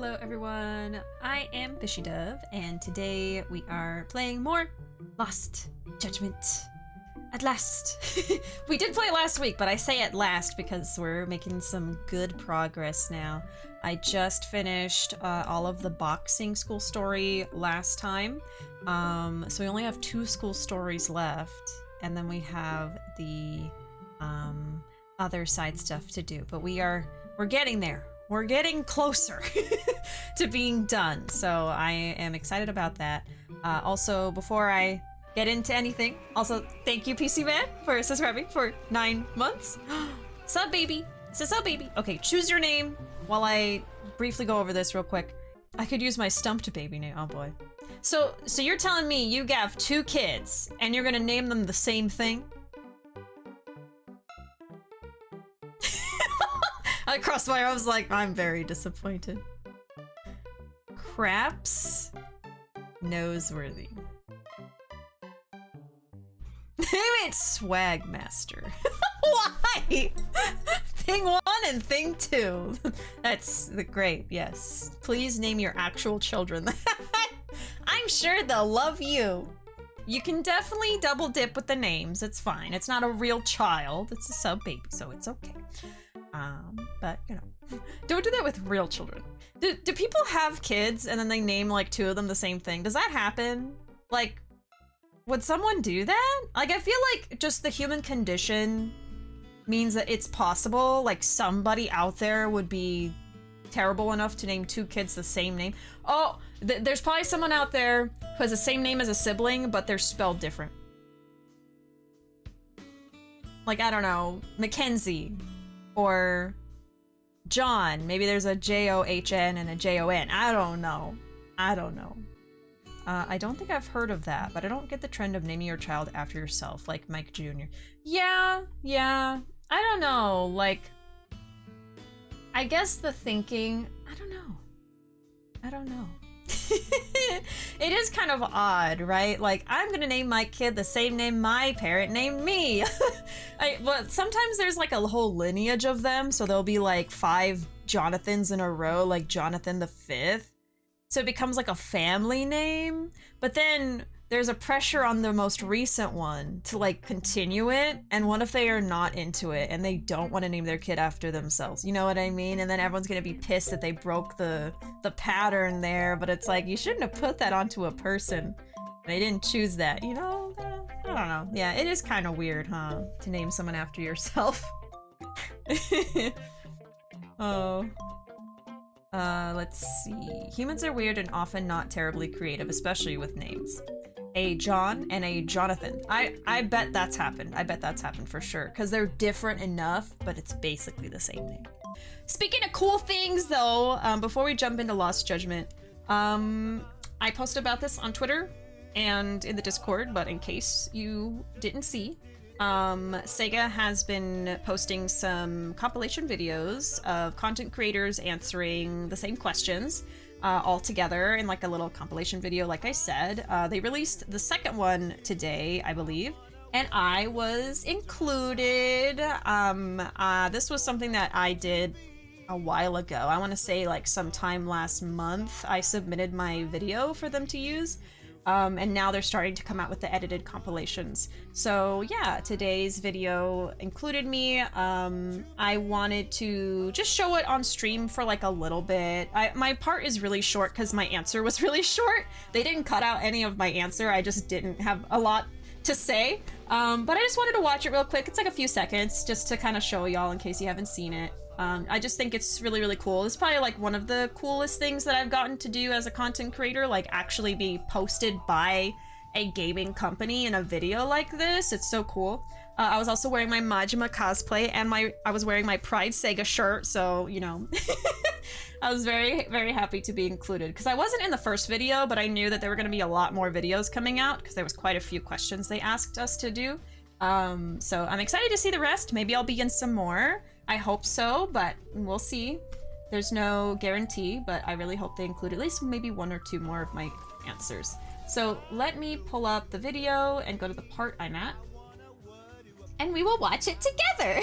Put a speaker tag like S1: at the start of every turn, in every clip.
S1: Hello everyone, I am BishiDove, and today we are playing more Lost Judgment. At last. We did play last week, but I say at last because we're making some good progress now. I just finished all of the boxing school story last time, so we only have 2 school stories left, and then we have the other side stuff to do, but we're getting there. We're getting closer to being done, so I am excited about that. Also, before I get into anything, also thank you PC Man for subscribing for 9 months. Sub baby, it's a sub baby. Okay, choose your name while I briefly go over this real quick. I could use my stumped baby name. Oh boy. So you're telling me you have 2 kids and you're gonna name them the same thing? I crossed my arms like, I'm very disappointed. Craps Noseworthy. Name it Swag Master. Why? Thing 1 and thing 2. That's great, yes. Please name your actual children that. I'm sure they'll love you. You can definitely double dip with the names, it's fine. It's not a real child, it's a sub baby, so it's okay. But you know, don't do that with real children. Do people have kids and then they name like 2 of them the same thing? Does that happen? Like, would someone do that? Like, I feel like just the human condition means that it's possible, like somebody out there would be terrible enough to name 2 kids the same name. Oh, there's probably someone out there who has the same name as a sibling, but they're spelled different. Like, I don't know, Mackenzie. Or John. Maybe there's a John and a Jon. I don't know. I don't know. I don't think I've heard of that, but I don't get the trend of naming your child after yourself, like Mike Jr. Yeah. I don't know. Like, I guess the thinking, I don't know. It is kind of odd, right? Like, I'm gonna name my kid the same name my parent named me. But sometimes there's like a whole lineage of them, so there'll be like 5 Jonathans in a row, like Jonathan the 5th. So it becomes like a family name, but then there's a pressure on the most recent one to like continue it, and what if they are not into it and they don't want to name their kid after themselves? You know what I mean? And then everyone's gonna be pissed that they broke the pattern there, but it's like, you shouldn't have put that onto a person. They didn't choose that, you know? I don't know. Yeah, it is kind of weird, huh? To name someone after yourself. Oh. Let's see. Humans are weird and often not terribly creative, especially with names. A John and a Jonathan. I bet that's happened. I bet that's happened for sure, because they're different enough, but it's basically the same name. Speaking of cool things, though, before we jump into Lost Judgment, I posted about this on Twitter and in the Discord, but in case you didn't see, SEGA has been posting some compilation videos of content creators answering the same questions all together in like a little compilation video, like I said. They released the second one today, I believe, and I was included. This was something that I did a while ago. I want to say like sometime last month I submitted my video for them to use. And now they're starting to come out with the edited compilations. So yeah, today's video included me. I wanted to just show it on stream for like a little bit. My part is really short because my answer was really short. They didn't cut out any of my answer. I just didn't have a lot to say. But I just wanted to watch it real quick. It's like a few seconds just to kind of show y'all in case you haven't seen it. I just think it's really, really cool. It's probably like one of the coolest things that I've gotten to do as a content creator, like actually be posted by a gaming company in a video like this. It's so cool. I was also wearing my Majima cosplay and I was wearing my Pride SEGA shirt, so, you know, I was very, very happy to be included because I wasn't in the first video, but I knew that there were going to be a lot more videos coming out because there was quite a few questions they asked us to do. So I'm excited to see the rest. Maybe I'll be in some more. I hope so, but we'll see. There's no guarantee, but I really hope they include at least maybe 1 or 2 more of my answers. So let me pull up the video and go to the part I'm at, and we will watch it together.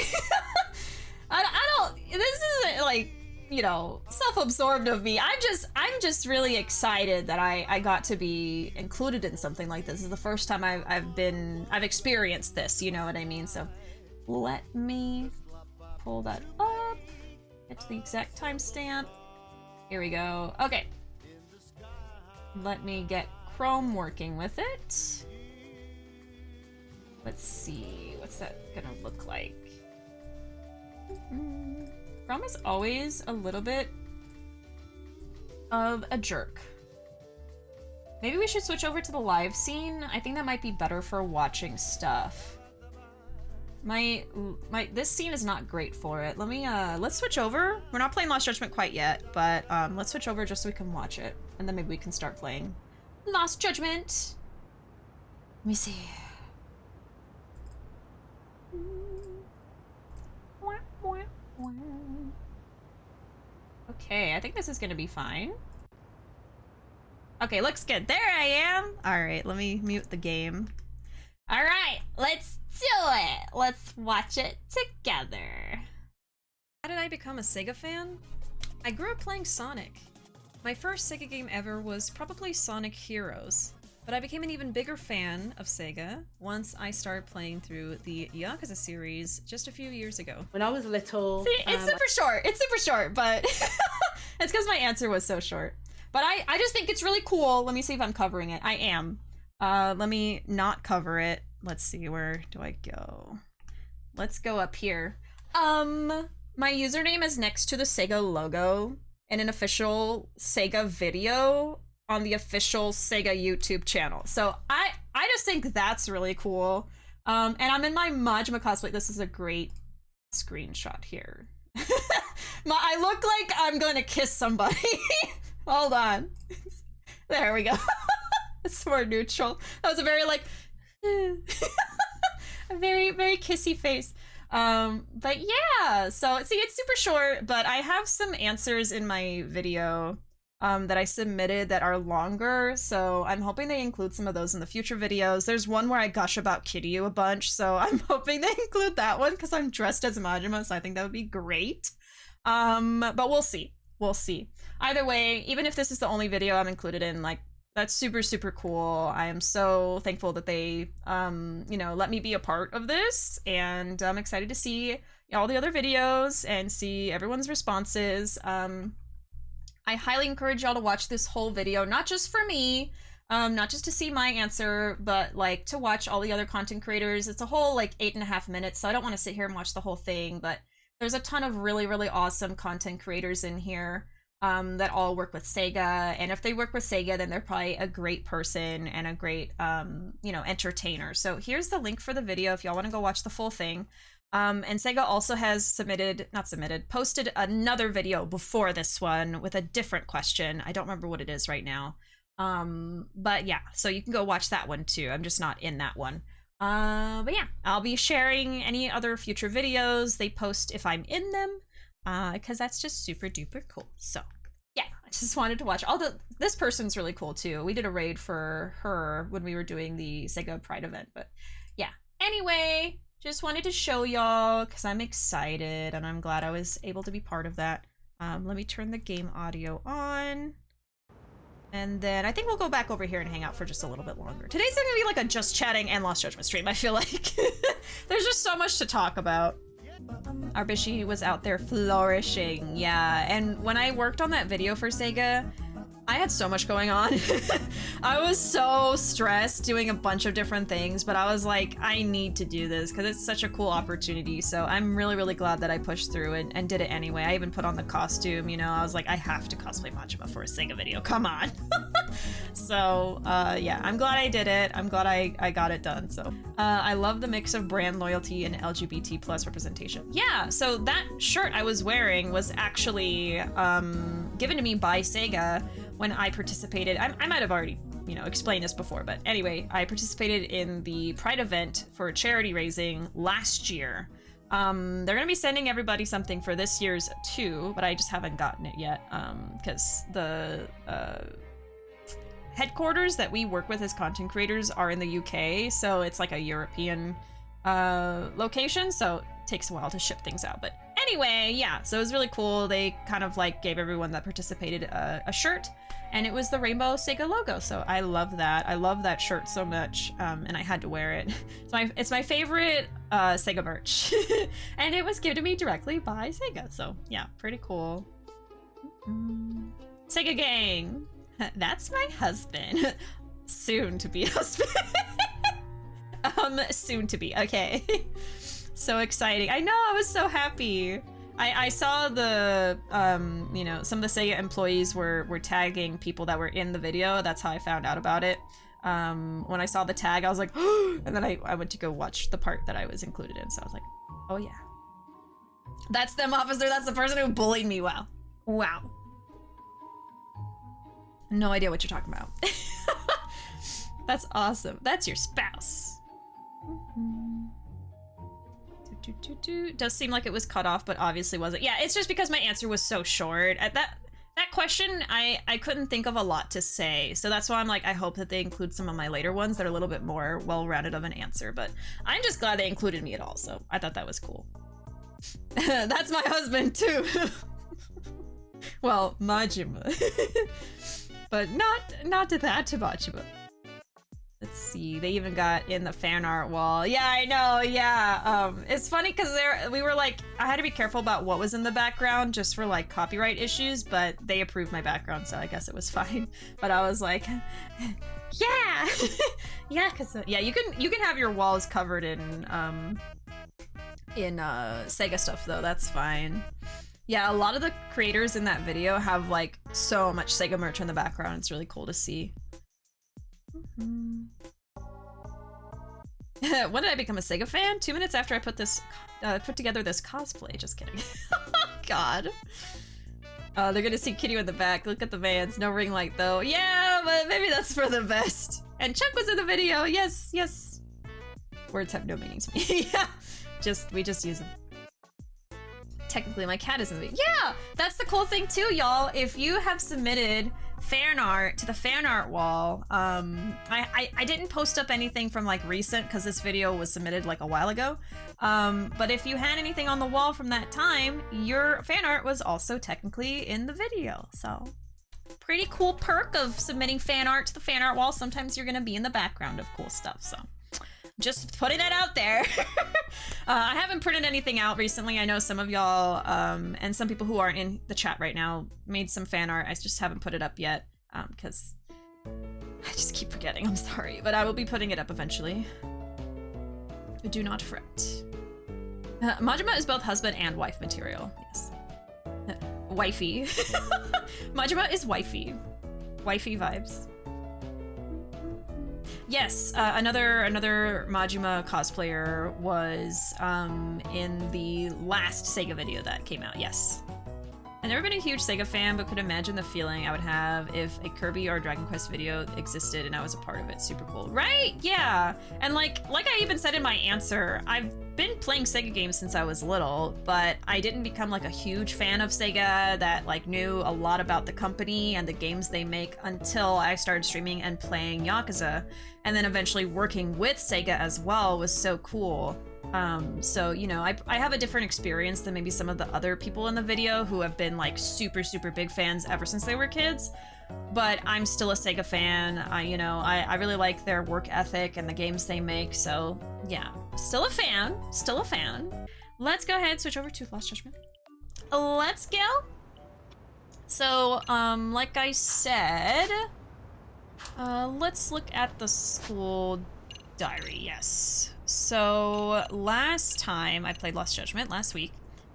S1: I don't, this isn't like, you know, self-absorbed of me. I'm just really excited that I got to be included in something like this. This is the first time I've experienced this, you know what I mean? So let me pull that up. Get to the exact timestamp. Here we go. Okay. Let me get Chrome working with it. Let's see, what's that gonna look like? Chrome is always a little bit of a jerk. Maybe we should switch over to the live scene. I think that might be better for watching stuff. This scene is not great for it. Let me, let's switch over. We're not playing Lost Judgment quite yet, but let's switch over just so we can watch it. And then maybe we can start playing Lost Judgment. Let me see. Okay, I think this is gonna be fine. Okay, looks good. There I am. All right, let me mute the game. All right, let's do it. Let's watch it together. How did I become a SEGA fan? I grew up playing Sonic. My first SEGA game ever was probably Sonic Heroes, but I became an even bigger fan of SEGA once I started playing through the Yakuza series just a few years ago.
S2: When I was little...
S1: See, it's super short, but it's because my answer was so short. But I just think it's really cool. Let me see if I'm covering it. I am. Let me not cover it. Let's see, where do I go? Let's go up here. My username is next to the SEGA logo in an official SEGA video on the official SEGA YouTube channel. So I just think that's really cool. And I'm in my Majima cosplay. This is a great screenshot here. I look like I'm going to kiss somebody. Hold on. There we go. It's more neutral. That was a very like, a very, very kissy face. But yeah, so see, it's super short, but I have some answers in my video that I submitted that are longer, so I'm hoping they include some of those in the future videos. There's one where I gush about Kiryu a bunch, so I'm hoping they include that one because I'm dressed as Majima, so I think that would be great. But we'll see. We'll see. Either way, even if this is the only video I'm included in, like, that's super, super cool. I am so thankful that they, you know, let me be a part of this, and I'm excited to see all the other videos and see everyone's responses. I highly encourage y'all to watch this whole video, not just for me, not just to see my answer, but like to watch all the other content creators. It's a whole like 8.5 minutes, so I don't want to sit here and watch the whole thing, but there's a ton of really, really awesome content creators in here that all work with SEGA, and if they work with SEGA, then they're probably a great person and a great, you know, entertainer. So here's the link for the video if y'all want to go watch the full thing. And SEGA also has posted another video before this one with a different question. I don't remember what it is right now. But yeah, so you can go watch that one too. I'm just not in that one. But yeah, I'll be sharing any other future videos they post if I'm in them, because that's just super duper cool. So yeah, I just wanted to watch. Although this person's really cool too. We did a raid for her when we were doing the SEGA Pride event, but yeah. Anyway, just wanted to show y'all because I'm excited and I'm glad I was able to be part of that. Let me turn the game audio on. And then I think we'll go back over here and hang out for just a little bit longer. Today's gonna be like a just chatting and Lost Judgment stream, I feel like. There's just so much to talk about. Our Bishi was out there flourishing, yeah. And when I worked on that video for SEGA, I had so much going on. I was so stressed doing a bunch of different things, but I was like, I need to do this because it's such a cool opportunity. So I'm really, really glad that I pushed through and did it anyway. I even put on the costume, you know, I was like, I have to cosplay Majima for a SEGA video, come on. So yeah, I'm glad I did it. I'm glad I got it done. So I love the mix of brand loyalty and LGBT plus representation. Yeah, so that shirt I was wearing was actually given to me by SEGA when I participated. I might have already, you know, explained this before, but anyway, I participated in the Pride event for charity raising last year. They're gonna be sending everybody something for this year's too, but I just haven't gotten it yet because the headquarters that we work with as content creators are in the UK, so it's like a European location, so it takes a while to ship things out. But Anyway, yeah, so it was really cool. They kind of like gave everyone that participated a shirt, and it was the rainbow SEGA logo. So I love that. I love that shirt so much, and I had to wear it. It's my favorite SEGA merch, and it was given to me directly by SEGA. So yeah, pretty cool. SEGA gang. That's my husband. Soon to be husband. Soon to be. Okay. So exciting. I know, I was so happy. I saw the, you know, some of the SEGA employees were tagging people that were in the video. That's how I found out about it. When I saw the tag, I was like, and then I went to go watch the part that I was included in. So I was like, oh yeah. That's them, officer. That's the person who bullied me. Wow. Wow. No idea what you're talking about. That's awesome. That's your spouse. Does seem like it was cut off, but obviously wasn't. Yeah, it's just because my answer was so short. At that question, I couldn't think of a lot to say. So that's why I'm like, I hope that they include some of my later ones that are a little bit more well-rounded of an answer. But I'm just glad they included me at all. So I thought that was cool. That's my husband too. Well, Majima. But not to that Majima. Let's see, they even got in the fan art wall. Yeah, I know, yeah. It's funny because we were like, I had to be careful about what was in the background just for like copyright issues, but they approved my background, so I guess it was fine. But I was like, yeah! Yeah, because, yeah, you can have your walls covered in SEGA stuff though, that's fine. Yeah, a lot of the creators in that video have like so much SEGA merch in the background. It's really cool to see. When did I become a SEGA fan? 2 minutes after I put together this cosplay. Just kidding. God. They're gonna see Kitty in the back. Look at the Vans. No ring light though. Yeah, but maybe that's for the best. And Chuck was in the video. Yes, yes. Words have no meaning to me. Yeah, we just use them. Technically, my cat is in the video. Yeah, that's the cool thing too, y'all. If you have submitted fan art to the fan art wall, I didn't post up anything from like recent because this video was submitted like a while ago. But if you had anything on the wall from that time, your fan art was also technically in the video. So pretty cool perk of submitting fan art to the fan art wall. Sometimes you're gonna be in the background of cool stuff. So just putting that out there. I haven't printed anything out recently. I know some of y'all and some people who aren't in the chat right now made some fan art. I just haven't put it up yet because I just keep forgetting. I'm sorry, but I will be putting it up eventually. Do not fret. Majima is both husband and wife material. Yes. Wifey. Majima is wifey. Wifey vibes. Yes, another Majima cosplayer was in the last SEGA video that came out, yes. I've never been a huge SEGA fan, but could imagine the feeling I would have if a Kirby or Dragon Quest video existed and I was a part of it. Super cool. Right? Yeah. And like I even said in my answer, I've been playing SEGA games since I was little, but I didn't become like a huge fan of SEGA that like knew a lot about the company and the games they make until I started streaming and playing Yakuza. And then eventually working with SEGA as well was so cool. So, you know, I have a different experience than maybe some of the other people in the video who have been like super, super big fans ever since they were kids. But I'm still a SEGA fan. I really like their work ethic and the games they make. So yeah, still a fan, still a fan. Let's go ahead and switch over to Lost Judgment. Let's go. So, like I said, let's look at the school diary. Yes. So last time I played Lost Judgment, last week,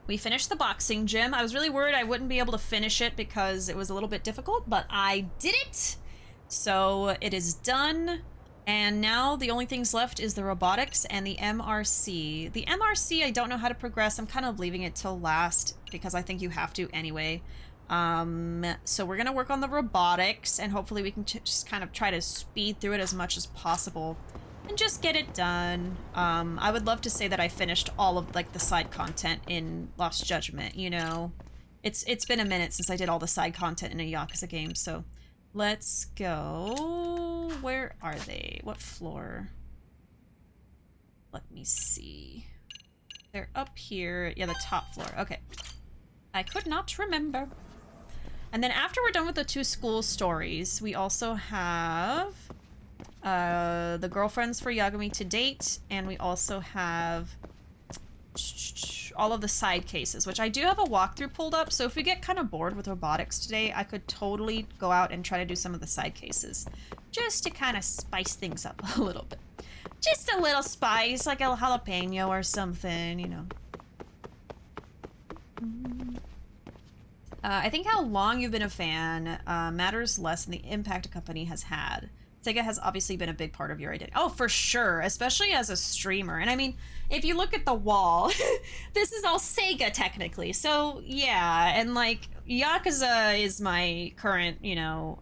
S1: we finished the boxing gym. I was really worried I wouldn't be able to finish it because it was a little bit difficult, but I did it! So it is done, and now the only things left is the robotics and the MRC. The MRC, I don't know how to progress. I'm kind of leaving it till last because I think you have to anyway. So we're gonna work on the robotics, and hopefully we can just kind of try to speed through it as much as possible and just get it done. I would love to say that I finished all of like the side content in Lost Judgment, you know. It's been a minute since I did all the side content in a Yakuza game, so let's go. Where are they? What floor? Let me see. They're up here. Yeah, the top floor. Okay. I could not remember. And then after we're done with the 2 school stories, we also have the girlfriends for Yagami to date, and we also have all of the side cases, which I do have a walkthrough pulled up, so if we get kind of bored with robotics today, I could totally go out and try to do some of the side cases, just to kind of spice things up a little bit. Just a little spice, like a jalapeno or something, you know. I think how long you've been a fan matters less than the impact a company has had. SEGA has obviously been a big part of your identity. Oh, for sure, especially as a streamer. And I mean, if you look at the wall, this is all SEGA technically. So yeah, and like Yakuza is my current, you know,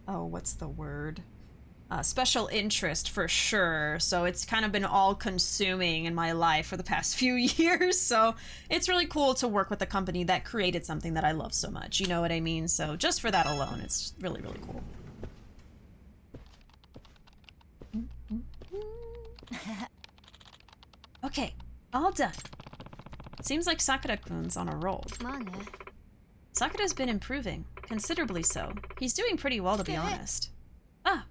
S1: oh, what's the word? Special interest for sure. So it's kind of been all consuming in my life for the past few years. So it's really cool to work with a company that created something that I love so much. You know what I mean? So just for that alone, it's really, really cool. Okay, all done. Seems like Sakura-kun's on a roll. Sakura's been improving, considerably so. He's doing pretty well, to be honest. Ah!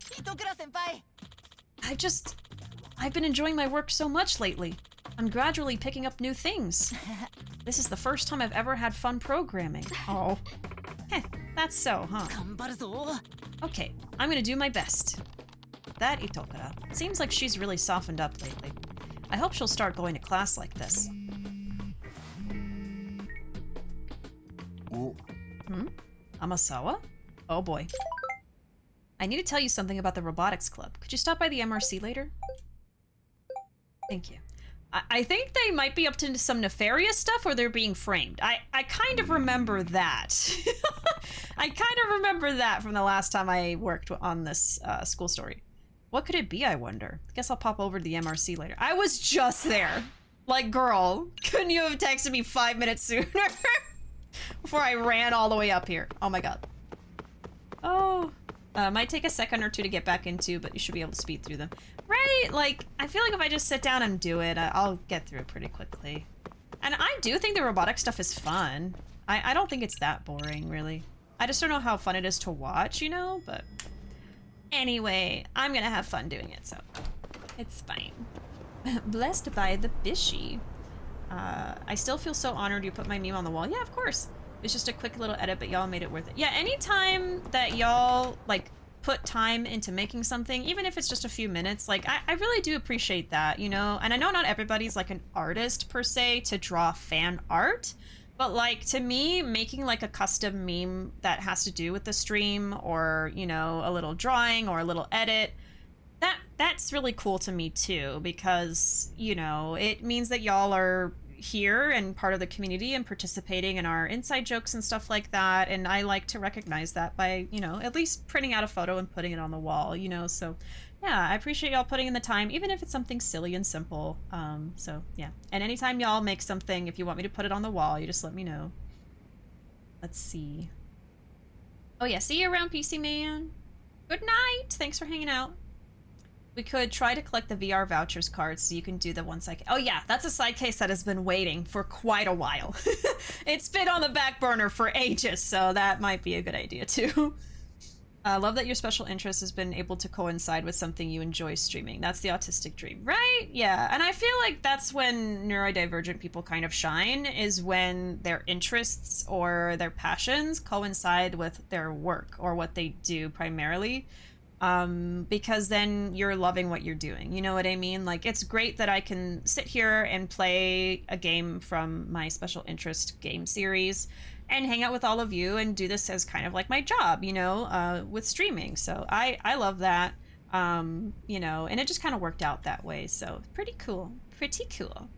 S1: I've been enjoying my work so much lately. I'm gradually picking up new things. This is the first time I've ever had fun programming. Oh. Heh, that's so, huh? Okay, I'm gonna do my best. That Itokura. Seems like she's really softened up lately. I hope she'll start going to class like this. Amasawa? Oh boy. I need to tell you something about the Robotics Club. Could you stop by the MRC later? Thank you. I think they might be up to some nefarious stuff or they're being framed. I kind of remember that. I kind of remember that from the last time I worked on this school story. What could it be, I wonder? I guess I'll pop over to the MRC later. I was just there. Like, girl, couldn't you have texted me 5 minutes sooner? Before I ran all the way up here. Oh my god. Oh. Might take a second or two to get back into, but you should be able to speed through them. Right? Like, I feel like if I just sit down and do it, I'll get through it pretty quickly. And I do think the robotic stuff is fun. I don't think it's that boring, really. I just don't know how fun it is to watch, you know? But anyway, I'm gonna have fun doing it, so it's fine. Blessed by the Bishi. I still feel so honored you put my meme on the wall. Yeah, of course. It's just a quick little edit, but y'all made it worth it. Yeah, anytime that y'all, like, put time into making something, even if it's just a few minutes, like, I really do appreciate that, you know? And I know not everybody's, like, an artist, per se, to draw fan art, but, like, to me, making, like, a custom meme that has to do with the stream, or, you know, a little drawing, or a little edit, that's really cool to me, too, because, you know, it means that y'all are here and part of the community and participating in our inside jokes and stuff like that, and I like to recognize that by, you know, at least printing out a photo and putting it on the wall, you know. So yeah, I appreciate y'all putting in the time, even if it's something silly and simple. So yeah, and anytime y'all make something, if you want me to put it on the wall, you just let me know. Let's see. Oh yeah, see you around, PC Man. Good night. Thanks for hanging out. We could try to collect the VR vouchers cards so you can do the one side. Oh yeah, that's a side case that has been waiting for quite a while. It's been on the back burner for ages, so that might be a good idea too. Love that your special interest has been able to coincide with something you enjoy streaming. That's the autistic dream, right? Yeah, and I feel like that's when neurodivergent people kind of shine, is when their interests or their passions coincide with their work or what they do primarily. Because then you're loving what you're doing. You know what I mean? Like, it's great that I can sit here and play a game from my special interest game series and hang out with all of you and do this as kind of like my job, you know, with streaming. So I love that, you know, and it just kind of worked out that way. So pretty cool. Pretty cool.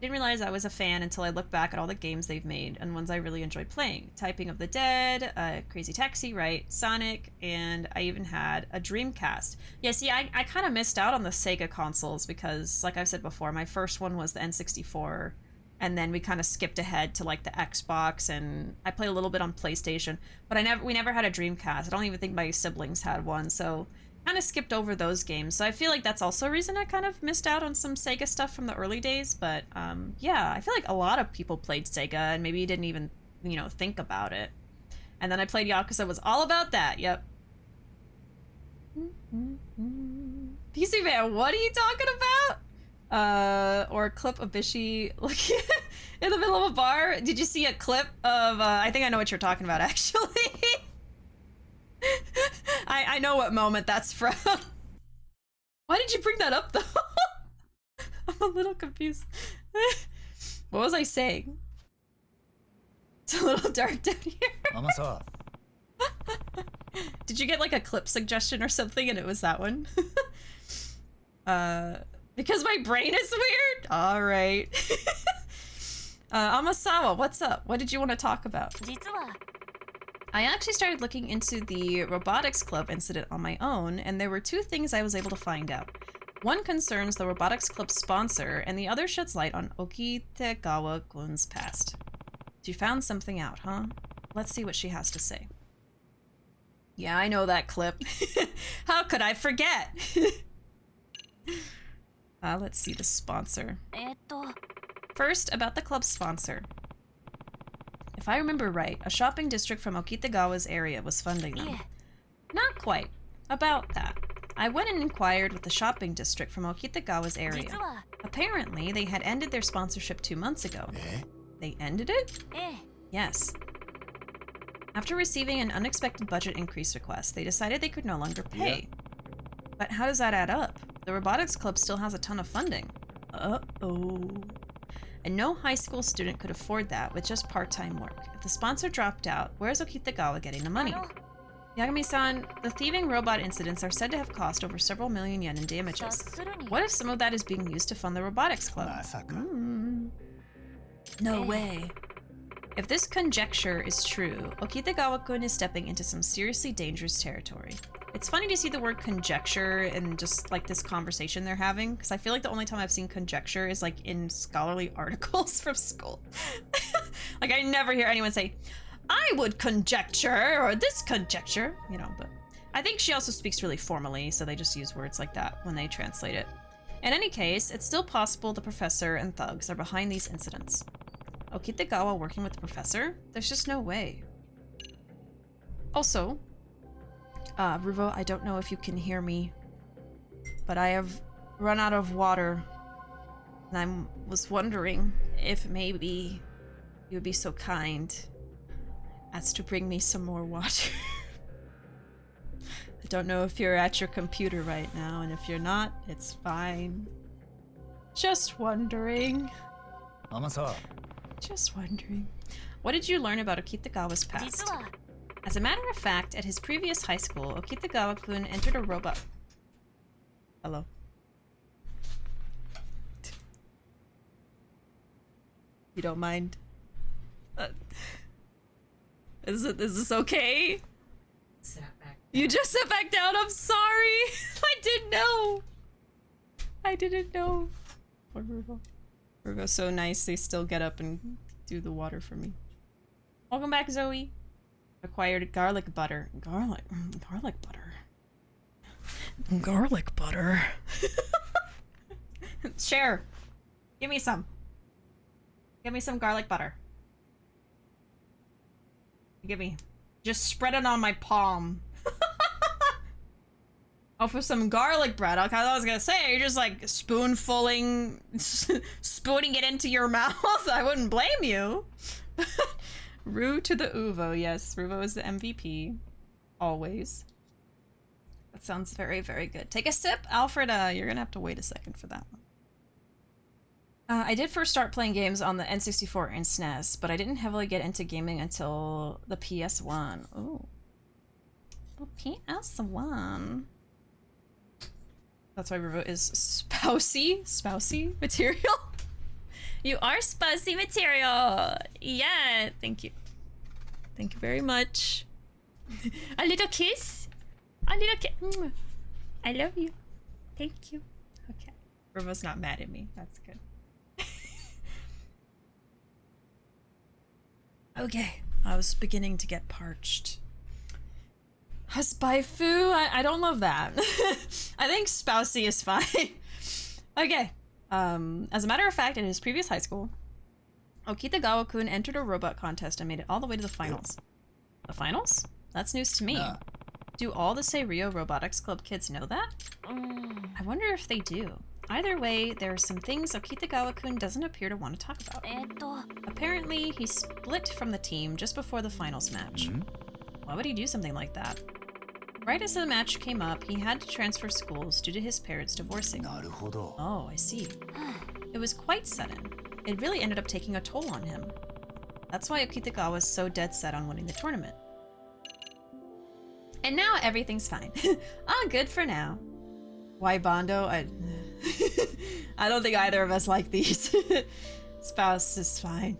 S1: Didn't realize I was a fan until I looked back at all the games they've made and ones I really enjoyed playing. Typing of the Dead, Crazy Taxi, right? Sonic, and I even had a Dreamcast. Yeah, see, I kind of missed out on the Sega consoles because, like I've said before, my first one was the N64, and then we kind of skipped ahead to like the Xbox, and I played a little bit on PlayStation, but we never had a Dreamcast. I don't even think my siblings had one, so kind of skipped over those games. So I feel like that's also a reason I kind of missed out on some Sega stuff from the early days. But yeah, I feel like a lot of people played Sega and maybe didn't even, you know, think about it. And then I played Yakuza, was all about that. Yep. PC Man, what are you talking about? Or a clip of Bishi looking in the middle of a bar. Did you see a clip of, I think I know what you're talking about, actually. I know what moment that's from. Why did you bring that up, though? I'm a little confused. What was I saying? It's a little dark down here. Did you get like a clip suggestion or something and it was that one? Because my brain is weird? Alright. Amasawa, what's up? What did you want to talk about? I actually started looking into the Robotics Club incident on my own, and there were two things I was able to find out. One concerns the Robotics Club sponsor, and the other sheds light on Okitegawa-kun's past. She found something out, huh? Let's see what she has to say. Yeah, I know that clip. How could I forget? Let's see the sponsor. First, about the club's sponsor. If I remember right, a shopping district from Okitegawa's area was funding them. Not quite. About that. I went and inquired with the shopping district from Okitegawa's area. Apparently, they had ended their sponsorship 2 months ago. They ended it? Yes. After receiving an unexpected budget increase request, they decided they could no longer pay. But how does that add up? The Robotics Club still has a ton of funding. Uh-oh. And no high school student could afford that with just part-time work. If the sponsor dropped out, where's Okitegawa getting the money? Yagami-san, the thieving robot incidents are said to have cost over several million yen in damages. What if some of that is being used to fund the Robotics Club? No way. If this conjecture is true, Okitegawa-kun is stepping into some seriously dangerous territory. It's funny to see the word conjecture in just like this conversation they're having, because I feel like the only time I've seen conjecture is like in scholarly articles from school. Like I never hear anyone say, I would conjecture, or this conjecture, you know, but I think she also speaks really formally, so they just use words like that when they translate it. In any case, it's still possible the professor and thugs are behind these incidents. Okitegawa working with the professor? There's just no way. Also, Ruuuvo, I don't know if you can hear me, but I have run out of water, and I was wondering if maybe you would be so kind as to bring me some more water. I don't know if you're at your computer right now, and if you're not, it's fine. Just wondering. Just wondering. What did you learn about Okitegawa's past? As a matter of fact, at his previous high school, Okitegawa-kun entered a robot. Hello. You don't mind? Is this okay? You just sat back down. I'm sorry. I didn't know. I didn't know. Poor Ruuuvo. Ruuuvo's so nice. They still get up and do the water for me. Welcome back, Zoe. Acquired garlic butter. Garlic butter. Garlic butter. Share. Give me some. Give me some garlic butter. Give me. Just spread it on my palm. Oh, for some garlic bread. Okay, I was gonna say, you're just like spooning it into your mouth. I wouldn't blame you. Rue to the Uvo. Yes, Ruuuvo is the MVP. Always. That sounds very, very good. Take a sip, Alfred. You're gonna have to wait a second for that one. I did first start playing games on the N64 and SNES, but I didn't heavily get into gaming until the PS1. Ooh. The PS1. That's why Ruuuvo is spousy material. You are spousy material. Yeah, thank you. Thank you very much. A little kiss. A little kiss. I love you. Thank you. Okay. Ruuuvo's not mad at me. That's good. Okay. I was beginning to get parched. Husbaifu? I don't love that. I think spousey is fine. Okay. As a matter of fact, in his previous high school, Okitagawa-kun entered a robot contest and made it all the way to the finals. The finals? That's news to me. Do all the Seiryo Robotics Club kids know that? I wonder if they do. Either way, there are some things Okitagawa-kun doesn't appear to want to talk about. Apparently, he split from the team just before the finals match. Why would he do something like that? Right as the match came up, he had to transfer schools due to his parents divorcing. Oh, I see. It was quite sudden. It really ended up taking a toll on him. That's why Okitagawa was so dead set on winning the tournament. And now everything's fine. Ah, good for now. Why Bondo? I don't think either of us like these. Spouse is fine.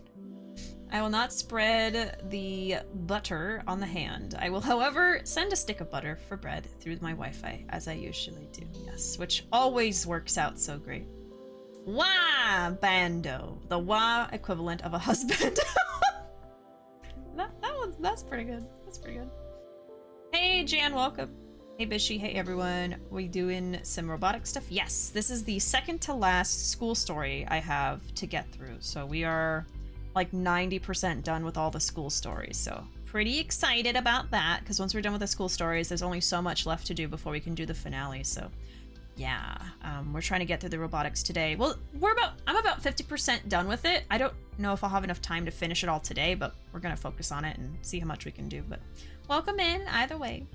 S1: I will not spread the butter on the hand. I will, however, send a stick of butter for bread through my Wi-Fi, as I usually do. Yes, which always works out so great. Wah Bando, the wah equivalent of a husband. That's pretty good. That's pretty good. Hey Jan, welcome. Hey Bishi, hey everyone. We doing some robotic stuff? Yes, this is the second to last school story I have to get through. So we are like 90% done with all the school stories. So pretty excited about that, because once we're done with the school stories, there's only so much left to do before we can do the finale. So yeah, we're trying to get through the robotics today. Well, I'm about 50% done with it. I don't know if I'll have enough time to finish it all today, but we're gonna focus on it and see how much we can do. But welcome in either way.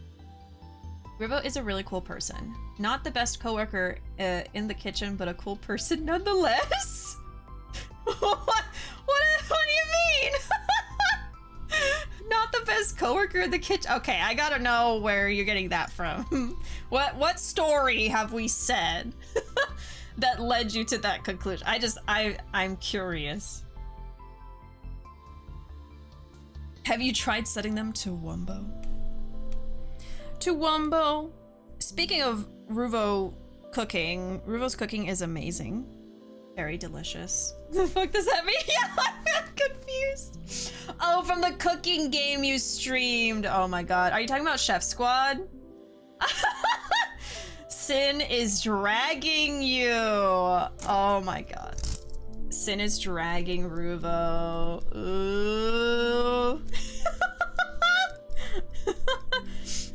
S1: Ruuuvo is a really cool person. Not the best coworker in the kitchen, but a cool person nonetheless. What do you mean? Not the best coworker in the kitchen. Okay, I gotta know where you're getting that from. What story have we said that led you to that conclusion? I'm curious. Have you tried setting them to Wumbo? To Wumbo? Speaking of Ruuuvo cooking, Ruuvo's cooking is amazing. Very delicious. The fuck does that mean? Yeah, I'm confused. Oh, from the cooking game you streamed. Oh my god. Are you talking about Chef Squad? Sin is dragging you. Oh my god. Sin is dragging Ruuuvo. Ooh.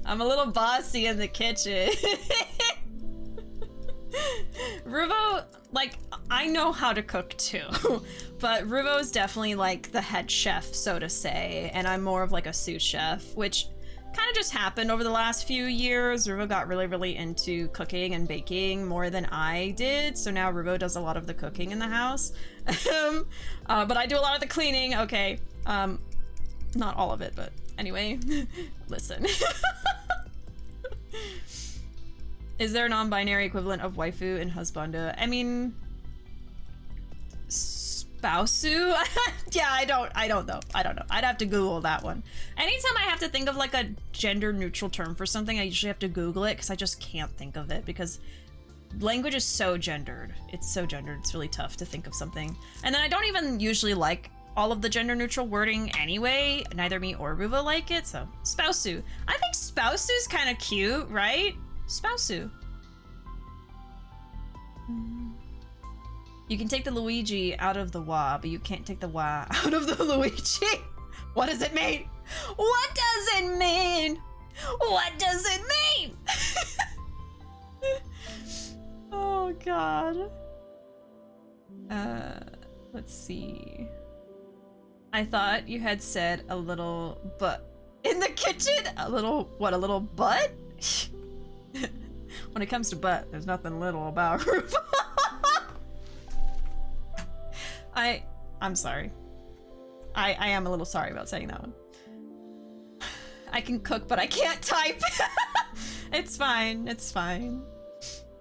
S1: I'm a little bossy in the kitchen. Ruuuvo, like, I know how to cook too, but Ruuuvo is definitely like the head chef, so to say, and I'm more of like a sous chef, which kind of just happened over the last few years. Ruuuvo got really into cooking and baking more than I did, so now Ruuuvo does a lot of the cooking in the house. But I do a lot of the cleaning, okay. Not all of it, but anyway, listen. Is there a non-binary equivalent of waifu and husbando? I mean, spousu? Yeah, I don't know. I'd have to Google that one. Anytime I have to think of like a gender neutral term for something, I usually have to Google it because I just can't think of it because language is so gendered. It's so gendered, it's really tough to think of something. And then I don't even usually like all of the gender neutral wording anyway. Neither me or Ruuuvo like it, so spousu. I think spousu's kind of cute, right? Spousu. You can take the Luigi out of the Wa, but you can't take the Wa out of the Luigi. What does it mean? What does it mean? What does it mean? Oh god. Let's see. I thought you had said a little butt in the kitchen. A little, what, a little butt? When it comes to butt, there's nothing little about Ruuuvo. I'm sorry. I am a little sorry about saying that one. I can cook, but I can't type. It's fine, it's fine.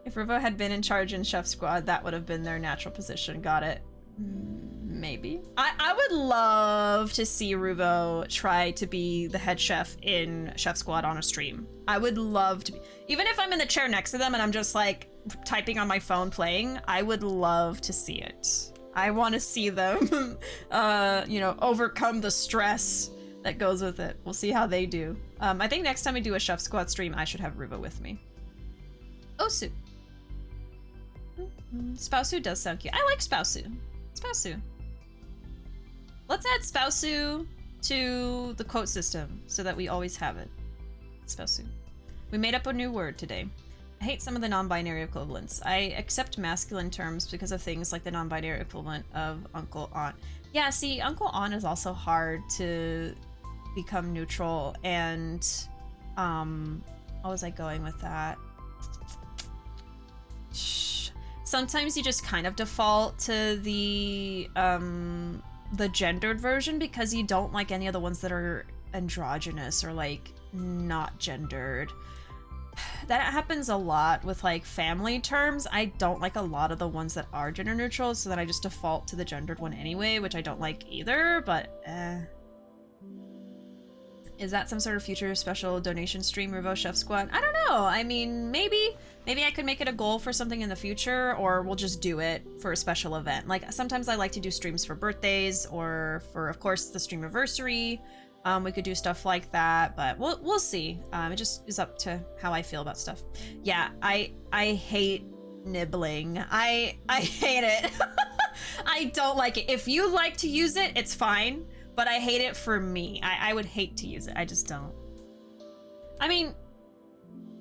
S1: If Ruuuvo had been in charge in Chef Squad, that would have been their natural position. Got it. Maybe. I would love to see Ruuuvo try to be the head chef in Chef Squad on a stream. I would love to be. Even if I'm in the chair next to them and I'm just like typing on my phone playing, I would love to see it. I want to see them, you know, overcome the stress that goes with it. We'll see how they do. I think next time we do a Chef Squad stream, I should have Ruuuvo with me. Osu. Spousu does sound cute. I like Spousu. Spousu. Let's add Spousu to the quote system so that we always have it. Spousu. We made up a new word today. I hate some of the non-binary equivalents. I accept masculine terms because of things like the non-binary equivalent of uncle, aunt. Yeah, see, uncle, aunt is also hard to become neutral, and how was I going with that? Sometimes you just kind of default to the gendered version because you don't like any of the ones that are androgynous or like not gendered. That happens a lot with like family terms. I don't like a lot of the ones that are gender neutral, so then I just default to the gendered one anyway, which I don't like either, but Is that some sort of future special donation stream, Ruuuvo Chef Squad? I don't know. I mean, maybe I could make it a goal for something in the future, or we'll just do it for a special event. Like, sometimes I like to do streams for birthdays or for, of course, the streamiversary. We could do stuff like that, but we'll see. It just is up to how I feel about stuff. Yeah, I hate nibbling. I hate it. I don't like it. If you like to use it, it's fine. But I hate it for me. I would hate to use it. I just don't. I mean,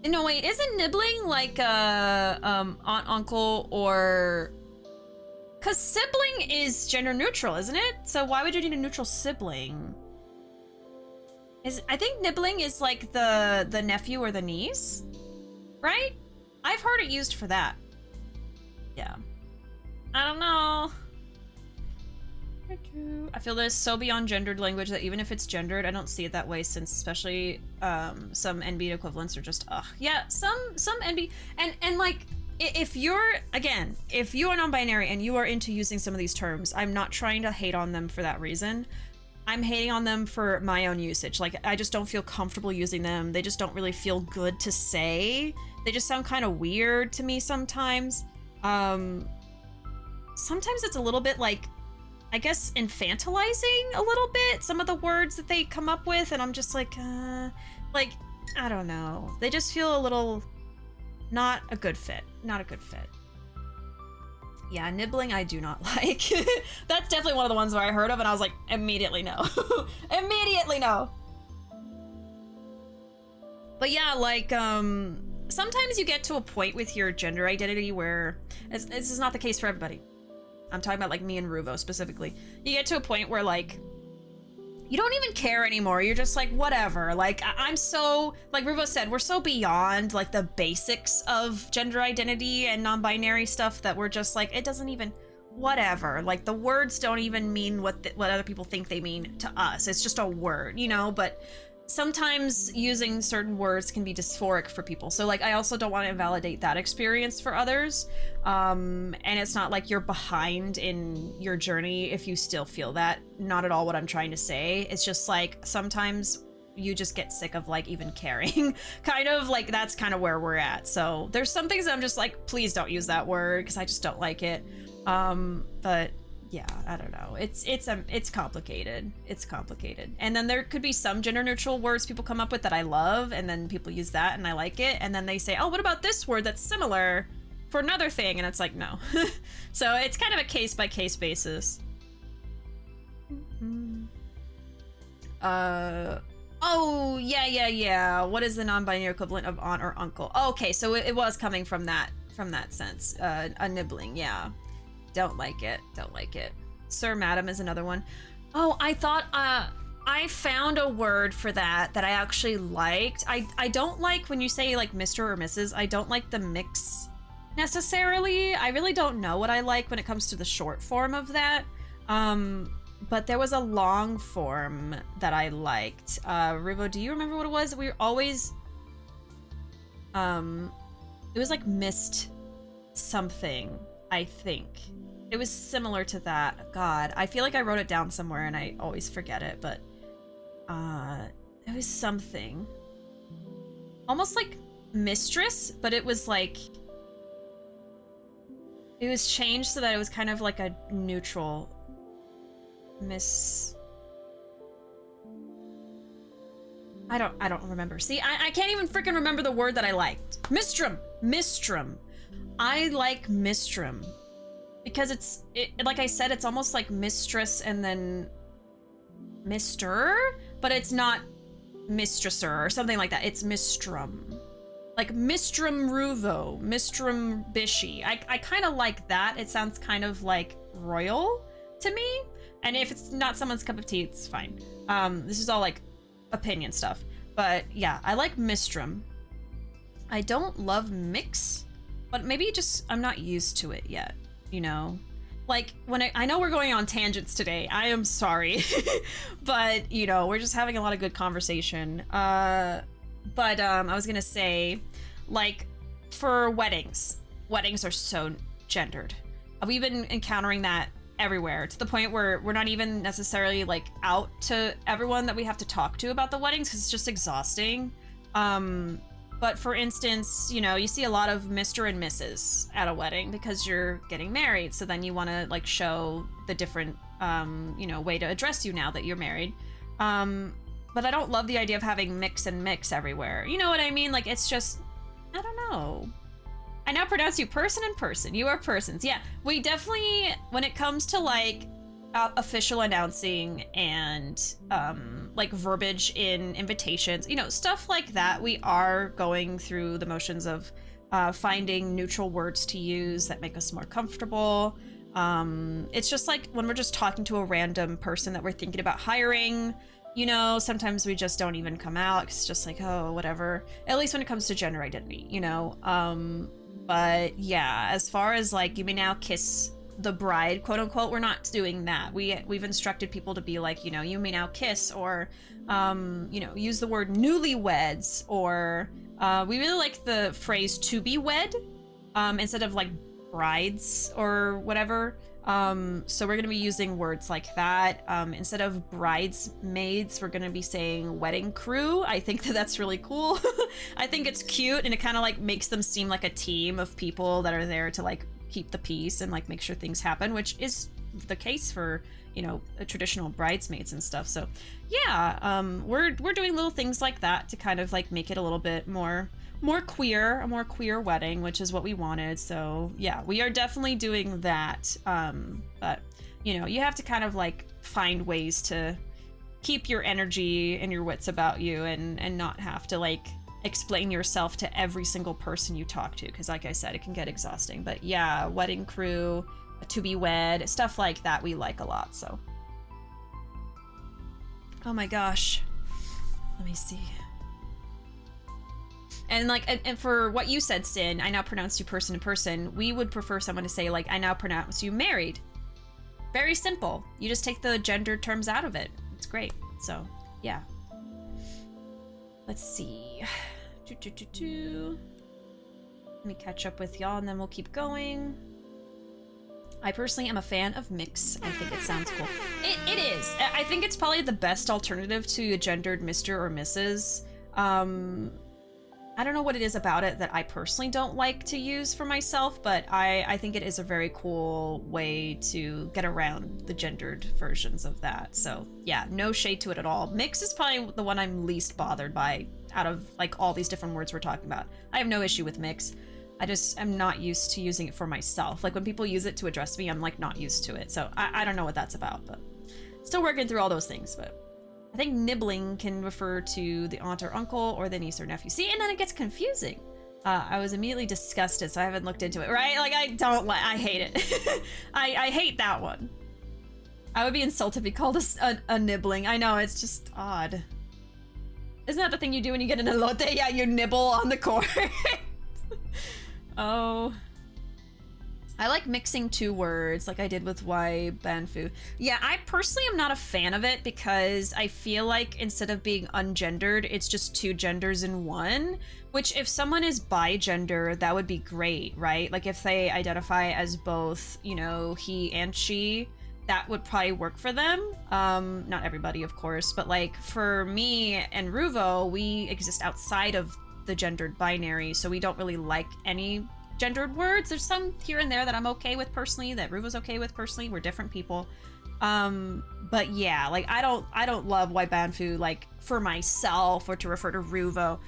S1: no, wait, isn't nibbling like aunt, uncle, or... Because sibling is gender neutral, isn't it? So why would you need a neutral sibling? I think nibbling is like the nephew or the niece, right? I've heard it used for that. Yeah. I don't know. I feel that it's so beyond gendered language that even if it's gendered, I don't see it that way, since especially some NB equivalents are just ugh. Yeah, some NB and like if you're non-binary and you are into using some of these terms, I'm not trying to hate on them for that reason. I'm hating on them for my own usage. Like, I just don't feel comfortable using them. They just don't really feel good to say. They just sound kind of weird to me sometimes. Sometimes it's a little bit like, I guess, infantilizing a little bit, some of the words that they come up with, and I'm just like, I don't know. They just feel a little not a good fit. Not a good fit. Yeah, nibbling I do not like. That's definitely one of the ones where I heard of and I was like, immediately no. Immediately no. But yeah, like, sometimes you get to a point with your gender identity where, this is not the case for everybody. I'm talking about like me and Ruuuvo specifically. You get to a point where like, you don't even care anymore. You're just like, whatever. Like, I'm so, like Ruuuvo said, we're so beyond like the basics of gender identity and non-binary stuff that we're just like, it doesn't even, whatever. Like, the words don't even mean what other people think they mean to us. It's just a word, you know? But sometimes using certain words can be dysphoric for people. So like, I also don't want to invalidate that experience for others. And it's not like you're behind in your journey if you still feel that. Not at all what I'm trying to say. It's just like, sometimes you just get sick of like even caring. Kind of like, that's kind of where we're at. So there's some things that I'm just like, please don't use that word because I just don't like it. But yeah, I don't know. It's complicated. It's complicated. And then there could be some gender neutral words people come up with that I love, and then people use that and I like it, and then they say, oh, what about this word that's similar for another thing? And it's like, no. So it's kind of a case by case basis. Oh, yeah. What is the non-binary equivalent of aunt or uncle? Oh, okay, so it was coming from that sense. A nibbling, yeah. Don't like it. Sir, madam is another one. Oh, I thought, I found a word for that I actually liked. I don't like when you say like Mr. or Mrs. I don't like the mix necessarily. I really don't know what I like when it comes to the short form of that. But there was a long form that I liked. Ruuuvo, do you remember what it was? We were always, it was like missed something, I think. It was similar to that. God, I feel like I wrote it down somewhere and I always forget it, but it was something. Almost like mistress, but it was like, it was changed so that it was kind of like a neutral I don't remember. See, I can't even freaking remember the word that I liked. Mistrum. Mistrum. I like Mistrum because like I said, it's almost like mistress and then Mr., but it's not mistresser or something like that. It's Mistrum. Like Mistrum Ruuuvo, Mistrum Bishi. I kind of like that. It sounds kind of like royal to me. And if it's not someone's cup of tea, it's fine. This is all like opinion stuff. But yeah, I like Mistrum. I don't love mix, but maybe just I'm not used to it yet, you know? Like when I know we're going on tangents today. I am sorry. But, you know, we're just having a lot of good conversation. But I was gonna say, like, for weddings are so gendered. We've been encountering that everywhere to the point where we're not even necessarily like out to everyone that we have to talk to about the weddings because it's just exhausting. But for instance, you know, you see a lot of Mr. and Mrs. at a wedding because you're getting married. So then you want to like show the different, you know, way to address you now that you're married. But I don't love the idea of having mix and mix everywhere. You know what I mean? Like, it's just, I don't know. I now pronounce you person and person. You are persons. Yeah, we definitely, when it comes to like official announcing and like verbiage in invitations, you know, stuff like that, we are going through the motions of finding neutral words to use that make us more comfortable. It's just like when we're just talking to a random person that we're thinking about hiring, you know, sometimes we just don't even come out. It's just like, oh, whatever. At least when it comes to gender identity, you know? But yeah, as far as like, you may now kiss the bride, quote unquote, we're not doing that. We've instructed people to be like, you know, you may now kiss, or, you know, use the word newlyweds, or we really like the phrase to be wed, instead of like brides or whatever. So we're gonna be using words like that. Instead of bridesmaids, we're gonna be saying wedding crew. I think that that's really cool. I think it's cute, and it kind of like makes them seem like a team of people that are there to like keep the peace and like make sure things happen, which is the case for, you know, traditional bridesmaids and stuff. So yeah, we're doing little things like that to kind of like make it a little bit more queer, a more queer wedding, which is what we wanted. So yeah, we are definitely doing that. But you know, you have to kind of like find ways to keep your energy and your wits about you, and not have to like explain yourself to every single person you talk to, because like I said, it can get exhausting. But yeah, wedding crew, to be wed, stuff like that we like a lot. So oh my gosh, let me see. And like, and for what you said, Sin, I now pronounce you person to person. We would prefer someone to say like, I now pronounce you married. Very simple. You just take the gender terms out of it. It's great. So yeah. Let's see. Let me catch up with y'all and then we'll keep going. I personally am a fan of mix. I think it sounds cool. It is. I think it's probably the best alternative to a gendered Mr. or Mrs. I don't know what it is about it that I personally don't like to use for myself, but I think it is a very cool way to get around the gendered versions of that. So yeah, no shade to it at all. Mix is probably the one I'm least bothered by out of like all these different words we're talking about. I have no issue with mix. I just am not used to using it for myself. Like when people use it to address me, I'm like not used to it. So I don't know what that's about, but still working through all those things. But I think nibbling can refer to the aunt or uncle or the niece or nephew. See, and then it gets confusing. I was immediately disgusted, so I haven't looked into it, right? Like I hate it. I hate that one. I would be insulted to be called a nibbling. I know, it's just odd. Isn't that the thing you do when you get an elote? Yeah, you nibble on the core. Oh. I like mixing two words like I did with Wai Banfu. Yeah, I personally am not a fan of it because I feel like instead of being ungendered, it's just two genders in one, which if someone is bi-gender, that would be great, right? Like if they identify as both, you know, he and she, that would probably work for them. Not everybody, of course, but like for me and Ruuuvo, we exist outside of the gendered binary, so we don't really like any gendered words. There's some here and there that I'm okay with personally, that Ruuuvo's okay with personally. We're different people. But yeah, like I don't love Waibanfu like for myself or to refer to Ruuuvo.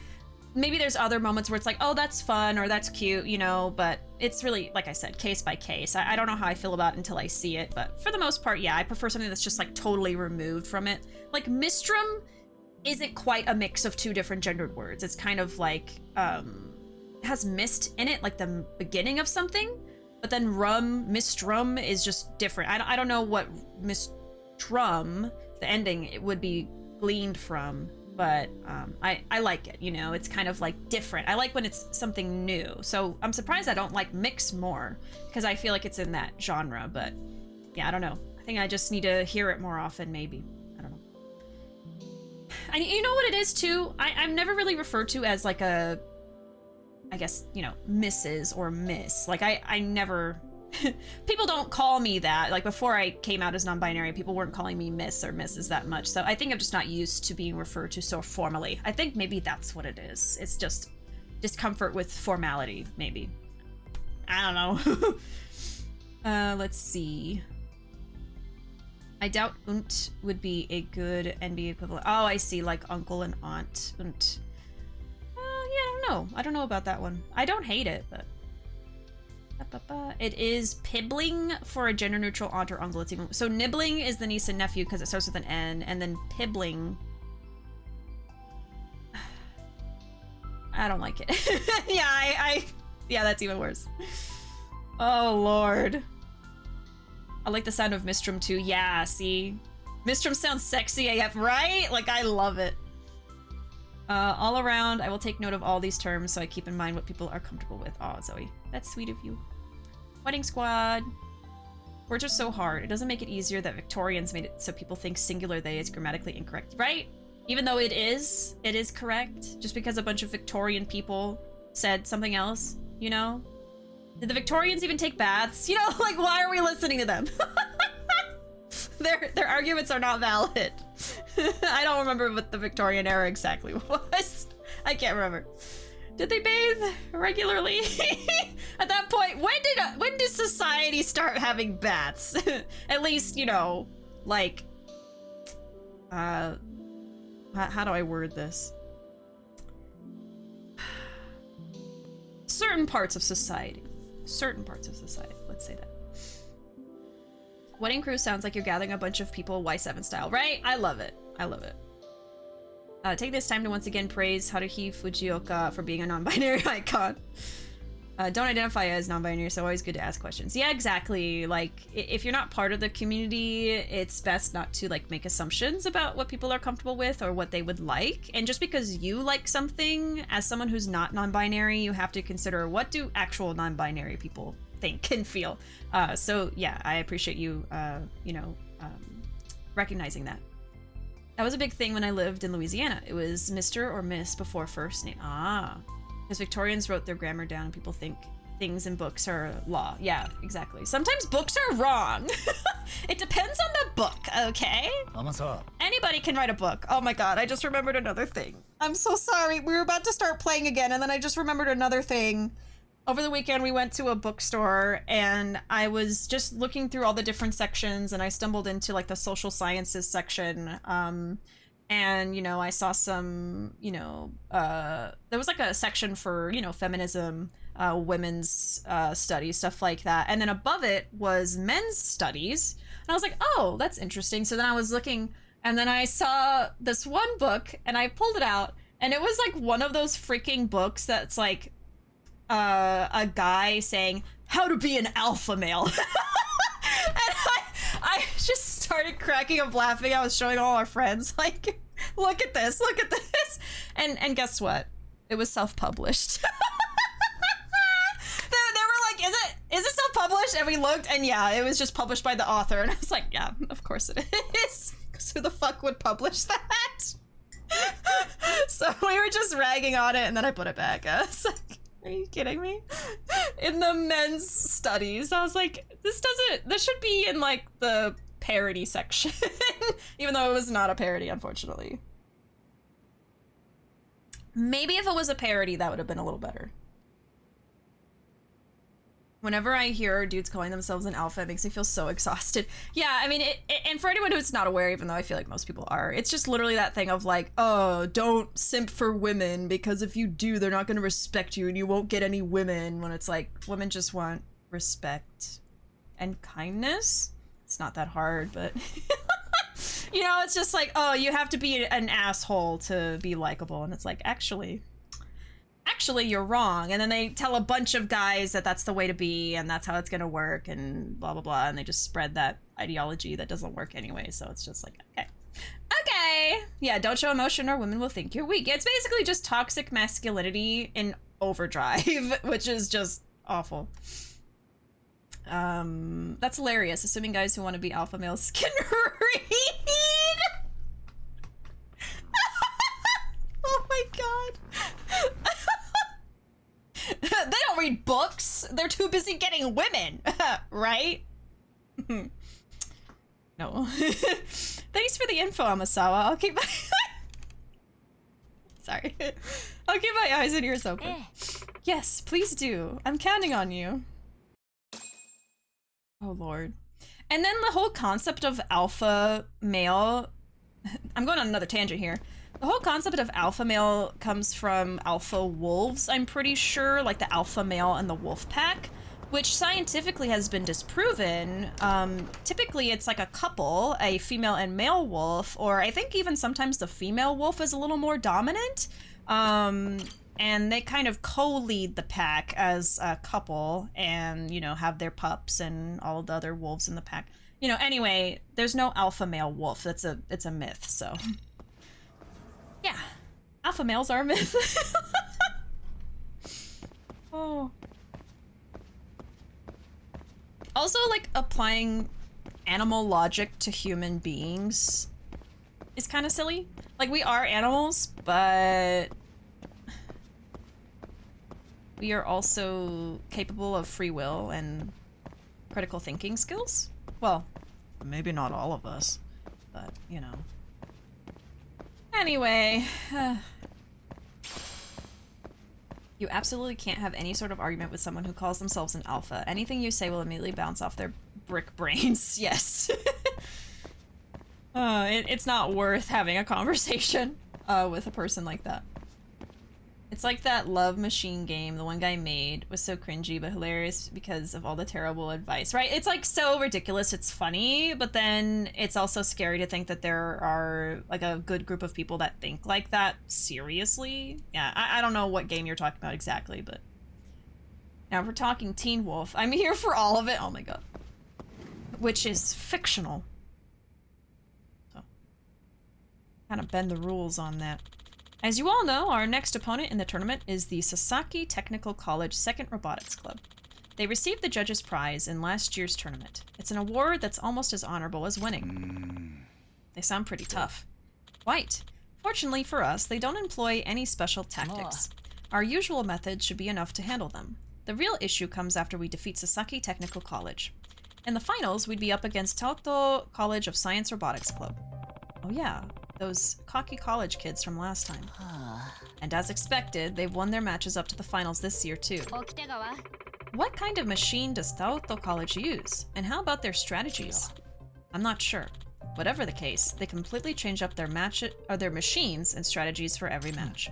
S1: Maybe there's other moments where it's like, oh, that's fun or that's cute, you know, but it's really, like I said, case by case. I don't know how I feel about it until I see it, but for the most part, yeah, I prefer something that's just like totally removed from it. Like Mistrum isn't quite a mix of two different gendered words. It's kind of like, has mist in it, like the beginning of something, but then Mistrum is just different. I don't know what Mistrum, the ending, it would be gleaned from. But I like it, you know, it's kind of like different. I like when it's something new. So I'm surprised I don't like mix more because I feel like it's in that genre, but yeah, I don't know. I think I just need to hear it more often, maybe. I don't know. And you know what it is too? I'm never really referred to as like a, I guess, you know, Mrs. or Miss. Like I never, people don't call me that. Like before I came out as non-binary, people weren't calling me Miss or Mrs. that much. So I think I'm just not used to being referred to so formally. I think maybe that's what it is. It's just discomfort with formality, maybe. I don't know. Let's see. I doubt Unt would be a good NB equivalent. Oh, I see, like uncle and aunt. Unt. Yeah, I don't know. I don't know about that one. I don't hate it, but... It is pibbling for a gender-neutral aunt or uncle. It's even so. Nibbling is the niece and nephew because it starts with an N, and then pibbling. I don't like it. Yeah, yeah, that's even worse. Oh Lord. I like the sound of Mistrum too. Yeah, see, Mistrum sounds sexy AF, right? Like I love it. All around, I will take note of all these terms so I keep in mind what people are comfortable with. Aw, Zoe, that's sweet of you. Wedding squad. Words are so hard. It doesn't make it easier that Victorians made it so people think singular they is grammatically incorrect, right? Even though it is correct. Just because a bunch of Victorian people said something else, you know? Did the Victorians even take baths? You know, like why are we listening to them? Their arguments are not valid. I don't remember what the Victorian era exactly was. I can't remember. Did they bathe regularly? At that point, when did society start having baths? At least, you know, like, how do I word this? Certain parts of society. Certain parts of society, let's say that. Wedding crew sounds like you're gathering a bunch of people Y7 style, right? I love it. I love it. Take this time to once again praise Haruhi Fujioka for being a non-binary icon. Don't identify as non-binary, so always good to ask questions. Yeah, exactly. Like, if you're not part of the community, it's best not to, like, make assumptions about what people are comfortable with or what they would like. And just because you like something, as someone who's not non-binary, you have to consider what do actual non-binary people think and feel. So, yeah, I appreciate you, you know, recognizing that. That was a big thing when I lived in Louisiana. It was Mr. or Miss before first name. Ah. Because Victorians wrote their grammar down and people think things in books are law. Yeah, exactly. Sometimes books are wrong. It depends on the book, okay? Anybody can write a book. Oh my god, I just remembered another thing. I'm so sorry. We were about to start playing again and then I just remembered another thing. Over the weekend, we went to a bookstore and I was just looking through all the different sections and I stumbled into like the social sciences section. And, you know, I saw some, you know, there was like a section for, you know, feminism, women's studies, stuff like that. And then above it was men's studies. And I was like, oh, that's interesting. So then I was looking and then I saw this one book and I pulled it out and it was like one of those freaking books that's like, a guy saying how to be an alpha male. And I just started cracking up laughing. I was showing all our friends like, look at this, and guess what, it was self-published. they were like, is it self-published? And we looked and yeah, it was just published by the author. And I was like, yeah, of course it is, because who the fuck would publish that? So we were just ragging on it and then I put it back. I was like, are you kidding me? In the men's studies, I was like, this should be in like the parody section. Even though it was not a parody, unfortunately. Maybe if it was a parody, that would have been a little better. Whenever I hear dudes calling themselves an alpha, it makes me feel so exhausted. Yeah, I mean, and for anyone who's not aware, even though I feel like most people are, it's just literally that thing of like, oh, don't simp for women, because if you do, they're not going to respect you and you won't get any women, when it's like, women just want respect and kindness. It's not that hard, but... you know, it's just like, oh, you have to be an asshole to be likable, and it's like, actually, you're wrong. And then they tell a bunch of guys that that's the way to be and that's how it's gonna work and blah blah blah, and they just spread that ideology that doesn't work anyway. So it's just like, okay, yeah, don't show emotion or women will think you're weak. It's basically just toxic masculinity in overdrive, which is just awful. That's hilarious, assuming guys who want to be alpha males can read. Oh my god. They don't read books. They're too busy getting women, right? No. Thanks for the info, Amasawa. I'll keep my... Sorry. I'll keep my eyes and ears open. Yes, please do. I'm counting on you. Oh, Lord. And then the whole concept of alpha male... I'm going on another tangent here. The whole concept of alpha male comes from alpha wolves, I'm pretty sure, like the alpha male and the wolf pack, which scientifically has been disproven. Typically it's like a couple, a female and male wolf, or I think even sometimes the female wolf is a little more dominant. And they kind of co-lead the pack as a couple and, you know, have their pups and all of the other wolves in the pack. You know, anyway, there's no alpha male wolf. It's a myth, so... Yeah, alpha males are a myth. Oh. Also, like, applying animal logic to human beings is kind of silly. Like, we are animals, but we are also capable of free will and critical thinking skills. Well, maybe not all of us, but, you know. Anyway, you absolutely can't have any sort of argument with someone who calls themselves an alpha. Anything you say will immediately bounce off their brick brains. Yes. It's not worth having a conversation with a person like that. It's like that Love Machine game the one guy made was so cringy but hilarious because of all the terrible advice, right? It's like so ridiculous, it's funny, but then it's also scary to think that there are like a good group of people that think like that seriously. Yeah, I don't know what game you're talking about exactly, but now if we're talking Teen Wolf, I'm here for all of it. Oh my god. Which is fictional. So, kind of bend the rules on that. As you all know, our next opponent in the tournament is the Sasaki Technical College Second Robotics Club. They received the judge's prize in last year's tournament. It's an award that's almost as honorable as winning. They sound pretty tough. Quite. Fortunately for us, they don't employ any special tactics. Our usual methods should be enough to handle them. The real issue comes after we defeat Sasaki Technical College. In the finals, we'd be up against Tauto College of Science Robotics Club. Oh yeah, those cocky college kids from last time. And as expected, they've won their matches up to the finals this year too. What kind of machine does Tauto College use? And how about their strategies? I'm not sure. Whatever the case, they completely change up their machines and strategies for every match.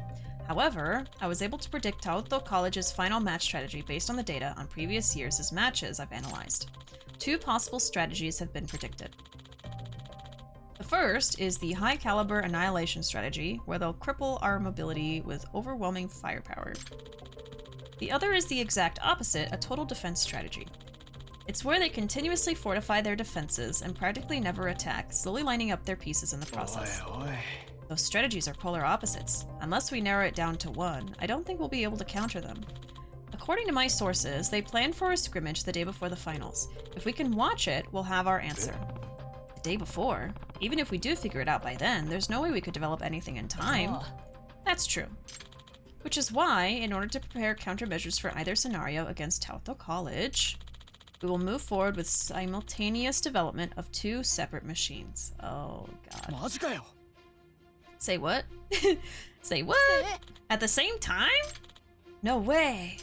S1: However, I was able to predict Tauto College's final match strategy based on the data on previous years' matches I've analyzed. 2 possible strategies have been predicted. The first is the high-caliber annihilation strategy, where they'll cripple our mobility with overwhelming firepower. The other is the exact opposite, a total defense strategy. It's where they continuously fortify their defenses and practically never attack, slowly lining up their pieces in the process. Those strategies are polar opposites. Unless we narrow it down to one, I don't think we'll be able to counter them. According to my sources, they planned for a scrimmage the day before the finals. If we can watch it, we'll have our answer. The day before? Even if we do figure it out by then, there's no way we could develop anything in time. That's true. Which is why, in order to prepare countermeasures for either scenario against Tauto College, we will move forward with simultaneous development of 2 separate machines. Oh god. Say what? Say what? At the same time? No way.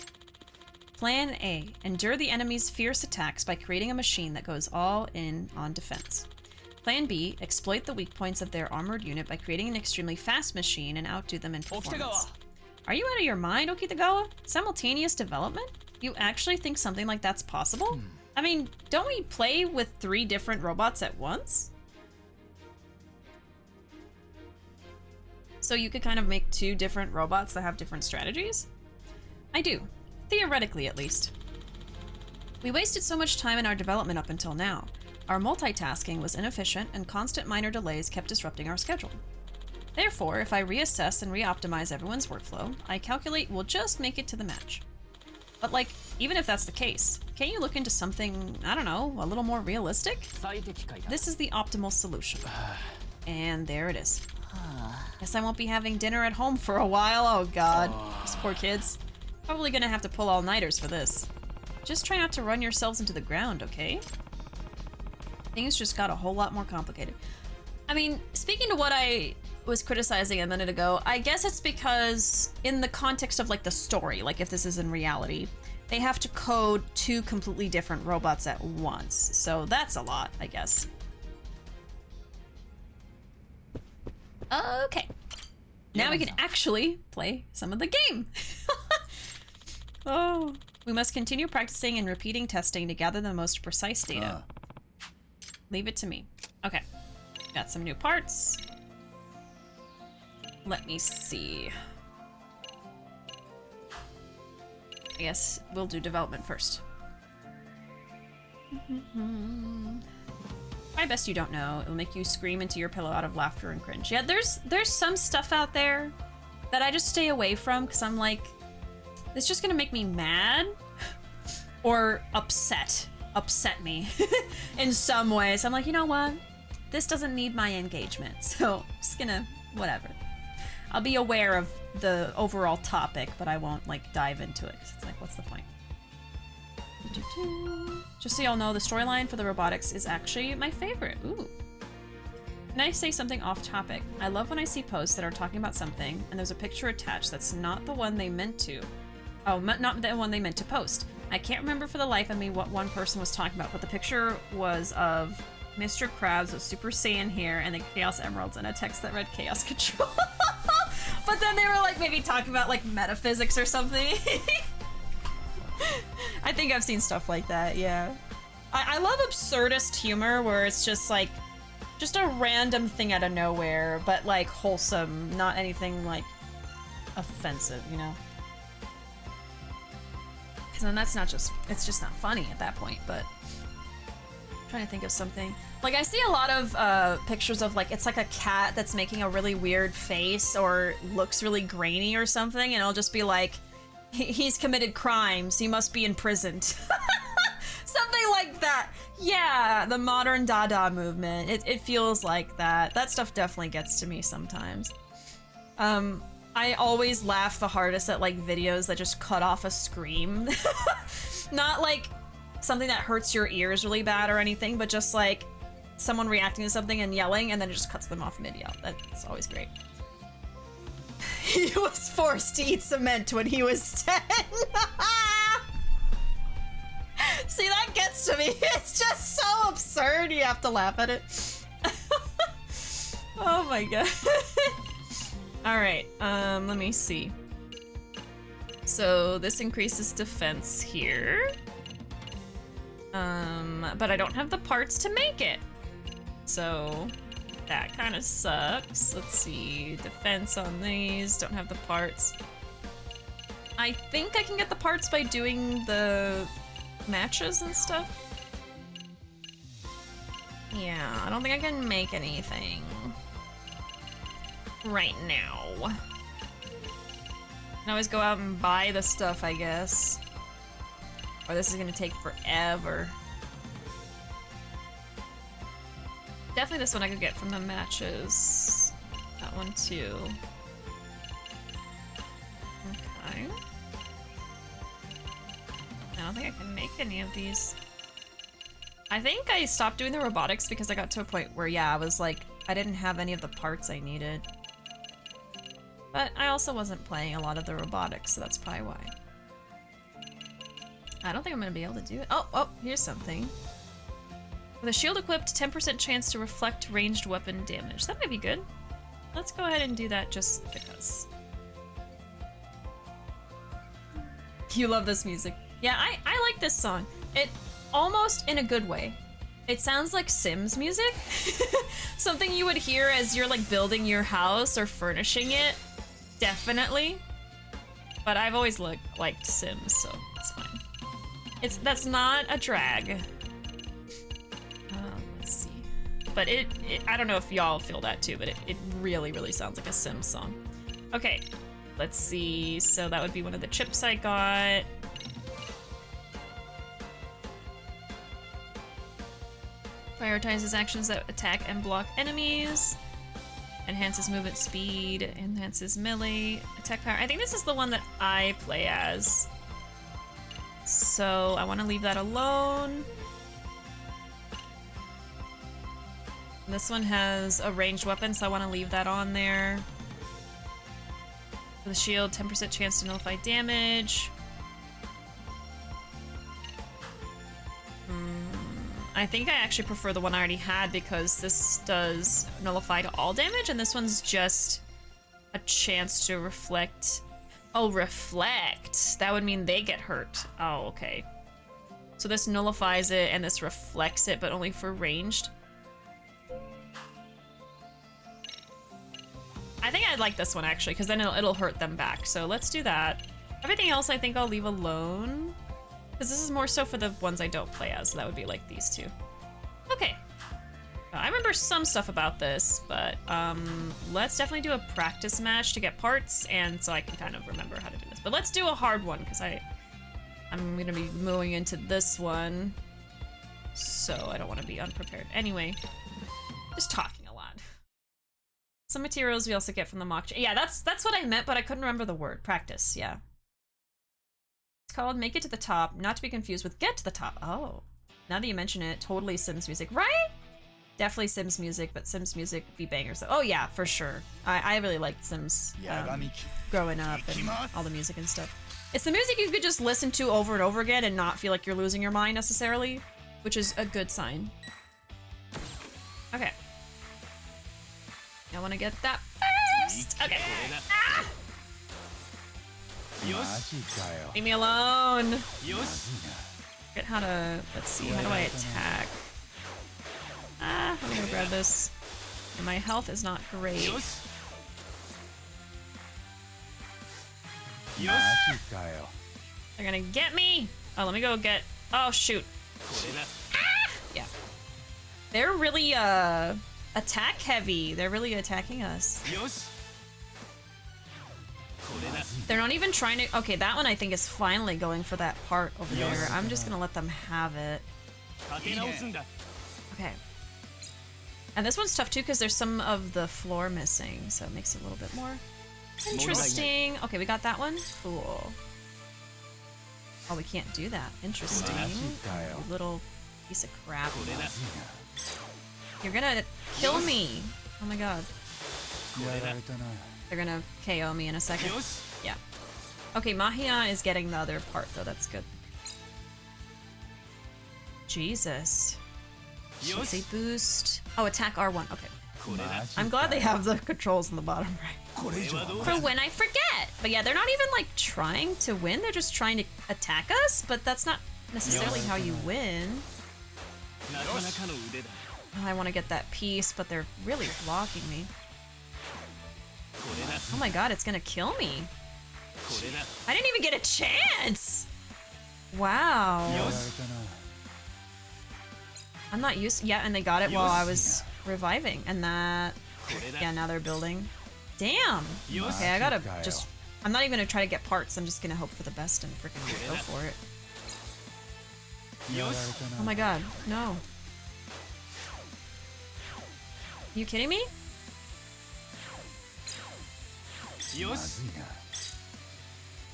S1: Plan A. Endure the enemy's fierce attacks by creating a machine that goes all in on defense. Plan B. Exploit the weak points of their armored unit by creating an extremely fast machine and outdo them in performance. Are you out of your mind, Okitagawa? Simultaneous development? You actually think something like that's possible? I mean, don't we play with 3 different robots at once? So you could kind of make 2 different robots that have different strategies? I do. Theoretically, at least. We wasted so much time in our development up until now. Our multitasking was inefficient, and constant minor delays kept disrupting our schedule. Therefore, if I reassess and re-optimize everyone's workflow, I calculate we'll just make it to the match. But like, even if that's the case, can't you look into something, I don't know, a little more realistic? This is the optimal solution. And there it is. Guess I won't be having dinner at home for a while. Oh god, these poor kids. Probably gonna have to pull all-nighters for this. Just try not to run yourselves into the ground, okay? Things just got a whole lot more complicated. I mean, speaking to what I was criticizing a minute ago, I guess it's because in the context of like the story, like if this is in reality, they have to code 2 completely different robots at once. So that's a lot, I guess. Okay. Now we can actually play some of the game. Oh. We must continue practicing and repeating testing to gather the most precise data. Leave it to me. Okay. Got some new parts. Let me see. I guess we'll do development first. I best you don't know. It'll make you scream into your pillow out of laughter and cringe. Yeah, there's some stuff out there that I just stay away from because I'm like, it's just gonna make me mad or upset me in some ways. I'm like, you know what? This doesn't need my engagement, so I'm just gonna, whatever. I'll be aware of the overall topic, but I won't like dive into it because it's like, what's the point? Just so y'all know, the storyline for the robotics is actually my favorite. Ooh. Can I say something off topic? I love when I see posts that are talking about something and there's a picture attached that's not the one they meant to. Oh, not the one they meant to post. I can't remember for the life of me what one person was talking about, but the picture was of Mr. Krabs with Super Saiyan hair and the Chaos Emeralds and a text that read Chaos Control. But then they were like maybe talking about like metaphysics or something. I think I've seen stuff like that, yeah. I love absurdist humor where it's just like, just a random thing out of nowhere, but like wholesome, not anything like offensive, you know? Because then that's not just, it's just not funny at that point, but I'm trying to think of something. Like I see a lot of pictures of like, it's like a cat that's making a really weird face or looks really grainy or something, and it'll just be like, he's committed crimes, he must be imprisoned. Something like that. Yeah, the modern Dada movement. It feels like that. That stuff definitely gets to me sometimes. I always laugh the hardest at like videos that just cut off a scream. Not like something that hurts your ears really bad or anything, but just like someone reacting to something and yelling and then it just cuts them off mid-yell. That's always great. He was forced to eat cement when he was 10. See, that gets to me. It's just so absurd. You have to laugh at it. Oh my god. All right, let me see. So this increases defense here. But I don't have the parts to make it. So that kind of sucks. Let's see, defense on these, don't have the parts. I think I can get the parts by doing the matches and stuff. Yeah, I don't think I can make anything right now. I can always go out and buy the stuff, I guess. Or this is gonna take forever. Definitely this one I could get from the matches. That one too. Okay. I don't think I can make any of these. I think I stopped doing the robotics because I got to a point where, yeah, I was like, I didn't have any of the parts I needed. But I also wasn't playing a lot of the robotics, so that's probably why. I don't think I'm gonna be able to do it. Oh, here's something. With a shield equipped, 10% chance to reflect ranged weapon damage. That might be good. Let's go ahead and do that just because. You love this music. Yeah, I like this song. It almost in a good way. It sounds like Sims music. Something you would hear as you're like building your house or furnishing it. Definitely. But I've always liked Sims, so it's fine. That's not a drag. Let's see. But I don't know if y'all feel that too, but it really, really sounds like a Sims song. Okay, let's see. So that would be one of the chips I got. Prioritizes actions that attack and block enemies. Enhances movement speed. Enhances melee attack power. I think this is the one that I play as. So I want to leave that alone. This one has a ranged weapon, so I want to leave that on there. For the shield, 10% chance to nullify damage. I think I actually prefer the one I already had because this does nullify to all damage, and this one's just a chance to reflect. Oh, reflect. That would mean they get hurt. Oh, okay. So this nullifies it and this reflects it, but only for ranged. I think I'd like this one actually, because then it'll hurt them back. So let's do that. Everything else I think I'll leave alone. Because this is more so for the ones I don't play as, so that would be like these two. Okay. I remember some stuff about this, but let's definitely do a practice match to get parts, and so I can kind of remember how to do this. But let's do a hard one, because I'm gonna be moving into this one, so I don't want to be unprepared. Anyway, just talking a lot. Some materials we also get from the mock. Yeah, that's what I meant, but I couldn't remember the word. Practice, yeah. It's called Make It to the Top, not to be confused with Get to the Top. Oh, now that you mention it, totally Sims music, right? Definitely Sims music, but Sims music be bangers. Oh yeah, for sure. I really liked Sims growing up and all the music and stuff. It's the music you could just listen to over and over again and not feel like you're losing your mind necessarily, which is a good sign. Okay. I want to get that first. Okay. Ah! Leave me alone. Forget how to. Let's see. How do I attack? I'm gonna grab this. And my health is not great. They're gonna get me. Oh, let me go get. Oh shoot. Ah! Yeah. They're really attack heavy. They're really attacking us. They're not even trying to. Okay, that one I think is finally going for that part over there. I'm just gonna let them have it. Okay. And this one's tough too because there's some of the floor missing, so it makes it a little bit more interesting. Okay, we got that one. Cool. Oh, we can't do that. Interesting. You little piece of crap. You're gonna kill me. Oh my god. They're gonna KO me in a second. Yeah. Okay, Mahia is getting the other part though. That's good. Jesus. Let's say boost. Oh, attack R1. Okay. I'm glad they have the controls on the bottom right. For when I forget. But yeah, they're not even like trying to win. They're just trying to attack us, but that's not necessarily how you win. Oh, I want to get that piece, but they're really blocking me. Oh my god, it's gonna kill me. I didn't even get a chance! Wow. I'm not used to, yeah, and they got it while I was reviving, and that, yeah, now they're building. Damn! Okay, I gotta just, I'm not even gonna try to get parts, I'm just gonna hope for the best and freaking go for it. Oh my god, no. Are you kidding me?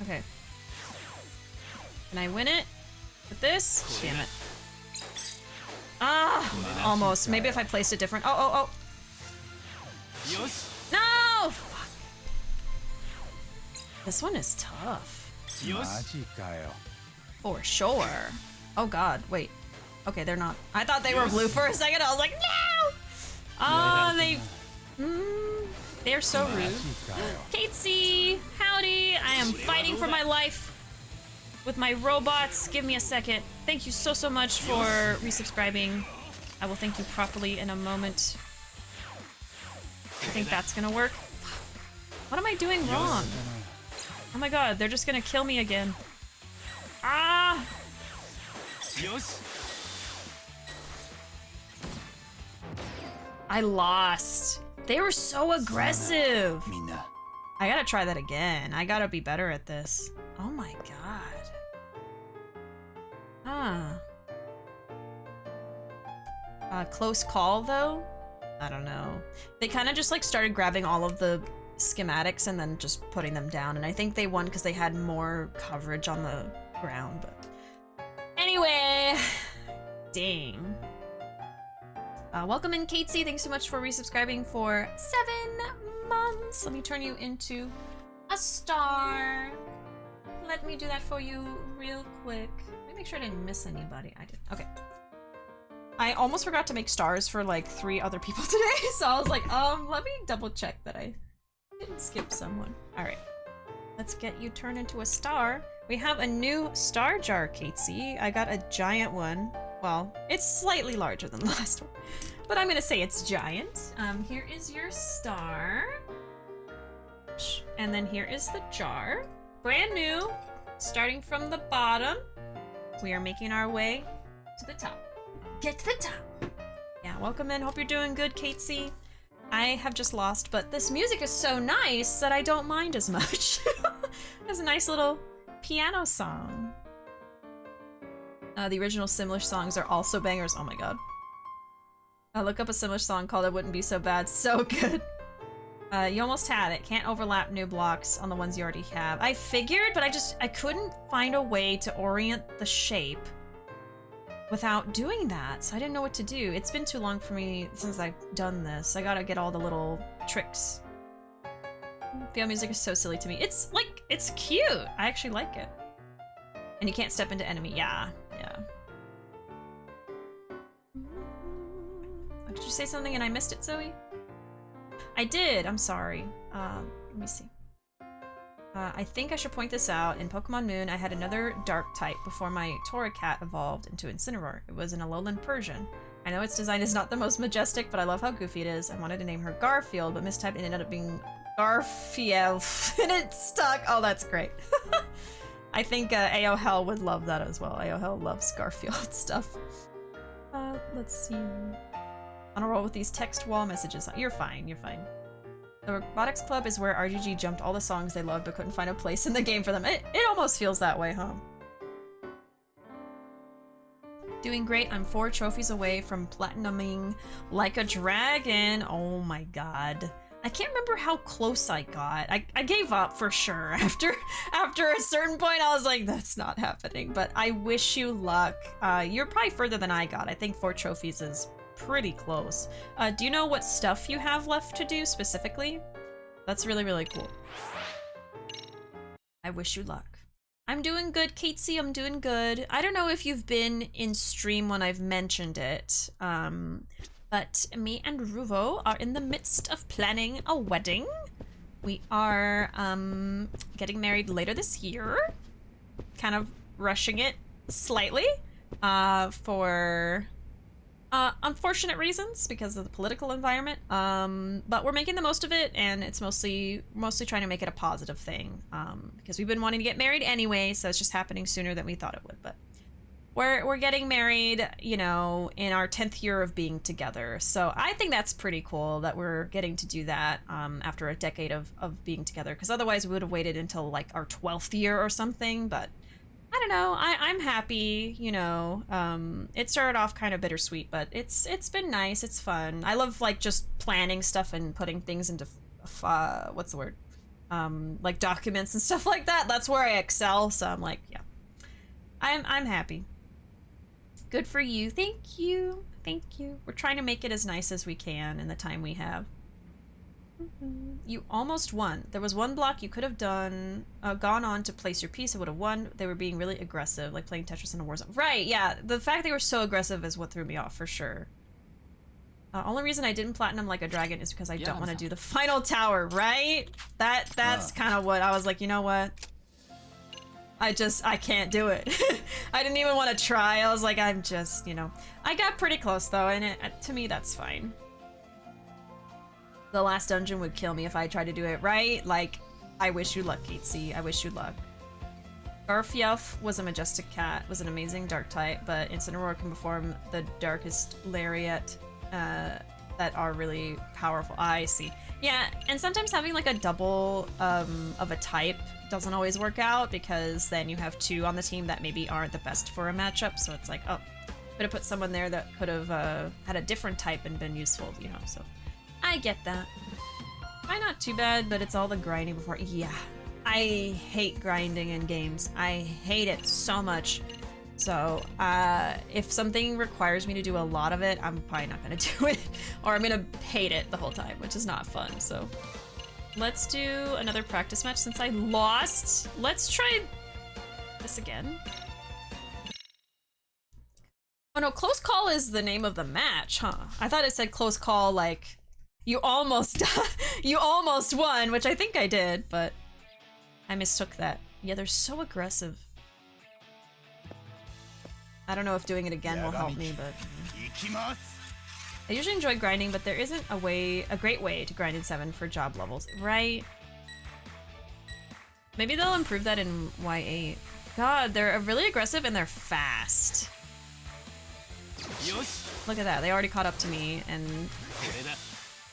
S1: Okay. Can I win it with this? Damn it. Ah, almost. Maybe if I placed it different. Oh. No! Fuck. This one is tough. For sure. Oh god, wait. Okay, they're not. I thought they were blue for a second. I was like, no! Oh, they're so rude. Katesy, howdy. I am fighting for my life with my robots. Give me a second. Thank you so, so much for resubscribing. I will thank you properly in a moment. I think that's gonna work. What am I doing wrong? Oh my god, they're just gonna kill me again. Ah! I lost. They were so aggressive. I gotta try that again. I gotta be better at this. Oh my god. Close call though? I don't know. They kind of just like started grabbing all of the schematics and then just putting them down, and I think they won because they had more coverage on the ground, but anyway, dang. Welcome in, Katesy. Thanks so much for resubscribing for 7 months. Let me turn you into a star. Let me do that for you real quick. Let me make sure I didn't miss anybody. I did. Okay. I almost forgot to make stars for like 3 other people today, so I was like, let me double check that I didn't skip someone. All right. Let's get you turned into a star. We have a new star jar, Katesy. I got a giant one. Well, it's slightly larger than the last one, but I'm gonna say it's giant. Here is your star. And then here is the jar. Brand new, starting from the bottom. We are making our way to the top. Get to the top. Yeah, welcome in. Hope you're doing good, Katesy. I have just lost, but this music is so nice that I don't mind as much. It's a nice little piano song. The original Simlish songs are also bangers. Oh my god. Look up a Simlish song called It Wouldn't Be So Bad. So good. You almost had it. Can't overlap new blocks on the ones you already have. I figured, but I couldn't find a way to orient the shape without doing that, so I didn't know what to do. It's been too long for me since I've done this. I gotta get all the little tricks. Field music is so silly to me. It's like, it's cute. I actually like it. And you can't step into enemy. Yeah, yeah. Oh, did you say something and I missed it, Zoe? I did, I'm sorry. Let me see. I think I should point this out. In Pokemon Moon, I had another dark type before my Torracat evolved into Incineroar. It was an Alolan Persian. I know its design is not the most majestic, but I love how goofy it is. I wanted to name her Garfield, but mistyped and it ended up being Garfield, and it stuck. Oh, that's great. I think AOL would love that as well. AOL loves Garfield stuff. Let's see. On a roll with these text wall messages. You're fine, you're fine. The Robotics Club is where RGG jumped all the songs they loved but couldn't find a place in the game for them. It almost feels that way, huh? Doing great. I'm 4 trophies away from platinuming like a dragon. Oh my god. I can't remember how close I got. I gave up for sure. After a certain point, I was like, that's not happening. But I wish you luck. You're probably further than I got. I think 4 trophies is pretty close. Do you know what stuff you have left to do specifically? That's really, really cool. I wish you luck. I'm doing good, Katesy. I'm doing good. I don't know if you've been in stream when I've mentioned it, but me and Ruuuvo are in the midst of planning a wedding. We are getting married later this year. Kind of rushing it slightly for unfortunate reasons because of the political environment, but we're making the most of it, and it's mostly trying to make it a positive thing, because we've been wanting to get married anyway, so it's just happening sooner than we thought it would. But we're getting married, you know, in our 10th year of being together, so I think that's pretty cool that we're getting to do that after a decade of being together, because otherwise we would have waited until like our 12th year or something. But I don't know. I'm happy, you know. It started off kind of bittersweet, but it's been nice. It's fun. I love like just planning stuff and putting things into what's the word? Like documents and stuff like that. That's where I excel. So I'm like, yeah. I'm happy. Good for you. Thank you. Thank you. We're trying to make it as nice as we can in the time we have. You almost won. There was one block you could have done, gone on to place your piece and would have won. They were being really aggressive, like playing Tetris in a war zone. Right, yeah. The fact they were so aggressive is what threw me off, for sure. Only reason I didn't platinum like a dragon is because I don't want to do the final tower, right? That's kind of what I was like, you know what? I can't do it. I didn't even want to try. I was like, I'm just, you know. I got pretty close though, and to me, that's fine. The last dungeon would kill me if I tried to do it right. Like, I wish you luck, Keatsy. I wish you luck. Garfielf was a majestic cat, was an amazing dark type, but Incineroar can perform the darkest lariat that are really powerful. I see. Yeah, and sometimes having like a double of a type doesn't always work out because then you have two on the team that maybe aren't the best for a matchup. So it's like, oh, could have put someone there that could have had a different type and been useful, you know, so I get that. Probably not too bad, but it's all the grinding before. Yeah, I hate grinding in games. I hate it so much. So if something requires me to do a lot of it, I'm probably not gonna do it, or I'm gonna hate it the whole time, which is not fun. So let's do another practice match since I lost. Let's try this again. Oh no, close call is the name of the match, huh? I thought it said close call like you almost you almost won, which I think I did, but I mistook that. Yeah, they're so aggressive. I don't know if doing it again will help me, but I usually enjoy grinding, but there isn't a great way to grind in 7 for job levels, right? Maybe they'll improve that in Y8. God, they're really aggressive and they're fast. Look at that, they already caught up to me and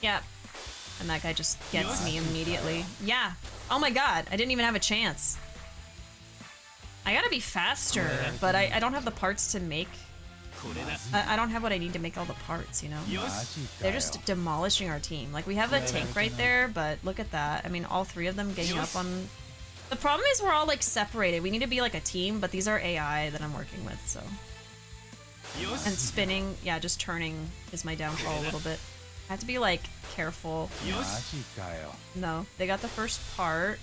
S1: yeah, and that guy just gets me immediately. Yeah, oh my god, I didn't even have a chance. I gotta be faster, but I don't have the parts to make. I don't have what I need to make all the parts, you know? They're just demolishing our team. Like, we have a tank right there, but look at that. I mean, all three of them getting up on... The problem is we're all, like, separated. We need to be, like, a team, but these are AI that I'm working with, so... And spinning, yeah, just turning is my downfall a little bit. I have to be, like, careful. No, they got the first part.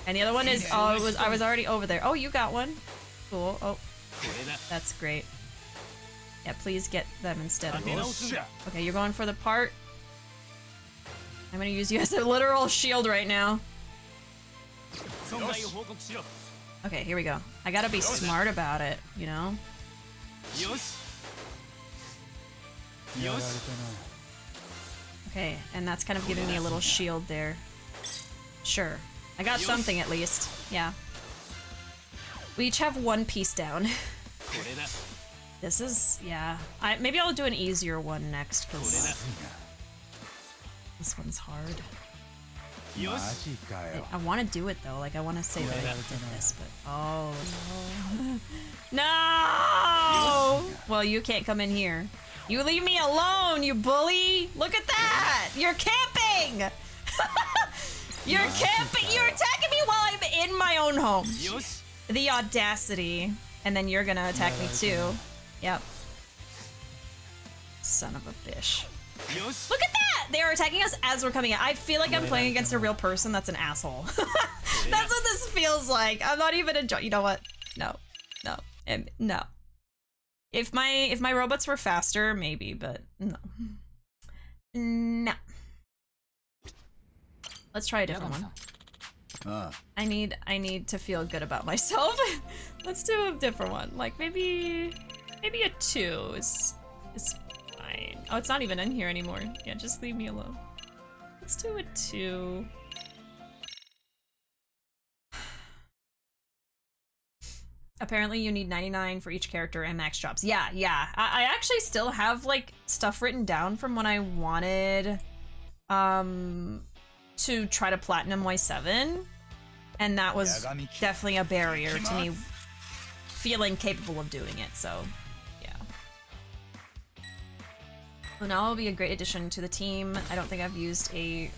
S1: And the other one is, oh, I was already over there. Oh, you got one. Cool. Oh, that's great. Yeah, please get them instead of me. Okay, you're going for the part. I'm gonna use you as a literal shield right now. Okay, here we go. I gotta be smart about it, you know? Okay, and that's kind of giving me a little shield there. Sure. I got something at least. Yeah. We each have one piece down. This is, yeah. Maybe I'll do an easier one next, because this one's hard. I want to do it though. Like, I want to say that I did this, but oh no. No! Well, you can't come in here. You leave me alone, you bully! Look at that! You're camping! You're camping! You're attacking me while I'm in my own home! The audacity. And then you're gonna attack me too. Yep. Son of a bitch. Look at that! They are attacking us as we're coming in. I feel like I'm playing against a real person that's an asshole. That's what this feels like. I'm not even enjoying. You know what? No. No. No. If my robots were faster, maybe, but no. No. Let's try a different one. I need to feel good about myself. Let's do a different one. Like maybe a 2 is fine. Oh, it's not even in here anymore. Yeah, just leave me alone. Let's do a 2. Apparently you need 99 for each character and max jobs. Yeah. I actually still have like stuff written down from when I wanted to try to platinum Y7, and that was definitely a barrier to me feeling capable of doing it, so yeah. Well, now will be a great addition to the team. I don't think I've used a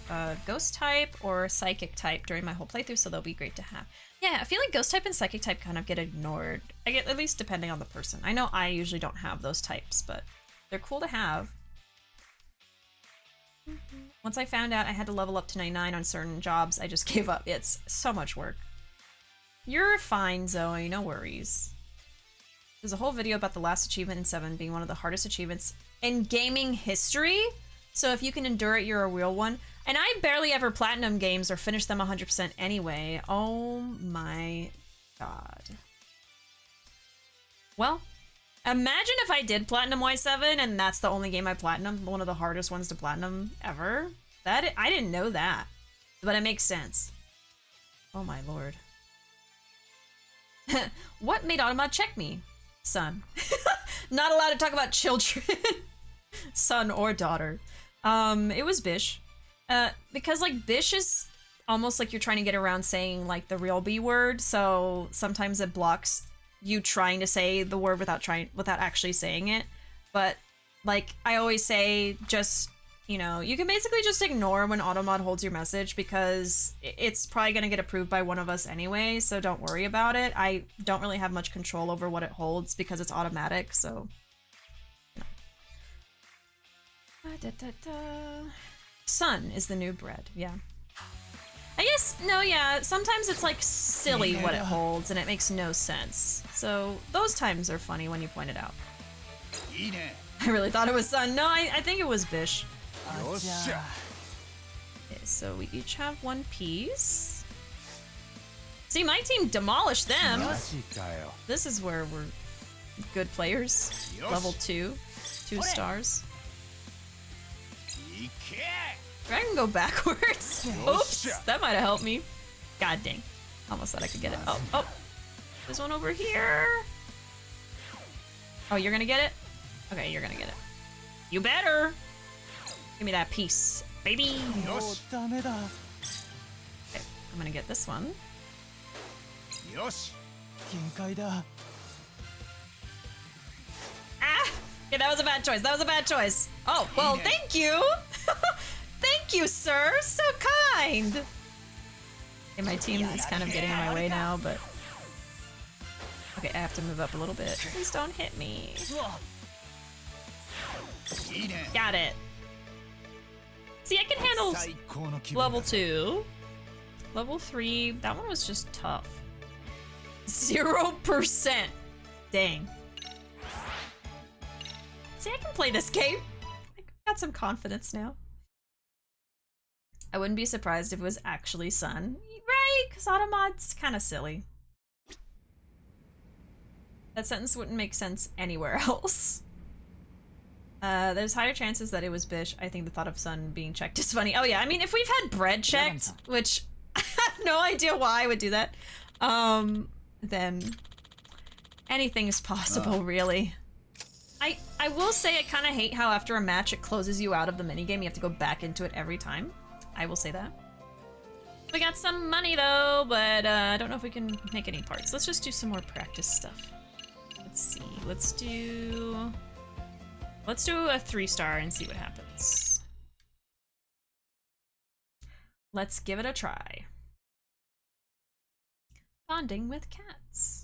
S1: ghost type or psychic type during my whole playthrough, so they'll be great to have. Yeah, I feel like ghost type and psychic type kind of get ignored. I get, at least depending on the person. I know I usually don't have those types, but they're cool to have. Once I found out I had to level up to 99 on certain jobs, I just gave up. It's so much work. You're fine, Zoe, no worries. There's a whole video about the last achievement in 7 being one of the hardest achievements in gaming history. So if you can endure it, you're a real one. And I barely ever platinum games or finish them 100% anyway. Oh my god. Well, imagine if I did platinum Y7 and that's the only game I platinum, one of the hardest ones to platinum ever. I didn't know that, but it makes sense. Oh my lord. What made Automat check me? Son. Not allowed to talk about children. Son or daughter. It was Bish. Because like Bish is almost like you're trying to get around saying like the real B word, so sometimes it blocks you trying to say the word without actually saying it. But like I always say, just, you know, you can basically just ignore when Automod holds your message because it's probably gonna get approved by one of us anyway, so don't worry about it. I don't really have much control over what it holds because it's automatic, so Sun is the new bread, yeah. I guess, no, yeah, sometimes it's like silly what it holds and it makes no sense. So those times are funny when you point it out. I really thought it was Sun. No, I think it was Bish. Okay, so we each have one piece. See, my team demolished them. This is where we're good players. Level 2. 2 stars. I can go backwards. Oops, that might have helped me. God dang. Almost thought I could get it. Oh. There's one over here. Oh, you're gonna get it? Okay, you're gonna get it. You better. Give me that piece, baby. Okay, I'm gonna get this one. Ah! Okay, that was a bad choice. That was a bad choice. Oh, well, thank you. Thank you, sir. So kind. Okay, my team is kind of getting in my way now, but... Okay, I have to move up a little bit. Please don't hit me. Got it. See, I can handle level 2. Level 3, that one was just tough. 0%. Dang. See, I can play this game. I got some confidence now. I wouldn't be surprised if it was actually Sun. Right? Because Automod's kind of silly. That sentence wouldn't make sense anywhere else. There's higher chances that it was Bish. I think the thought of Sun being checked is funny. Oh yeah, I mean, if we've had bread checked, which I have no idea why I would do that, then anything is possible, really. I will say I kind of hate how after a match it closes you out of the minigame. You have to go back into it every time. I will say that. We got some money though, but I don't know if we can make any parts. Let's just do some more practice stuff. Let's see. Let's do a 3-star and see what happens. Let's give it a try. Bonding with cats.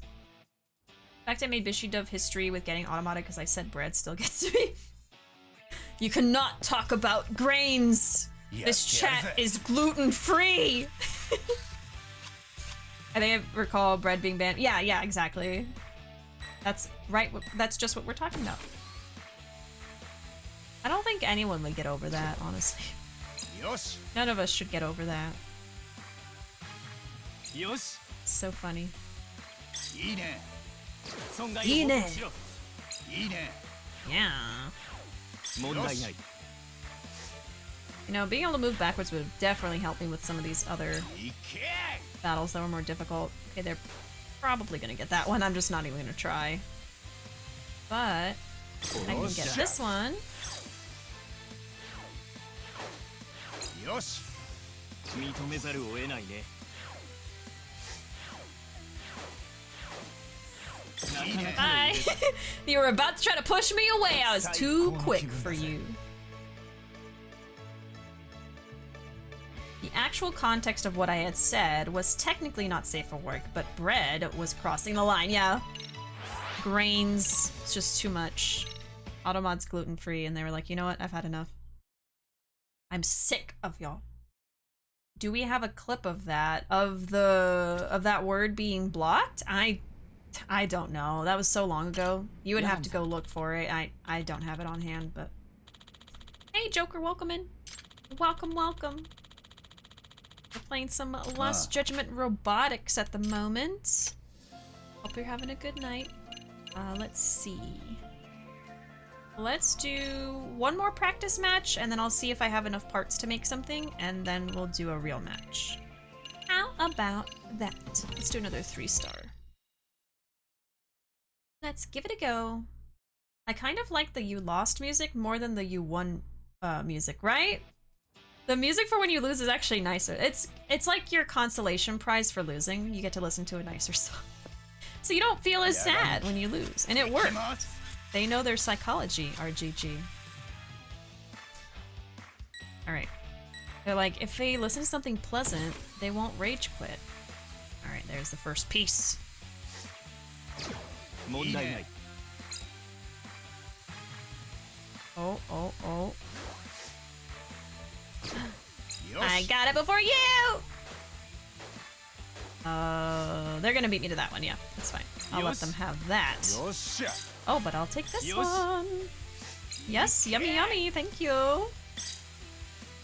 S1: In fact, I made BishiDove history with getting automatic because I said bread still gets to me. You cannot talk about grains. This chat is gluten-free. I think I recall bread being banned. Yeah, exactly. That's right. That's just what we're talking about. I don't think anyone would get over that, honestly. None of us should get over that. So funny. Yeah. You know, being able to move backwards would have definitely helped me with some of these other battles that were more difficult. Okay, they're probably gonna get that one. I'm just not even gonna try. But I can get this one. Bye. You were about to try to push me away. I was too quick for you. The actual context of what I had said was technically not safe for work, but bread was crossing the line. Yeah. Grains, it's just too much. Automod's gluten-free, and they were like, you know what? I've had enough. I'm sick of y'all. Do we have a clip of that? Of that word being blocked? I don't know. That was so long ago. You would have to go look for it. I don't have it on hand, but... Hey, Joker, welcome in. Welcome, welcome. We're playing some Lost Judgment Robotics at the moment. Hope you're having a good night. Let's see. Let's do one more practice match, and then I'll see if I have enough parts to make something, and then we'll do a real match. How about that? Let's do another 3-star. Let's give it a go. I kind of like the You Lost music more than the You Won music, right? The music for when you lose is actually nicer. It's like your consolation prize for losing. You get to listen to a nicer song. So you don't feel as sad when you lose, and it worked. They know their psychology, RGG. Alright. They're like, if they listen to something pleasant, they won't rage quit. Alright, there's the first piece. Oh, oh, oh. I got it before you! They're gonna beat me to that one, yeah. That's fine. I'll let them have that. Oh, but I'll take this one. Yes, yummy, yummy, thank you.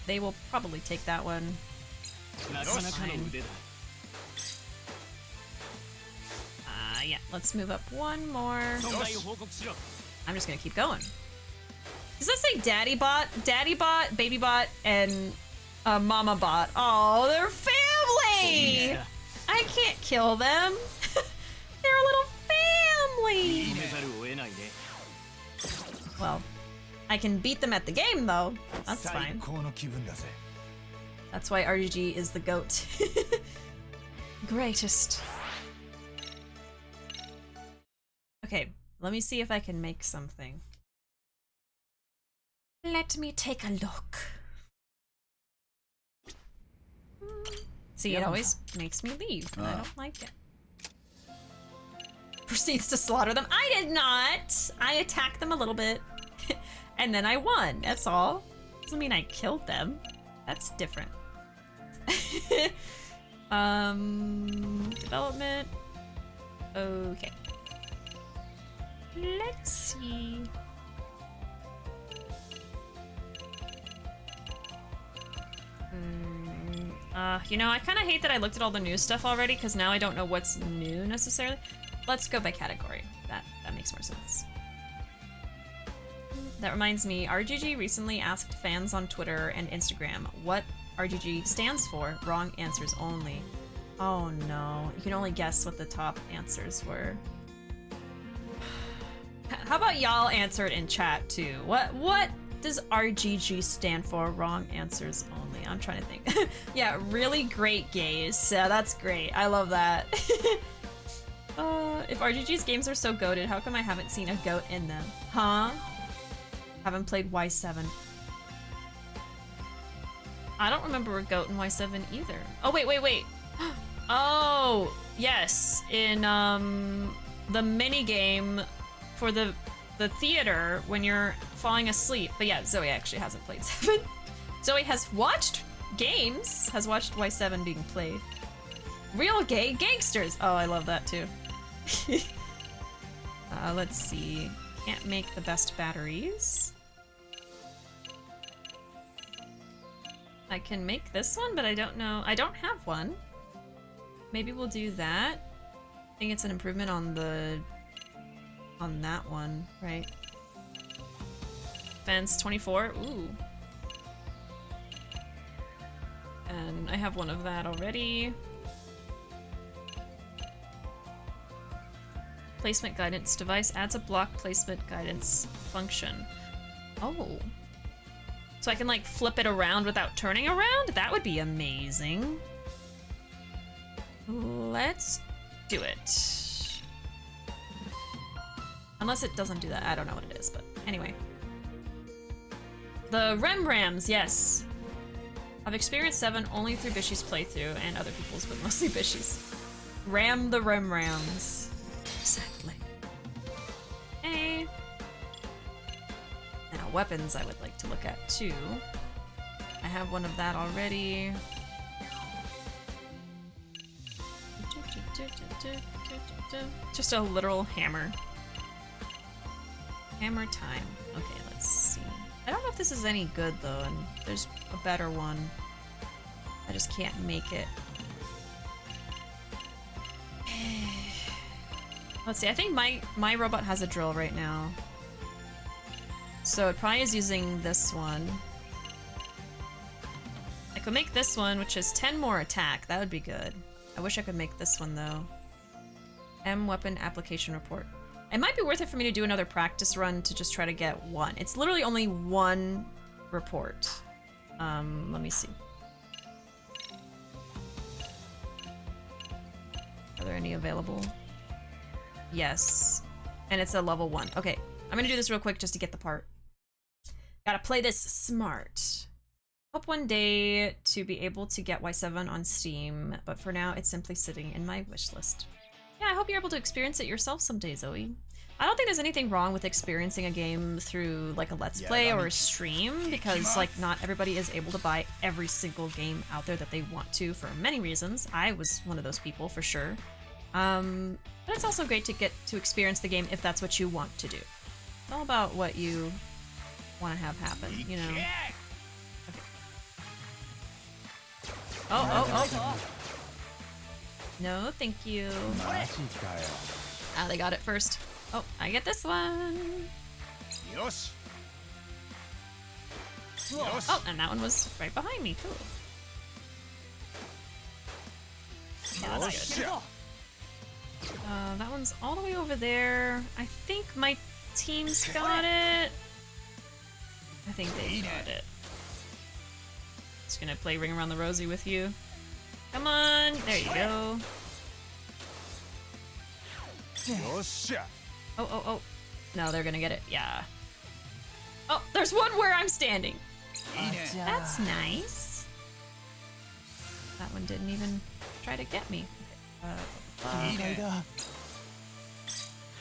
S1: They will probably take that one. That's fine. Yeah, let's move up one more. I'm just gonna keep going. Does that say Daddy Bot, Baby Bot, and Mama Bot? Oh, they're family! Yeah. I can't kill them. They're a little family! Well, I can beat them at the game, though. That's fine. That's why RGG is the GOAT. Greatest. Okay, let me see if I can make something. Let me take a look. See, it always makes me leave, and I don't like it. Proceeds to slaughter them. I did not! I attacked them a little bit, and then I won, that's all. Doesn't mean I killed them. That's different. Development. Okay. Let's see. You know, I kind of hate that I looked at all the new stuff already, because now I don't know what's new necessarily. Let's go by category. That makes more sense. That reminds me, RGG recently asked fans on Twitter and Instagram what RGG stands for. Wrong answers only. Oh no, you can only guess what the top answers were. How about y'all answer it in chat too? What does RGG stand for? Wrong answers only. I'm trying to think. Yeah, really great gaze. Yeah, that's great. I love that. If RGG's games are so goated, how come I haven't seen a goat in them? Huh? Haven't played Y7. I don't remember a goat in Y7 either. Oh, wait. Oh, yes. In, the mini-game for the theater when you're falling asleep. But yeah, Zoe actually hasn't played 7. Zoe has watched games, has watched Y7 being played. Real gay gangsters! Oh, I love that too. Let's see. Can't make the best batteries. I can make this one, but I don't know. I don't have one. Maybe we'll do that. I think it's an improvement on that one, right? Fence 24. Ooh. And I have one of that already. Placement guidance device adds a block placement guidance function. Oh. So I can like flip it around without turning around? That would be amazing. Let's do it. Unless it doesn't do that. I don't know what it is, but anyway. The Rembrams, yes. I've experienced 7 only through Bishi's playthrough and other people's, but mostly Bishi's. Ram the Remrams. Exactly. Hey. Now weapons I would like to look at too. I have one of that already. Just a literal hammer. Hammer time. Okay, let's see. I don't know if this is any good though, and there's a better one. I just can't make it. Let's see, I think my robot has a drill right now. So it probably is using this one. I could make this one, which is 10 more attack. That would be good. I wish I could make this one though. M weapon application report. It might be worth it for me to do another practice run to just try to get one. It's literally only one report. Let me see. Are there any available? Yes. And it's a level 1. Okay, I'm gonna do this real quick just to get the part. Gotta play this smart. Hope one day to be able to get Y7 on Steam, but for now it's simply sitting in my wish list. Yeah, I hope you're able to experience it yourself someday, Zoe. I don't think there's anything wrong with experiencing a game through like a Let's Play or a stream, because like not everybody is able to buy every single game out there that they want to for many reasons. I was one of those people for sure. But it's also great to get to experience the game if that's what you want to do. It's all about what you want to have happen, you know? Okay. Oh. No, thank you. Ah, they got it first. Oh, I get this one. Oh, and that one was right behind me, too. Yeah, that's good. That one's all the way over there. I think my team's got it. I think they got it. Just gonna play Ring Around the Rosie with you. Come on, there you go. Oh. No, they're gonna get it, yeah. Oh, there's one where I'm standing. That's nice. That one didn't even try to get me.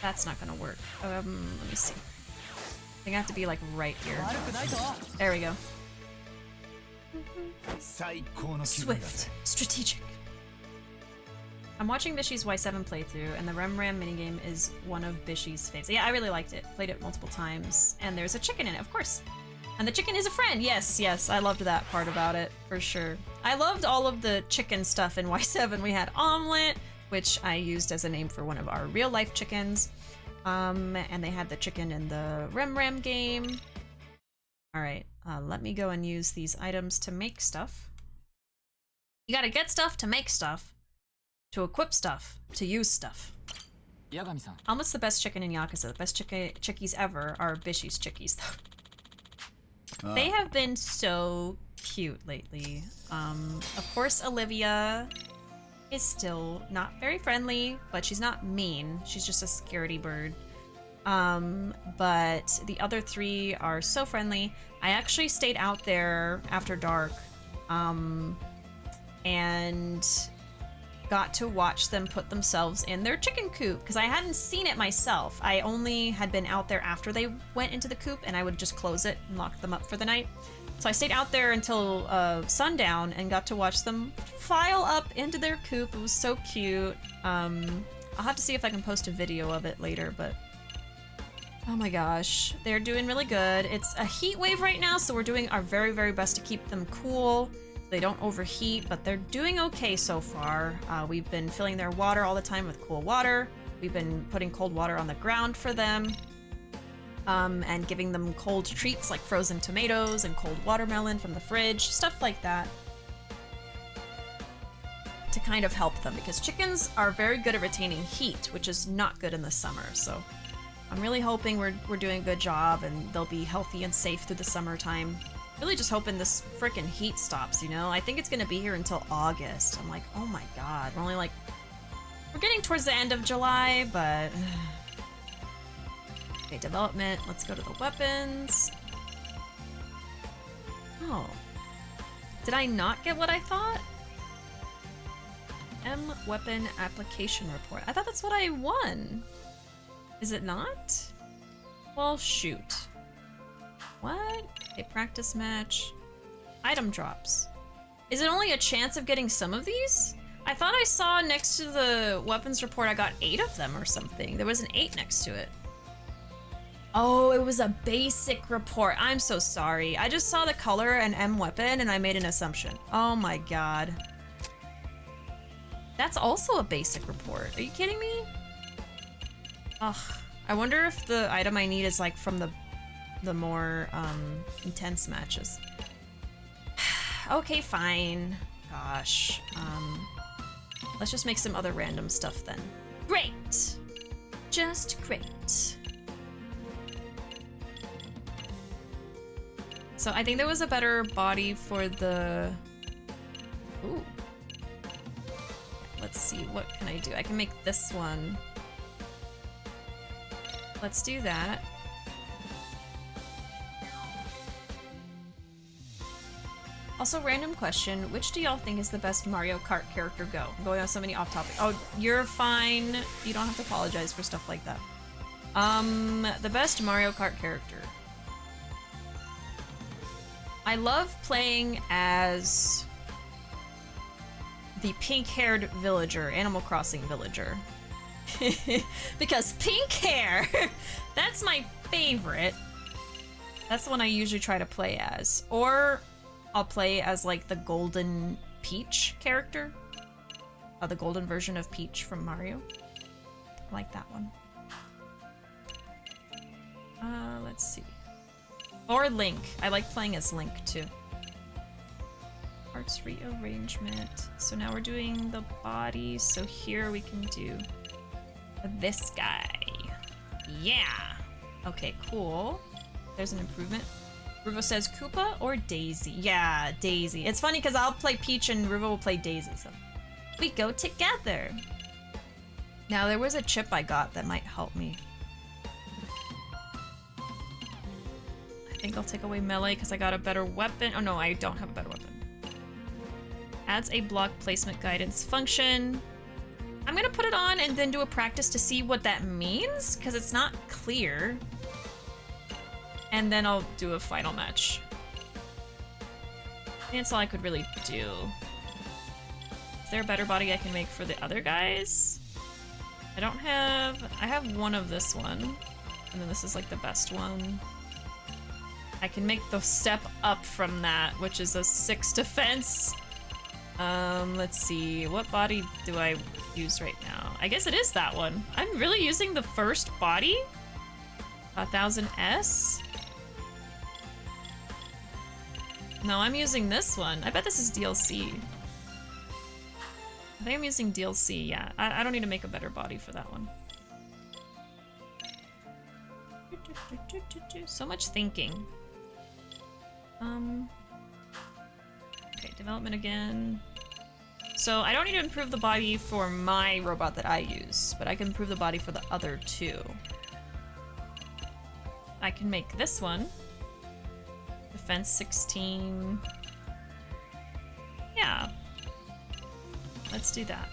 S1: That's not gonna work. Let me see. I think I have to be like right here. There we go. Swift. Strategic. I'm watching Bishi's Y7 playthrough, and the Rem minigame is one of Bishi's faves. Yeah, I really liked it. Played it multiple times, and there's a chicken in it, of course. And the chicken is a friend. Yes, I loved that part about it, for sure. I loved all of the chicken stuff in Y7. We had Omelet, which I used as a name for one of our real-life chickens. And they had the chicken in the Rem game. Alright, let me go and use these items to make stuff. You gotta get stuff to make stuff, to equip stuff, to use stuff.
S2: Yagami-san.
S1: Almost the best chicken in Yakuza. The best chickies ever are Bishi's chickies, though. They have been so cute lately. Of course, Olivia is still not very friendly, but she's not mean. She's just a scaredy bird. But the other three are so friendly. I actually stayed out there after dark, and got to watch them put themselves in their chicken coop, because I hadn't seen it myself. I only had been out there after they went into the coop, and I would just close it and lock them up for the night. So I stayed out there until sundown and got to watch them file up into their coop. It was so cute. I'll have to see if I can post a video of it later, but oh my gosh, they're doing really good. It's a heat wave right now, so we're doing our very, very best to keep them cool. They don't overheat, but they're doing okay so far. We've been filling their water all the time with cool water. We've been putting cold water on the ground for them, and giving them cold treats like frozen tomatoes and cold watermelon from the fridge, stuff like that, to kind of help them, because chickens are very good at retaining heat, which is not good in the summer. So I'm really hoping we're doing a good job and they'll be healthy and safe through the summertime. Really just hoping this frickin' heat stops, you know? I think it's gonna be here until August. I'm like, oh my god, we're getting towards the end of July, but okay, development, let's go to the weapons. Oh, did I not get what I thought? M weapon application report. I thought that's what I won. Is it not? Well, shoot. What? A practice match. Item drops. Is it only a chance of getting some of these? I thought I saw next to the weapons report I got 8 of them or something. There was an 8 next to it. Oh, it was a basic report. I'm so sorry. I just saw the color and M weapon and I made an assumption. Oh my god. That's also a basic report. Are you kidding me? Ugh. I wonder if the item I need is like from the more intense matches. Okay, fine. Gosh. Let's just make some other random stuff then. Great! Just great. So I think there was a better body for the... Ooh. Let's see, what can I do? I can make this one. Let's do that. Also, random question, which do y'all think is the best Mario Kart character go? I'm going on so many off topic. Oh, you're fine. You don't have to apologize for stuff like that. The best Mario Kart character. I love playing as the pink-haired villager, Animal Crossing villager. Because pink hair, that's my favorite. That's the one I usually try to play as. Or I'll play as like the golden Peach character. The golden version of Peach from Mario. I like that one. Let's see. Or Link. I like playing as Link too. Parts rearrangement. So now we're doing the body. So here we can do this guy. Yeah. Okay, cool. There's an improvement. Ruuuvo says Koopa or Daisy. Yeah, Daisy. It's funny because I'll play Peach and Ruuuvo will play Daisy. So we go together. Now there was a chip I got that might help me. I think I'll take away melee because I got a better weapon. Oh no, I don't have a better weapon. Adds a block placement guidance function. I'm gonna put it on and then do a practice to see what that means because it's not clear. And then I'll do a final match. I think that's all I could really do. Is there a better body I can make for the other guys? I have one of this one. And then this is like the best one. I can make the step up from that, which is a 6 defense. Let's see, what body do I use right now? I guess it is that one. I'm really using the first body? 1000S? No, I'm using this one. I bet this is DLC. I think I'm using DLC, yeah. I don't need to make a better body for that one. So much thinking. Okay, development again. So I don't need to improve the body for my robot that I use, but I can improve the body for the other two. I can make this one. Defense 16. Yeah. Let's do that.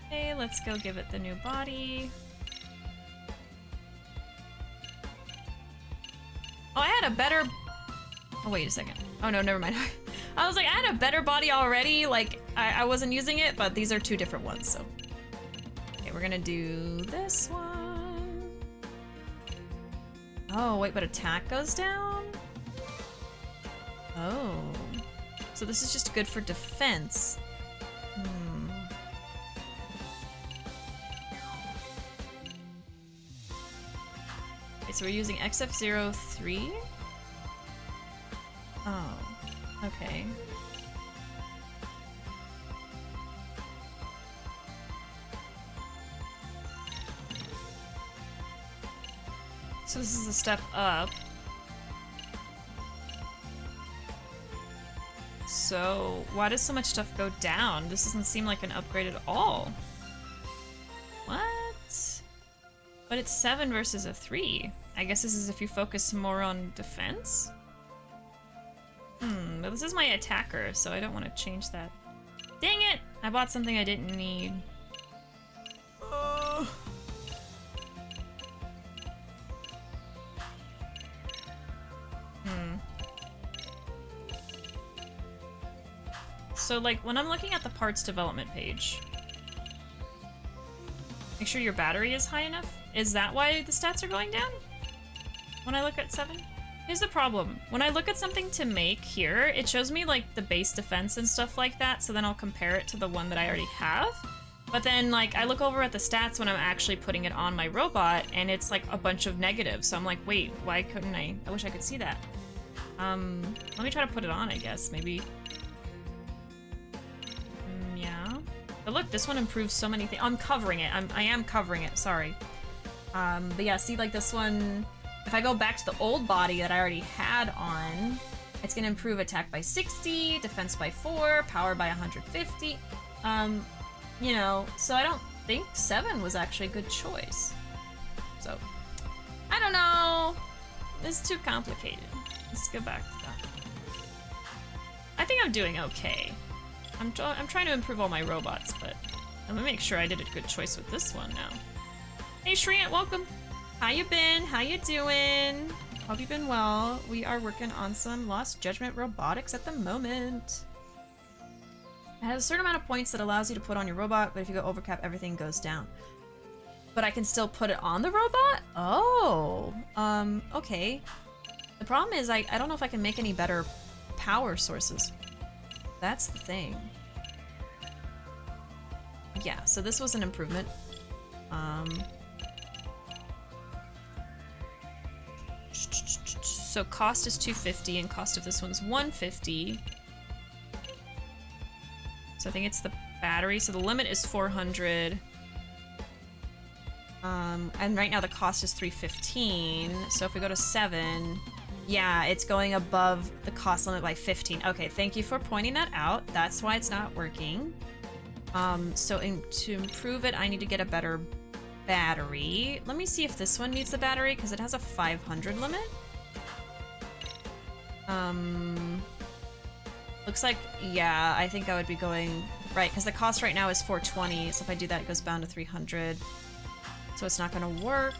S1: Okay, let's go give it the new body. Oh, I had a better... Oh, wait a second. Oh, no, never mind. I was like, I had a better body already. Like, I wasn't using it, but these are two different ones, so... Okay, we're gonna do this one. Oh, wait, but attack goes down? Oh. So this is just good for defense. Okay, so we're using XF03? Oh, okay. So this is a step up. So why does so much stuff go down? This doesn't seem like an upgrade at all. What? But it's 7 versus a 3. I guess this is if you focus more on defense? But this is my attacker, so I don't want to change that. Dang it! I bought something I didn't need. So like when I'm looking at the parts development page, make sure your battery is high enough. Is that why the stats are going down? When I look at 7? Here's the problem. When I look at something to make here, it shows me like the base defense and stuff like that, so then I'll compare it to the one that I already have. But then like I look over at the stats when I'm actually putting it on my robot and it's like a bunch of negatives. So I'm like, wait, why couldn't I wish I could see that. Let me try to put it on, I guess, maybe. Yeah. But look, this one improves so many things. I'm covering it. I am covering it, sorry. But yeah, see like this one, if I go back to the old body that I already had on, it's gonna improve attack by 60, defense by 4, power by 150. You know, so I don't think 7 was actually a good choice. So, I don't know. It's too complicated. Let's go back to that. I think I'm doing okay. I'm trying to improve all my robots, but let me make sure I did a good choice with this one now. Hey Shreant, welcome. How you been? How you doing? Hope you've been well. We are working on some Lost Judgment robotics at the moment. It has a certain amount of points that allows you to put on your robot, but if you go overcap, everything goes down. But I can still put it on the robot? Oh, okay. The problem is I don't know if I can make any better power sources. That's the thing. Yeah, so this was an improvement. So cost is 250 and cost of this one's 150. So I think it's the battery. So the limit is 400. And right now the cost is 315. So if we go to 7, yeah, it's going above the cost limit by 15. Okay, thank you for pointing that out. That's why it's not working. So to improve it, I need to get a better battery. Let me see if this one needs the battery because it has a 500 limit. Looks like, yeah, I think I would be going, right, because the cost right now is 420, so if I do that, it goes down to 300. So it's not gonna work.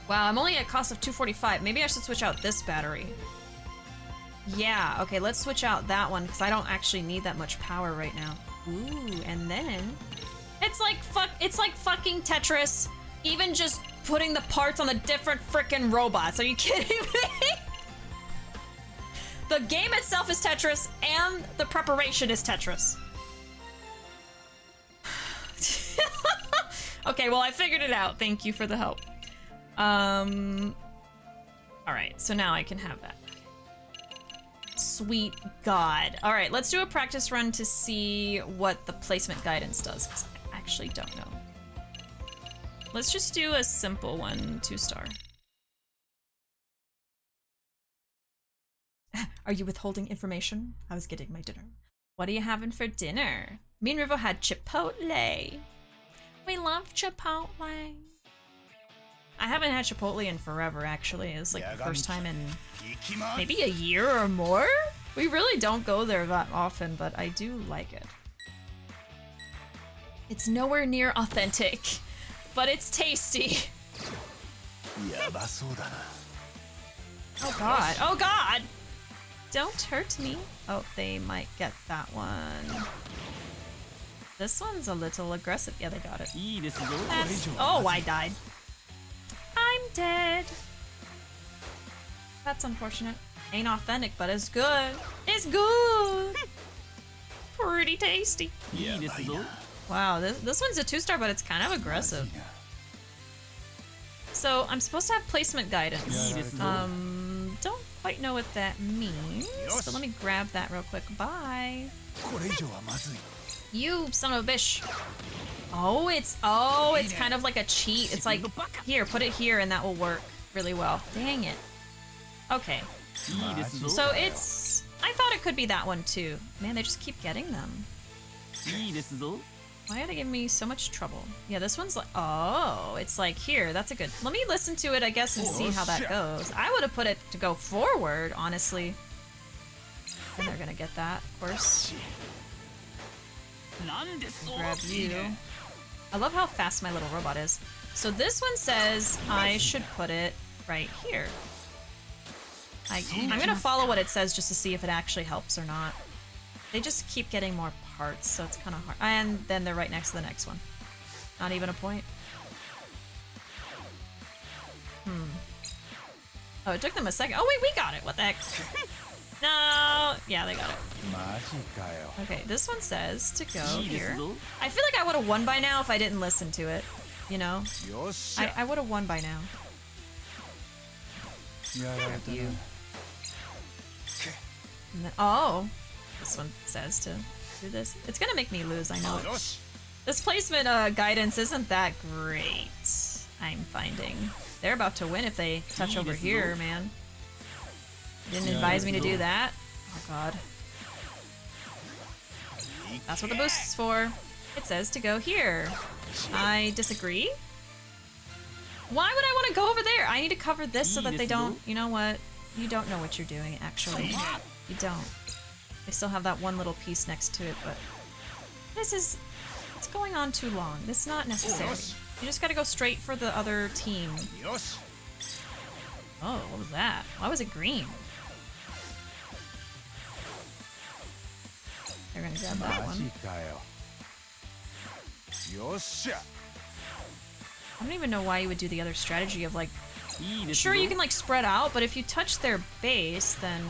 S1: Wow, I'm only at cost of 245. Maybe I should switch out this battery. Yeah, okay, let's switch out that one, because I don't actually need that much power right now. Ooh, and then... It's like fucking Tetris. Even just putting the parts on the different frickin' robots. Are you kidding me? The game itself is Tetris, and the preparation is Tetris. Okay, well, I figured it out. Thank you for the help. Alright, so now I can have that. Sweet God. Alright, let's do a practice run to see what the placement guidance does, because I actually don't know. Let's just do a simple one, 2-star. Are you withholding information? I was getting my dinner. What are you having for dinner? Me and Ruuuvo had Chipotle. We love Chipotle. I haven't had Chipotle in forever, actually. It's like the first time in maybe a year or more? We really don't go there that often, but I do like it. It's nowhere near authentic, but it's tasty. Oh god, oh god! Don't hurt me. Oh, they might get that one. This one's a little aggressive. Yeah, they got it. Oh, I died. I'm dead. That's unfortunate. Ain't authentic, but it's good. It's good. Pretty tasty. Wow, this one's a 2-star, but it's kind of aggressive. So I'm supposed to have placement guidance. Don't quite know what that means, but let me grab that real quick. Bye. You son of a bitch. Oh, it's kind of like a cheat. It's like, here, put it here and that will work really well. Dang it. Okay. So it's, I thought it could be that one too. Man, they just keep getting them. Why are they giving me so much trouble? Yeah, this one's like, oh, it's like here, that's a good, let me listen to it, I guess, and see how that goes. I would have put it to go forward, honestly. And they're gonna get that, of course. Grab you. I love how fast my little robot is. So this one says I should put it right here. I'm gonna follow what it says just to see if it actually helps or not. They just keep getting more parts, so it's kind of hard. And then they're right next to the next one. Not even a point. Oh, it took them a second. Oh wait, we got it. What the heck? No. Yeah, they got it. Okay, this one says to go here. I feel like I would have won by now if I didn't listen to it. You know? I would have won by now. Grab you. And then, oh, this one says to do this. It's gonna make me lose, I know it. This placement guidance isn't that great, I'm finding. They're about to win if they touch over here, man. Didn't advise me to do that. Oh god. That's what the boost is for. It says to go here. I disagree. Why would I want to go over there? I need to cover this so that they don't... You know what? You don't know what you're doing, actually. You don't. They still have that one little piece next to it, but... This is... It's going on too long. This is not necessary. You just gotta go straight for the other team. Oh, what was that? Why was it green? They're gonna grab that one. I don't even know why you would do the other strategy of like... Sure, you can like spread out, but if you touch their base, then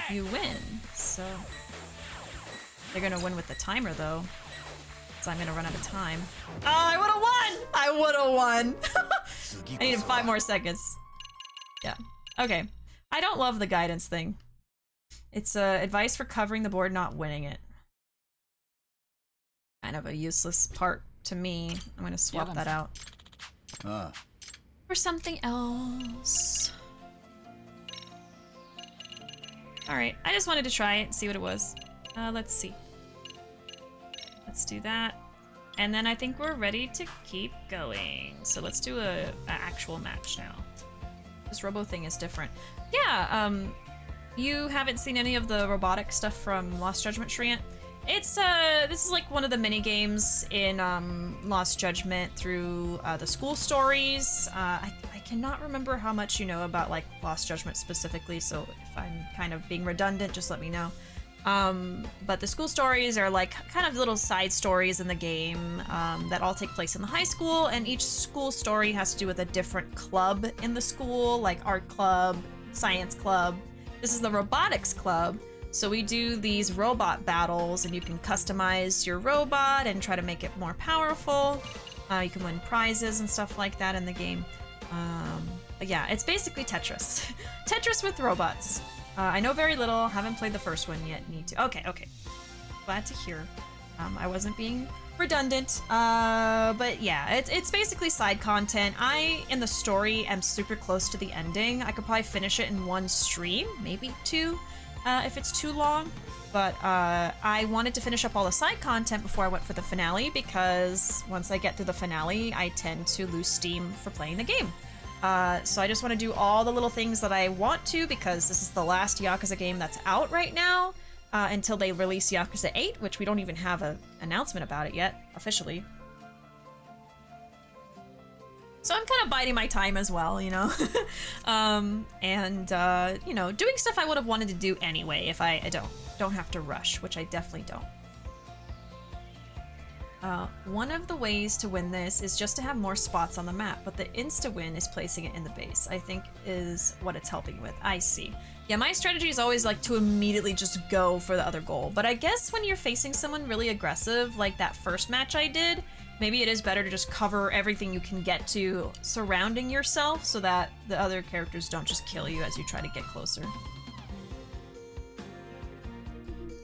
S1: you win. So... They're gonna win with the timer though. So I'm gonna run out of time. Oh, I would've won! I would've won! I needed 5 more seconds. Yeah. Okay. I don't love the guidance thing. It's advice for covering the board, not winning it. Kind of a useless part to me. I'm gonna swap that out. For something else. Alright, I just wanted to try it and see what it was. Let's see. Let's do that. And then I think we're ready to keep going. So let's do a actual match now. This robo thing is different. Yeah, you haven't seen any of the robotic stuff from Lost Judgment Shrient? It's, this is like one of the mini games in Lost Judgment through the school stories. I cannot remember how much you know about like Lost Judgment specifically, so if I'm kind of being redundant, just let me know. But the school stories are like kind of little side stories in the game that all take place in the high school, and each school story has to do with a different club in the school, like art club, science club. This is the Robotics Club, so we do these robot battles, and you can customize your robot and try to make it more powerful. You can win prizes and stuff like that in the game. But yeah, it's basically Tetris. Tetris with robots. I know very little, haven't played the first one yet, need to. Okay. Glad to hear. I wasn't being redundant, but yeah, it's basically side content. I, in the story, am super close to the ending. I could probably finish it in 1 stream, maybe 2, if it's too long. But I wanted to finish up all the side content before I went for the finale, because once I get through the finale, I tend to lose steam for playing the game. So I just want to do all the little things that I want to, because this is the last Yakuza game that's out right now, until they release Yakuza 8, which we don't even have an announcement about it yet, officially. So I'm kind of biding my time as well, you know? You know, doing stuff I would have wanted to do anyway if I don't have to rush, which I definitely don't. One of the ways to win this is just to have more spots on the map, but the insta-win is placing it in the base, I think is what it's helping with. I see. Yeah, my strategy is always like to immediately just go for the other goal, but I guess when you're facing someone really aggressive, like that first match I did, maybe it is better to just cover everything you can get to surrounding yourself so that the other characters don't just kill you as you try to get closer.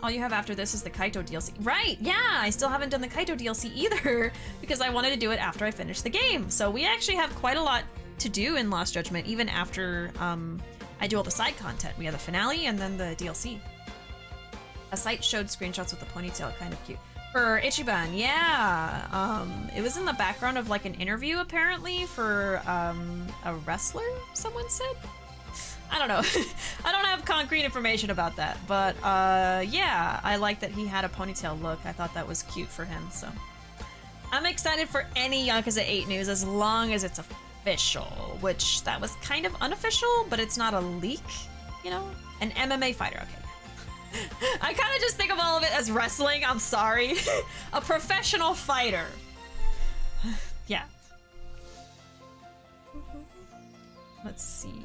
S1: All you have after this is the Kaito DLC. Right, yeah, I still haven't done the Kaito DLC either because I wanted to do it after I finished the game. So we actually have quite a lot to do in Lost Judgment, even after I do all the side content. We have the finale and then the DLC. A site showed screenshots with the ponytail, kind of cute. For Ichiban, yeah. It was in the background of like an interview apparently for a wrestler, someone said. I don't know. I don't have concrete information about that, but yeah, I like that he had a ponytail look. I thought that was cute for him, so. I'm excited for any Yakuza 8 news as long as it's official, which that was kind of unofficial, but it's not a leak, you know? An MMA fighter, okay. I kind of just think of all of it as wrestling. I'm sorry. A professional fighter. Yeah. Let's see.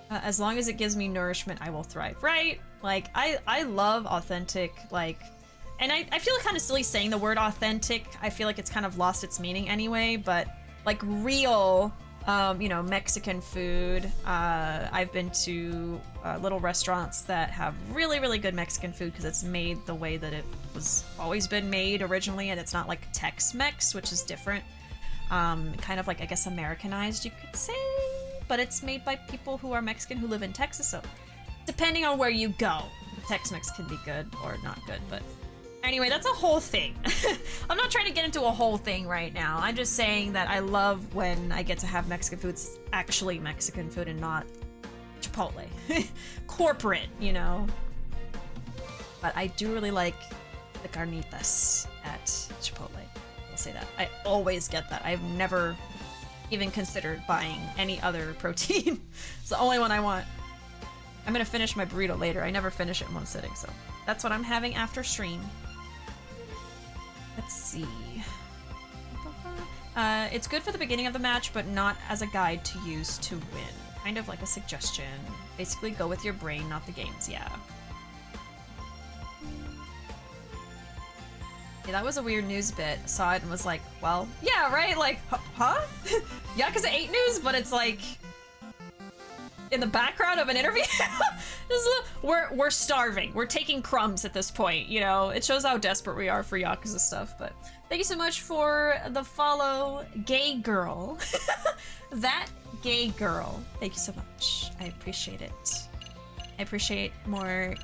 S1: As long as it gives me nourishment, I will thrive. Right? Like, I love authentic, like... And I feel kind of silly saying the word authentic. I feel like it's kind of lost its meaning anyway, but like real, you know, Mexican food. I've been to little restaurants that have really, really good Mexican food because it's made the way that it was always been made originally, and it's not like Tex-Mex, which is different. Kind of like, I guess, Americanized, you could say, but it's made by people who are Mexican who live in Texas, so depending on where you go, Tex-Mex can be good or not good, but anyway, that's a whole thing. I'm not trying to get into a whole thing right now. I'm just saying that I love when I get to have Mexican food. It's actually Mexican food and not Chipotle. Corporate, you know. But I do really like the carnitas at Chipotle. I'll say that. I always get that. I've never even considered buying any other protein. It's the only one I want. I'm gonna finish my burrito later. I never finish it in one sitting, so that's what I'm having after stream. Let's see. It's good for the beginning of the match, but not as a guide to use to win. Kind of like a suggestion. Basically, go with your brain, not the games, yeah. Yeah, that was a weird news bit. Saw it and was like, well, yeah, right? Like, huh? Yakuza 8 news, but it's like... in the background of an interview. We're starving. We're taking crumbs at this point, you know. It shows how desperate we are for Yakuza stuff, but thank you so much for the follow, gay girl. That gay girl. Thank you so much. I appreciate it. I appreciate more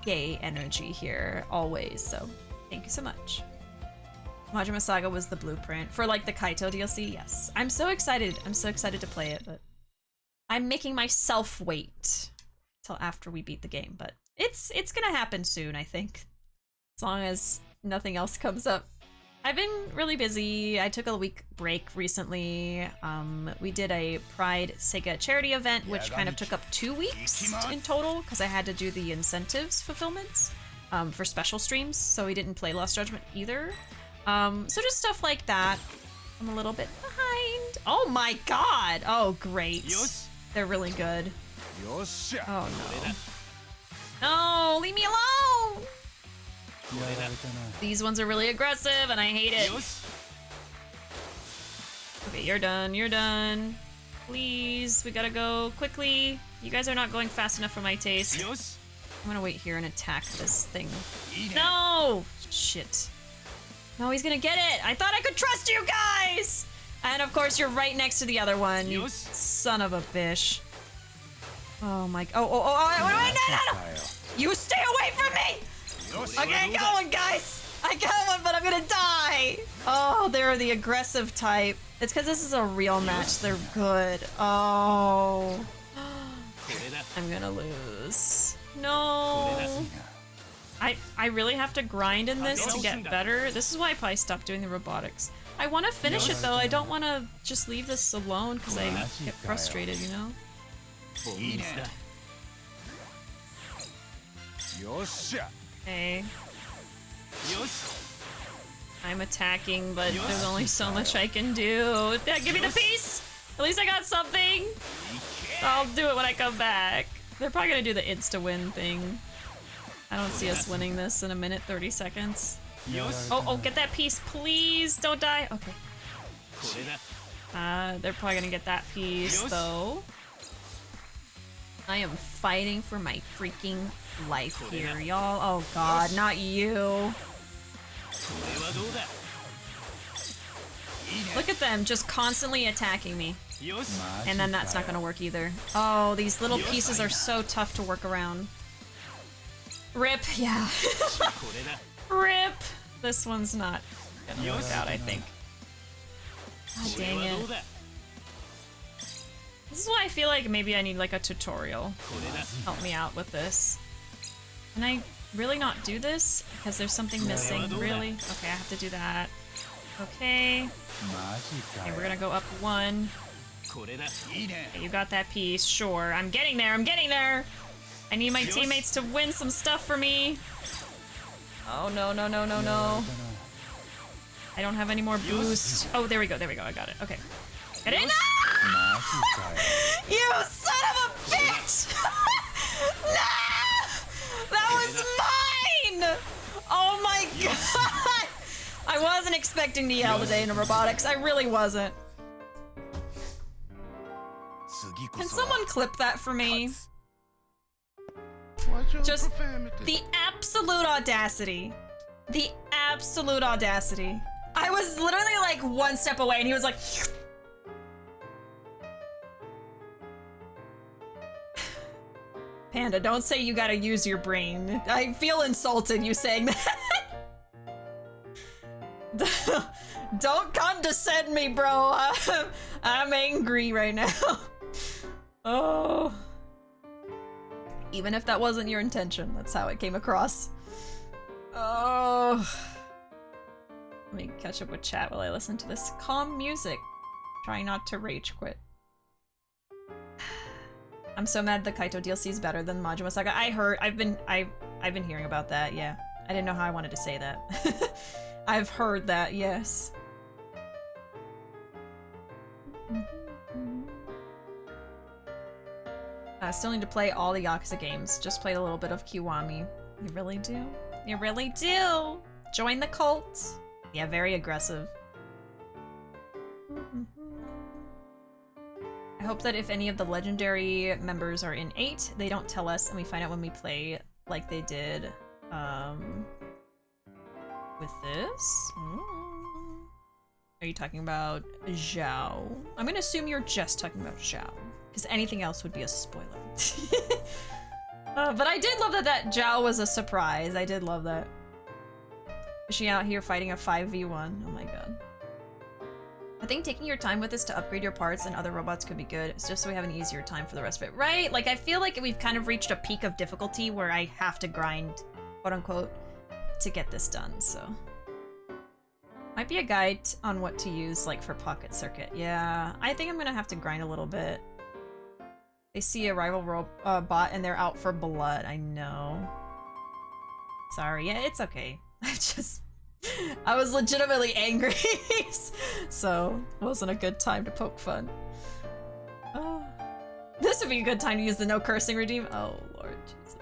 S1: gay energy here always, so thank you so much. Majima Saga was the blueprint for like the Kaito DLC. Yes. I'm so excited. I'm so excited to play it, but I'm making myself wait till after we beat the game, but it's gonna happen soon, I think. As long as nothing else comes up. I've been really busy. I took a week break recently. We did a Pride SEGA charity event, which kind of took up 2 weeks in total because I had to do the incentives fulfillments for special streams, so we didn't play Lost Judgment either. So just stuff like that. I'm a little bit behind. Oh my god! Oh, great. They're really good. Oh no. No, leave me alone! These ones are really aggressive and I hate it. Okay, you're done, you're done. Please, we gotta go quickly. You guys are not going fast enough for my taste. I'm gonna wait here and attack this thing. No! Shit. No, he's gonna get it! I thought I could trust you guys! And of course, you're right next to the other one, you son of a bitch. Oh my... No! You stay away from me! Okay, I got one, guys! I got one, but I'm gonna die! Oh, they're the aggressive type. It's because this is a real match. They're good. Oh. I'm gonna lose. No. I really have to grind in this to get better. This is why I probably stopped doing the robotics. I want to finish it though. I don't want to just leave this alone because I get frustrated, you know? Okay. I'm attacking, but there's only so much I can do. Yeah, give me the piece! At least I got something! I'll do it when I come back. They're probably gonna do the insta-win thing. I don't see us winning this in a minute, 30 seconds. Oh, get that piece, please! Don't die! Okay. They're probably gonna get that piece, though. I am fighting for my freaking life here, y'all. Oh god, not you. Look at them, just constantly attacking me. And then that's not gonna work either. Oh, these little pieces are so tough to work around. Rip, yeah. Rip! This one's not gonna work out, I think. God dang it. This is why I feel like maybe I need like a tutorial. Help me out with this. Can I really not do this? Because there's something missing. Really? Okay, I have to do that. Okay. Okay, we're gonna go up 1. Okay, you got that piece, sure. I'm getting there, I'm getting there! I need my teammates to win some stuff for me. Oh, no, no, no, no, no. I don't have any more boost. Oh, there we go, I got it. Okay. Get in! Ah! You son of a bitch! No! That was mine! Oh my god! I wasn't expecting to yell today in robotics. I really wasn't. Can someone clip that for me? Just the absolute audacity. The absolute audacity. I was literally like one step away and he was like... Panda, don't say you gotta use your brain. I feel insulted you saying that. Don't condescend me, bro. I'm angry right now. Oh. Even if that wasn't your intention, that's how it came across. Oh. Let me catch up with chat while I listen to this calm music. Trying not to rage quit. I'm so mad the Kaito DLC is better than Majima Saga. I've been hearing about that, yeah. I didn't know how I wanted to say that. I've heard that, yes. I still need to play all the Yakuza games. Just played a little bit of Kiwami. You really do? You really do! Join the cult! Yeah, very aggressive. I hope that if any of the legendary members are in 8, they don't tell us and we find out when we play like they did, with this. Are you talking about Zhao? I'm gonna assume you're just talking about Zhao, because anything else would be a spoiler. But I did love that Zhao was a surprise. I did love that. Is she out here fighting a 5v1? Oh my god. I think taking your time with this to upgrade your parts and other robots could be good. It's just so we have an easier time for the rest of it. Right? Like, I feel like we've kind of reached a peak of difficulty where I have to grind, quote unquote, to get this done, so. Might be a guide on what to use, like, for Pocket Circuit. Yeah, I think I'm gonna have to grind a little bit. They see a rival bot and they're out for blood. I know. Sorry. Yeah, it's okay. I was legitimately angry, so it wasn't a good time to poke fun. Oh. This would be a good time to use the no cursing redeem. Oh, Lord Jesus.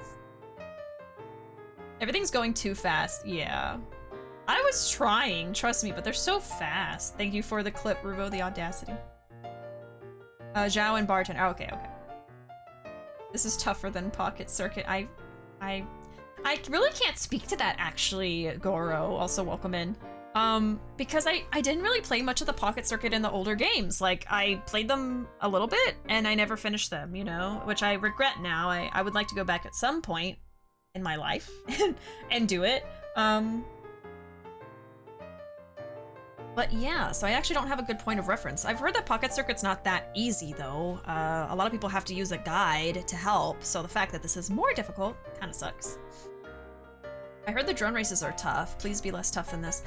S1: Everything's going too fast. Yeah. I was trying, trust me, but they're so fast. Thank you for the clip, Ruuuvo, the audacity. Zhao and Barton. Oh, okay, okay. This is tougher than Pocket Circuit. I really can't speak to that, actually, Goro. Also, welcome in. Because I didn't really play much of the Pocket Circuit in the older games. Like, I played them a little bit, and I never finished them, you know? Which I regret now. I would like to go back at some point in my life and do it. But yeah, so I actually don't have a good point of reference. I've heard that Pocket Circuit's not that easy, though. A lot of people have to use a guide to help, so the fact that this is more difficult kind of sucks. I heard the drone races are tough. Please be less tough than this.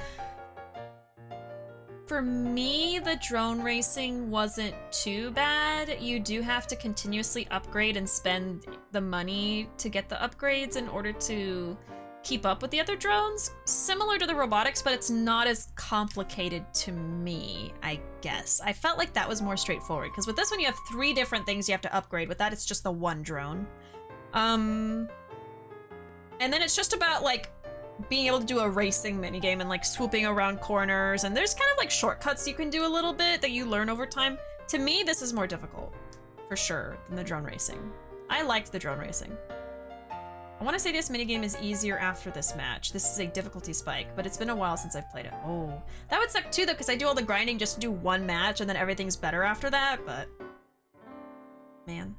S1: For me, the drone racing wasn't too bad. You do have to continuously upgrade and spend the money to get the upgrades in order to keep up with the other drones. Similar to the robotics, but it's not as complicated to me, I guess. I felt like that was more straightforward, because with this one you have 3 different things you have to upgrade. With that, it's just the one drone. And then it's just about, like, being able to do a racing minigame and, like, swooping around corners, and there's kind of, like, shortcuts you can do a little bit that you learn over time. To me, this is more difficult, for sure, than the drone racing. I liked the drone racing. I want to say this minigame is easier after this match. This is a difficulty spike, but it's been a while since I've played it. Oh, that would suck too, though, because I do all the grinding just to do one match, and then everything's better after that, but... man.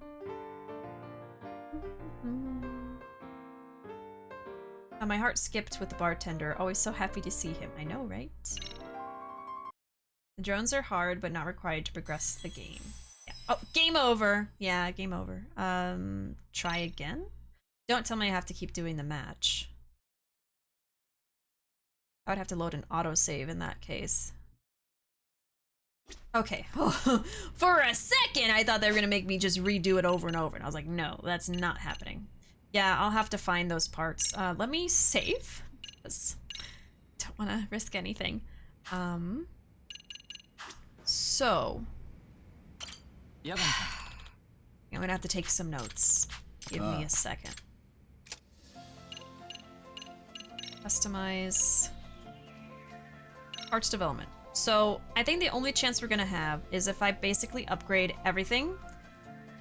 S1: My heart skipped with the bartender. Always so happy to see him. I know, right? The drones are hard, but not required to progress the game. Yeah. Oh, game over! Yeah, game over. Try again? Don't tell me I have to keep doing the match. I would have to load an autosave in that case. Okay. For a second, I thought they were gonna make me just redo it over and over, and I was like, no, that's not happening. Yeah, I'll have to find those parts. Let me save, because I don't want to risk anything. So... I'm gonna have to take some notes. Give me a second. Customize. Parts development. So, I think the only chance we're gonna have is if I basically upgrade everything,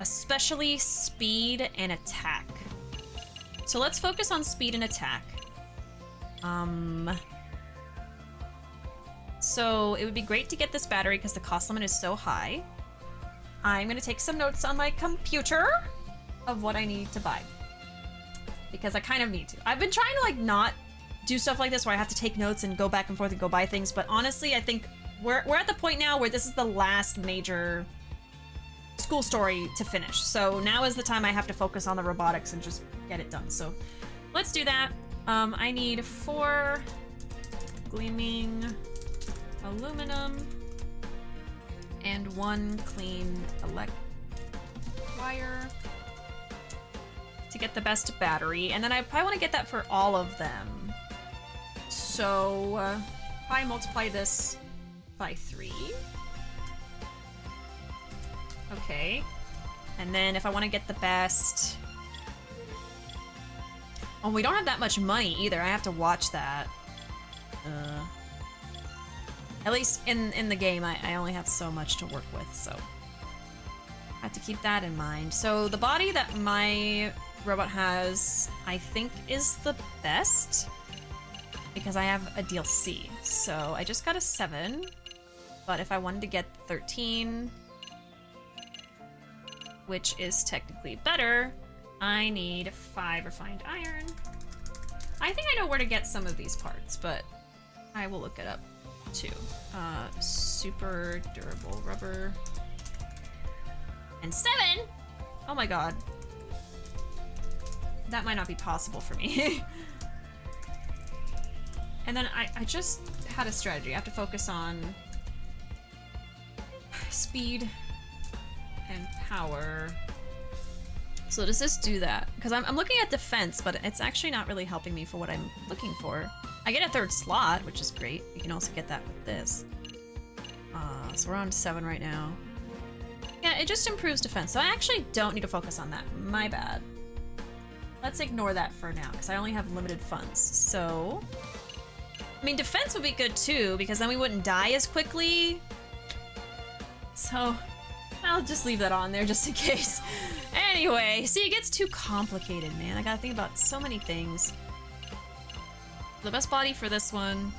S1: especially speed and attack. So let's focus on speed and attack. So it would be great to get this battery because the cost limit is so high. I'm gonna take some notes on my computer of what I need to buy. Because I kind of need to. I've been trying to like not do stuff like this where I have to take notes and go back and forth and go buy things, but honestly I think we're at the point now where this is the last major school story to finish. So now is the time I have to focus on the robotics and just get it done. So let's do that. I need 4 gleaming aluminum and 1 clean wire to get the best battery. And then I probably want to get that for all of them. So probably multiply this by 3. Okay. And then if I want to get the best... Oh, we don't have that much money either. I have to watch that. At least in the game, I only have so much to work with, so... I have to keep that in mind. So the body that my robot has, I think, is the best. Because I have a DLC. So I just got a 7. But if I wanted to get 13... which is technically better, I need 5 refined iron. I think I know where to get some of these parts, but I will look it up too. Super durable rubber. And 7! Oh my god. That might not be possible for me. And then I just had a strategy. I have to focus on speed and power. So does this do that? Because I'm looking at defense, but it's actually not really helping me for what I'm looking for. I get a 3rd slot, which is great. You can also get that with this. So we're on 7 right now. Yeah, it just improves defense. So I actually don't need to focus on that. My bad. Let's ignore that for now, because I only have limited funds. So, I mean, defense would be good too, because then we wouldn't die as quickly. So, I'll just leave that on there just in case. Anyway, see, it gets too complicated, man. I gotta think about so many things. The best body for this one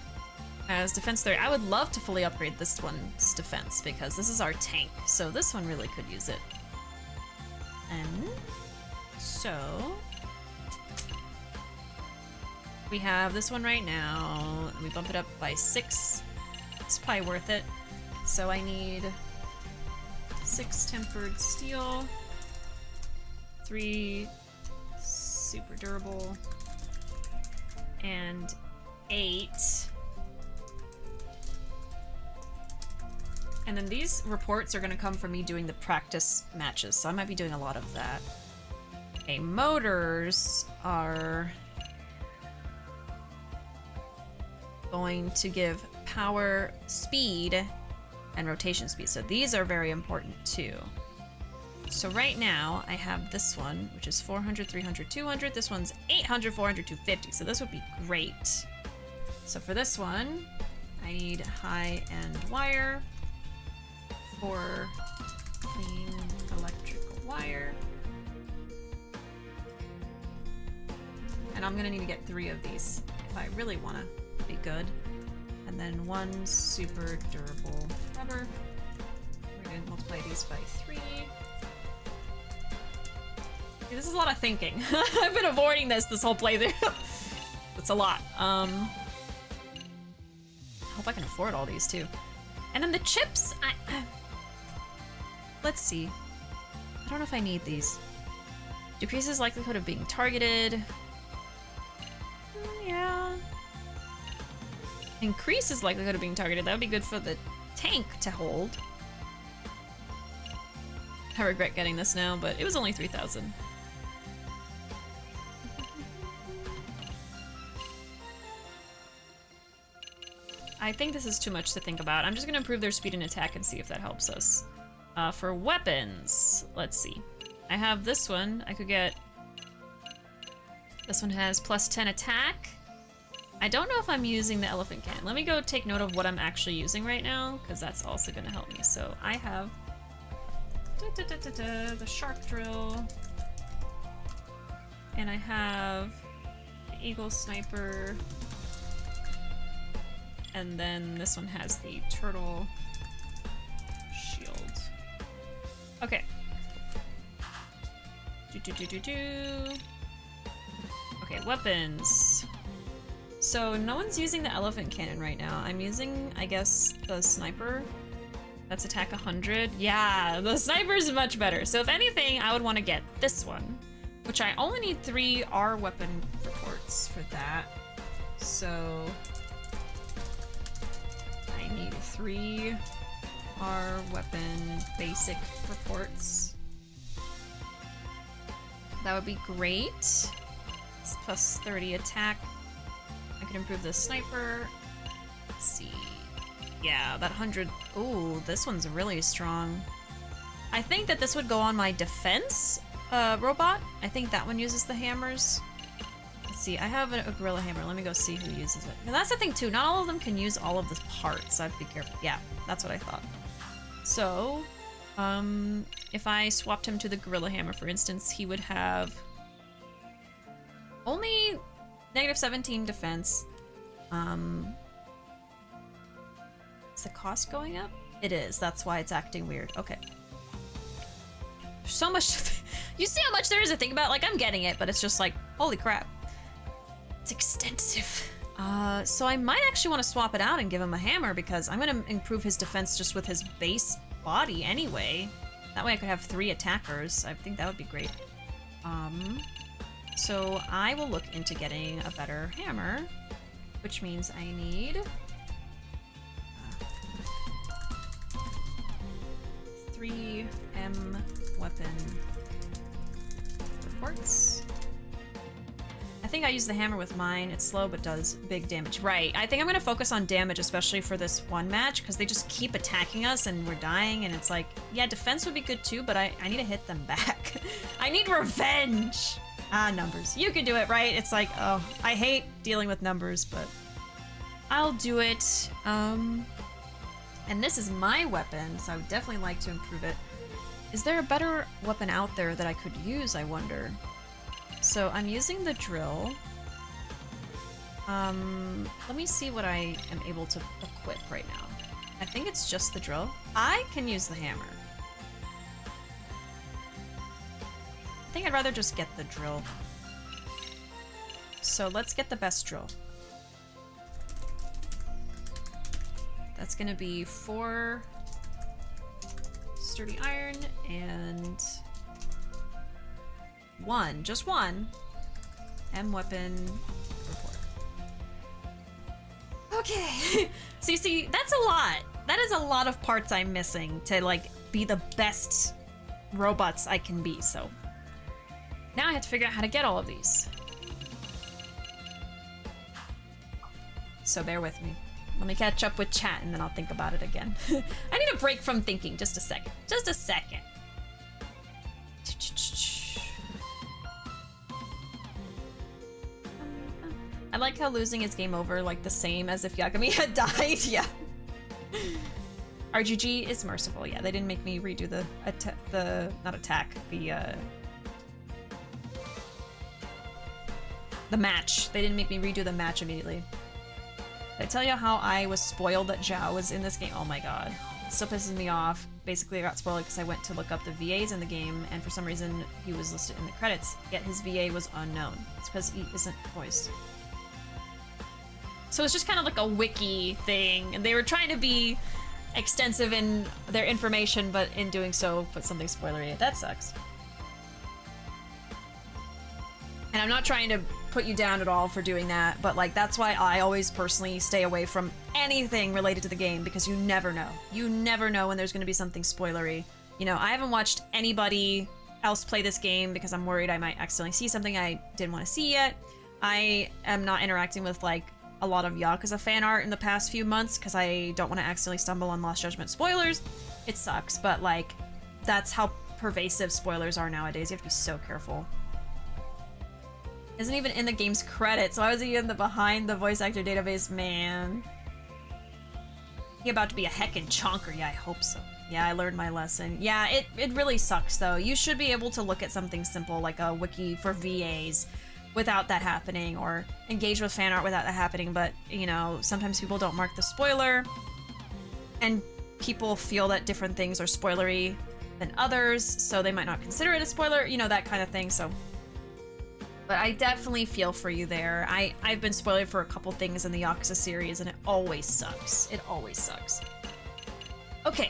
S1: has defense 30. I would love to fully upgrade this one's defense because this is our tank. So this one really could use it. And so we have this one right now. We bump it up by 6. It's probably worth it. So I need 6 tempered steel, 3 super durable, and 8. And then these reports are gonna come from me doing the practice matches, so I might be doing a lot of that. Okay, motors are going to give power, speed, and rotation speed. So these are very important too. So right now I have this one, which is 400, 300, 200. This one's 800, 400, 250. So this would be great. So for this one, I need high-end wire, 4 clean electrical wire. And I'm gonna need to get 3 of these if I really wanna be good. And then 1 super durable rubber. We're gonna multiply these by 3. Okay, this is a lot of thinking. I've been avoiding this whole playthrough. It's a lot. I hope I can afford all these too. And then the chips, let's see. I don't know if I need these. Decreases likelihood of being targeted. Yeah. Increases likelihood of being targeted. That would be good for the tank to hold. I regret getting this now, but it was only 3,000. I think this is too much to think about. I'm just gonna improve their speed and attack and see if that helps us. For weapons, let's see. I have this one. I could get... This one has plus 10 attack. I don't know if I'm using the elephant cannon. Let me go take note of what I'm actually using right now, because that's also gonna help me. So I have the shark drill, and I have the eagle sniper, and then this one has the turtle shield. Okay. Okay, weapons. So no one's using the elephant cannon right now. I'm using, I guess, the sniper. That's attack 100. Yeah, the sniper is much better. So if anything, I would want to get this one, which I only need 3 R weapon reports for that. So I need 3 R weapon basic reports. That would be great. It's plus 30 attack. I could improve the sniper. Let's see. Yeah, that 100. Ooh, this one's really strong. I think that this would go on my defense robot. I think that one uses the hammers. Let's see, I have a gorilla hammer. Let me go see who uses it. Now that's the thing too, not all of them can use all of the parts, so I have to be careful. Yeah, that's what I thought. So, if I swapped him to the gorilla hammer, for instance, he would have only -17 defense. Is the cost going up? It is, that's why it's acting weird. Okay. There's so much. You see how much there is to think about? Like, I'm getting it, but it's just like, holy crap. It's extensive. So I might actually want to swap it out and give him a hammer, because I'm gonna improve his defense just with his base body anyway. That way I could have 3 attackers. I think that would be great. So I will look into getting a better hammer, which means I need 3 M weapon reports. I think I use the hammer with mine. It's slow but does big damage. Right, I think I'm gonna focus on damage, especially for this one match, because they just keep attacking us and we're dying, and it's like, yeah, defense would be good too, but I need to hit them back. I need revenge! Ah, numbers. You can do it, right? It's like, oh, I hate dealing with numbers, but I'll do it. And this is my weapon, so I would definitely like to improve it. Is there a better weapon out there that I could use, I wonder? So I'm using the drill. Let me see what I am able to equip right now. I think it's just the drill. I can use the hammer. I think I'd rather just get the drill. So let's get the best drill. That's gonna be 4 sturdy iron and 1, just 1 M weapon report. Okay. So you see, that's a lot. That is a lot of parts I'm missing to like be the best robots I can be, so now I have to figure out how to get all of these. So bear with me. Let me catch up with chat and then I'll think about it again. I need a break from thinking, just a second. Just a second. I like how losing is game over, like the same as if Yagami had died. Yeah. RGG is merciful. Yeah, they didn't make me redo the match. They didn't make me redo the match immediately. Did I tell you how I was spoiled that Zhao was in this game? Oh my god. It still pisses me off. Basically, I got spoiled because I went to look up the VAs in the game, and for some reason, he was listed in the credits, yet his VA was unknown. It's because he isn't voiced. So it's just kind of like a wiki thing, and they were trying to be extensive in their information, but in doing so, put something spoilery. That sucks. And I'm not trying to put you down at all for doing that, but like that's why I always personally stay away from anything related to the game, because you never know. You never know when there's going to be something spoilery. You know, I haven't watched anybody else play this game because I'm worried I might accidentally see something I didn't want to see yet. I am not interacting with like a lot of Yakuza fan art in the past few months because I don't want to accidentally stumble on Lost Judgment spoilers. It sucks, but like that's how pervasive spoilers are nowadays. You have to be so careful. Isn't even in the game's credits, so I was even behind the voice actor database, man. He about to be a heckin' chonker. Yeah, I hope so. Yeah, I learned my lesson. Yeah, it really sucks though. You should be able to look at something simple like a wiki for VAs without that happening, or engage with fan art without that happening, but you know, sometimes people don't mark the spoiler, and people feel that different things are spoilery than others, so they might not consider it a spoiler, you know, that kind of thing, so. But I definitely feel for you there. I've been spoiled for a couple things in the Yakuza series, and it always sucks. It always sucks. Okay,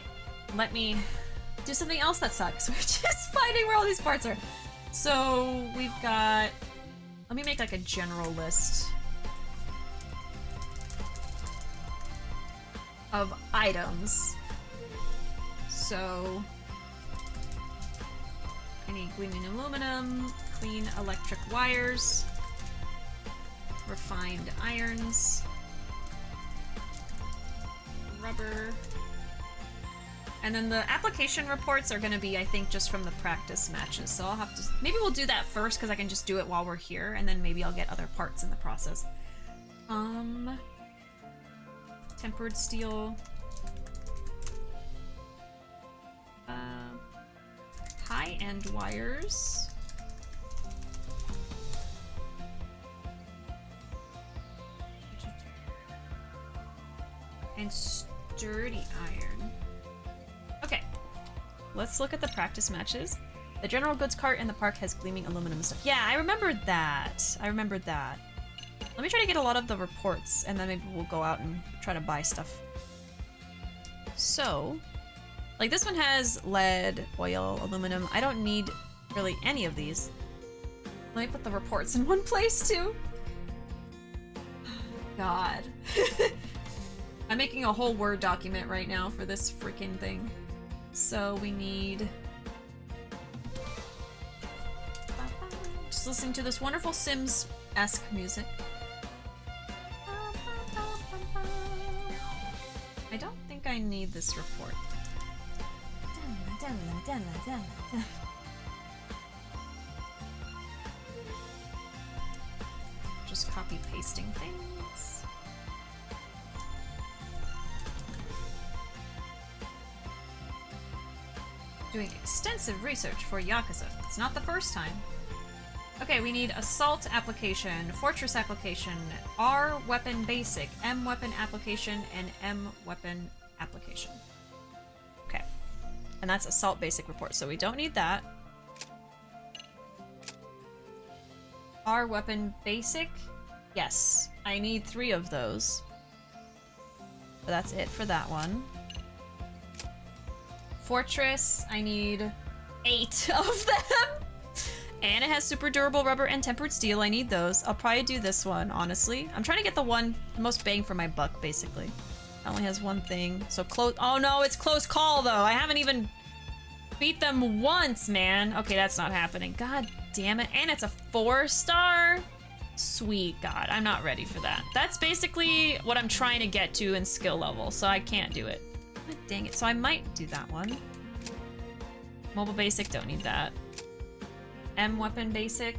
S1: let me do something else that sucks, which is finding where all these parts are. So we've got, let me make like a general list of items. So I need gleaming aluminum, clean electric wires, refined irons, rubber, and then the application reports are gonna be, I think, just from the practice matches. So I'll have to, maybe we'll do that first because I can just do it while we're here, and then maybe I'll get other parts in the process. Tempered steel. High-end wires. And sturdy iron. Okay, let's look at the practice matches. The general goods cart in the park has gleaming aluminum stuff. Yeah, I remembered that. I remembered that. Let me try to get a lot of the reports, and then maybe we'll go out and try to buy stuff. So, like this one has lead, oil, aluminum. I don't need really any of these. Let me put the reports in one place too. God. I'm making a whole Word document right now for this freaking thing. So we need... Just listening to this wonderful Sims-esque music. I don't think I need this report. Just copy pasting things. Doing extensive research for Yakuza. It's not the first time. Okay, we need Assault application, Fortress application, R weapon basic, M weapon application, and M weapon application. Okay. And that's Assault basic report, so we don't need that. R weapon basic? Yes. I need 3 of those. So that's it for that one. Fortress, I need 8 of them. And it has super durable rubber and tempered steel. I need those. I'll probably do this one, honestly. I'm trying to get the most bang for my buck, basically. It only has one thing. So close. Oh no, it's close call though. I haven't even beat them once, man. Okay, that's not happening. God damn it. And it's a 4-star. Sweet God, I'm not ready for that. That's basically what I'm trying to get to in skill level, so I can't do it. God dang it. So I might do that one. Mobile basic, don't need that. M weapon basic.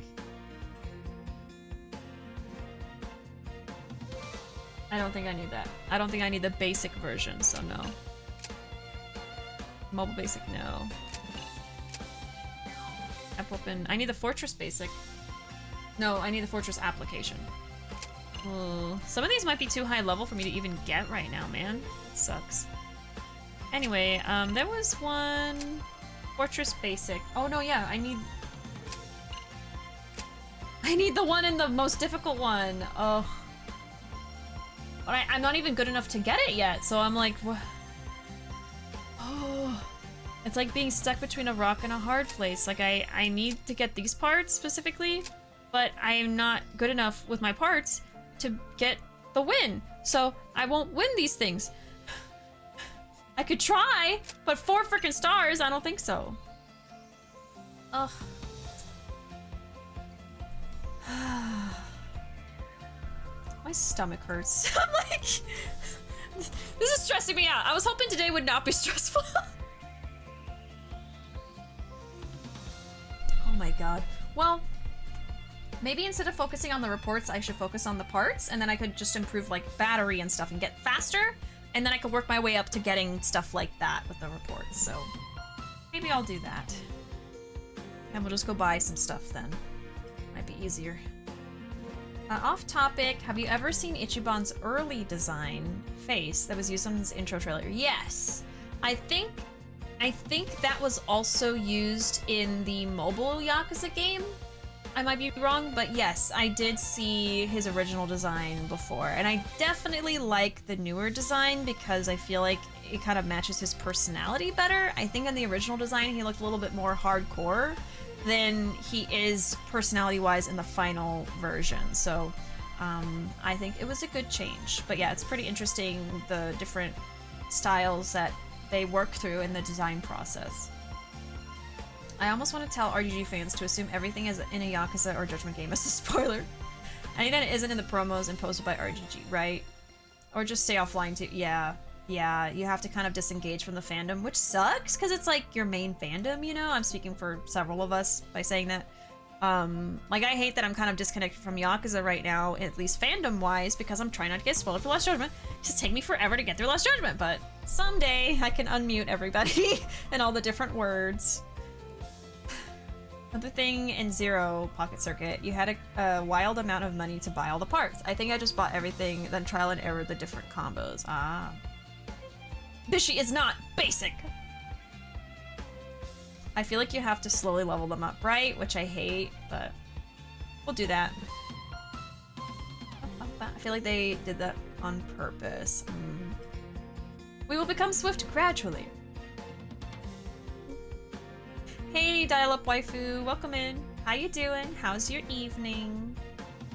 S1: I don't think I need that. I don't think I need the basic version, so no. Mobile basic, no. App weapon. I need the Fortress basic. No, I need the Fortress application. Ooh. Some of these might be too high level for me to even get right now, man. It sucks. Anyway, there was one Fortress basic. Oh no, yeah, I need the one in the most difficult one. Oh. But I'm not even good enough to get it yet, so I'm like, what? Oh. It's like being stuck between a rock and a hard place. Like, I need to get these parts specifically, but I am not good enough with my parts to get the win. So I won't win these things. I could try, but 4 freaking stars, I don't think so. Ugh. My stomach hurts. I'm like, this is stressing me out. I was hoping today would not be stressful. Oh my god. Well, maybe instead of focusing on the reports, I should focus on the parts, and then I could just improve like battery and stuff and get faster, and then I could work my way up to getting stuff like that with the reports. So maybe I'll do that. And we'll just go buy some stuff then. Might be easier. Off topic, have you ever seen Ichiban's early design face that was used on his intro trailer? Yes. I think that was also used in the mobile Yakuza game. I might be wrong, but yes, I did see his original design before, and I definitely like the newer design because I feel like it kind of matches his personality better. I think in the original design he looked a little bit more hardcore than he is personality-wise in the final version, so I think it was a good change. But yeah, it's pretty interesting the different styles that they work through in the design process. I almost want to tell RGG fans to assume everything is in a Yakuza or Judgment game as a spoiler. I think that it isn't in the promos and posted by RGG, right? Or just stay offline too. Yeah, you have to kind of disengage from the fandom, which sucks because it's like your main fandom, you know? I'm speaking for several of us by saying that. Like, I hate that I'm kind of disconnected from Yakuza right now, at least fandom-wise, because I'm trying not to get spoiled for Lost Judgment. It just take me forever to get through Lost Judgment, but someday I can unmute everybody and all the different words. Another thing in Zero Pocket Circuit, you had a wild amount of money to buy all the parts. I think I just bought everything, then trial and error the different combos. Ah. Bishi is not basic! I feel like you have to slowly level them up, right? Which I hate, but we'll do that. I feel like they did that on purpose. We will become swift gradually. Hey, dial-up waifu, welcome in. How you doing? How's your evening?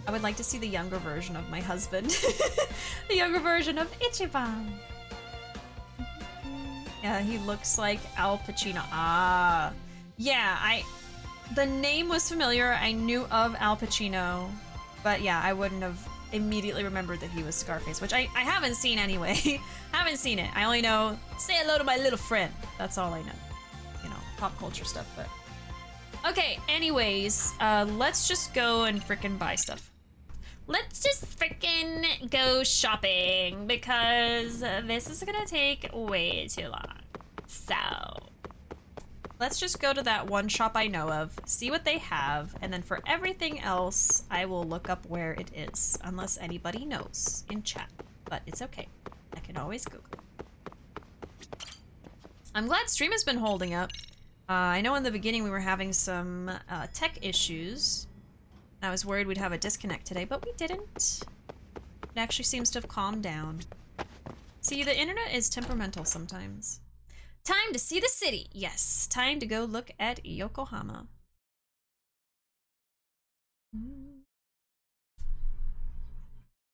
S1: I would like to see the younger version of my husband. The younger version of Ichiban. Yeah, he looks like Al Pacino. Ah. Yeah, the name was familiar. I knew of Al Pacino, but yeah, I wouldn't have immediately remembered that he was Scarface, which I haven't seen anyway. Haven't seen it. I only know, say hello to my little friend. That's all I know. You know, pop culture stuff, but. Okay, anyways, let's just go and frickin' buy stuff. Let's just frickin' go shopping because this is gonna take way too long. So, let's just go to that one shop I know of, see what they have, and then for everything else, I will look up where it is, unless anybody knows in chat. But it's okay. I can always Google. I'm glad stream has been holding up. I know in the beginning we were having some tech issues. I was worried we'd have a disconnect today, but we didn't. It actually seems to have calmed down. See, the internet is temperamental sometimes. Time to see the city. Yes, time to go look at Yokohama.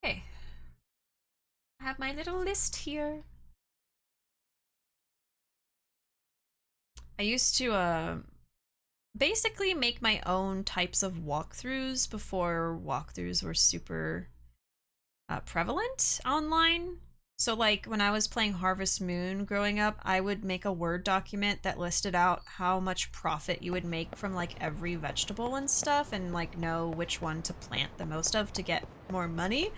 S1: Okay. I have my little list here. I used to, basically make my own types of walkthroughs before walkthroughs were super prevalent online. So like when I was playing Harvest Moon growing up, I would make a Word document that listed out how much profit you would make from like every vegetable and stuff and like know which one to plant the most of to get more money.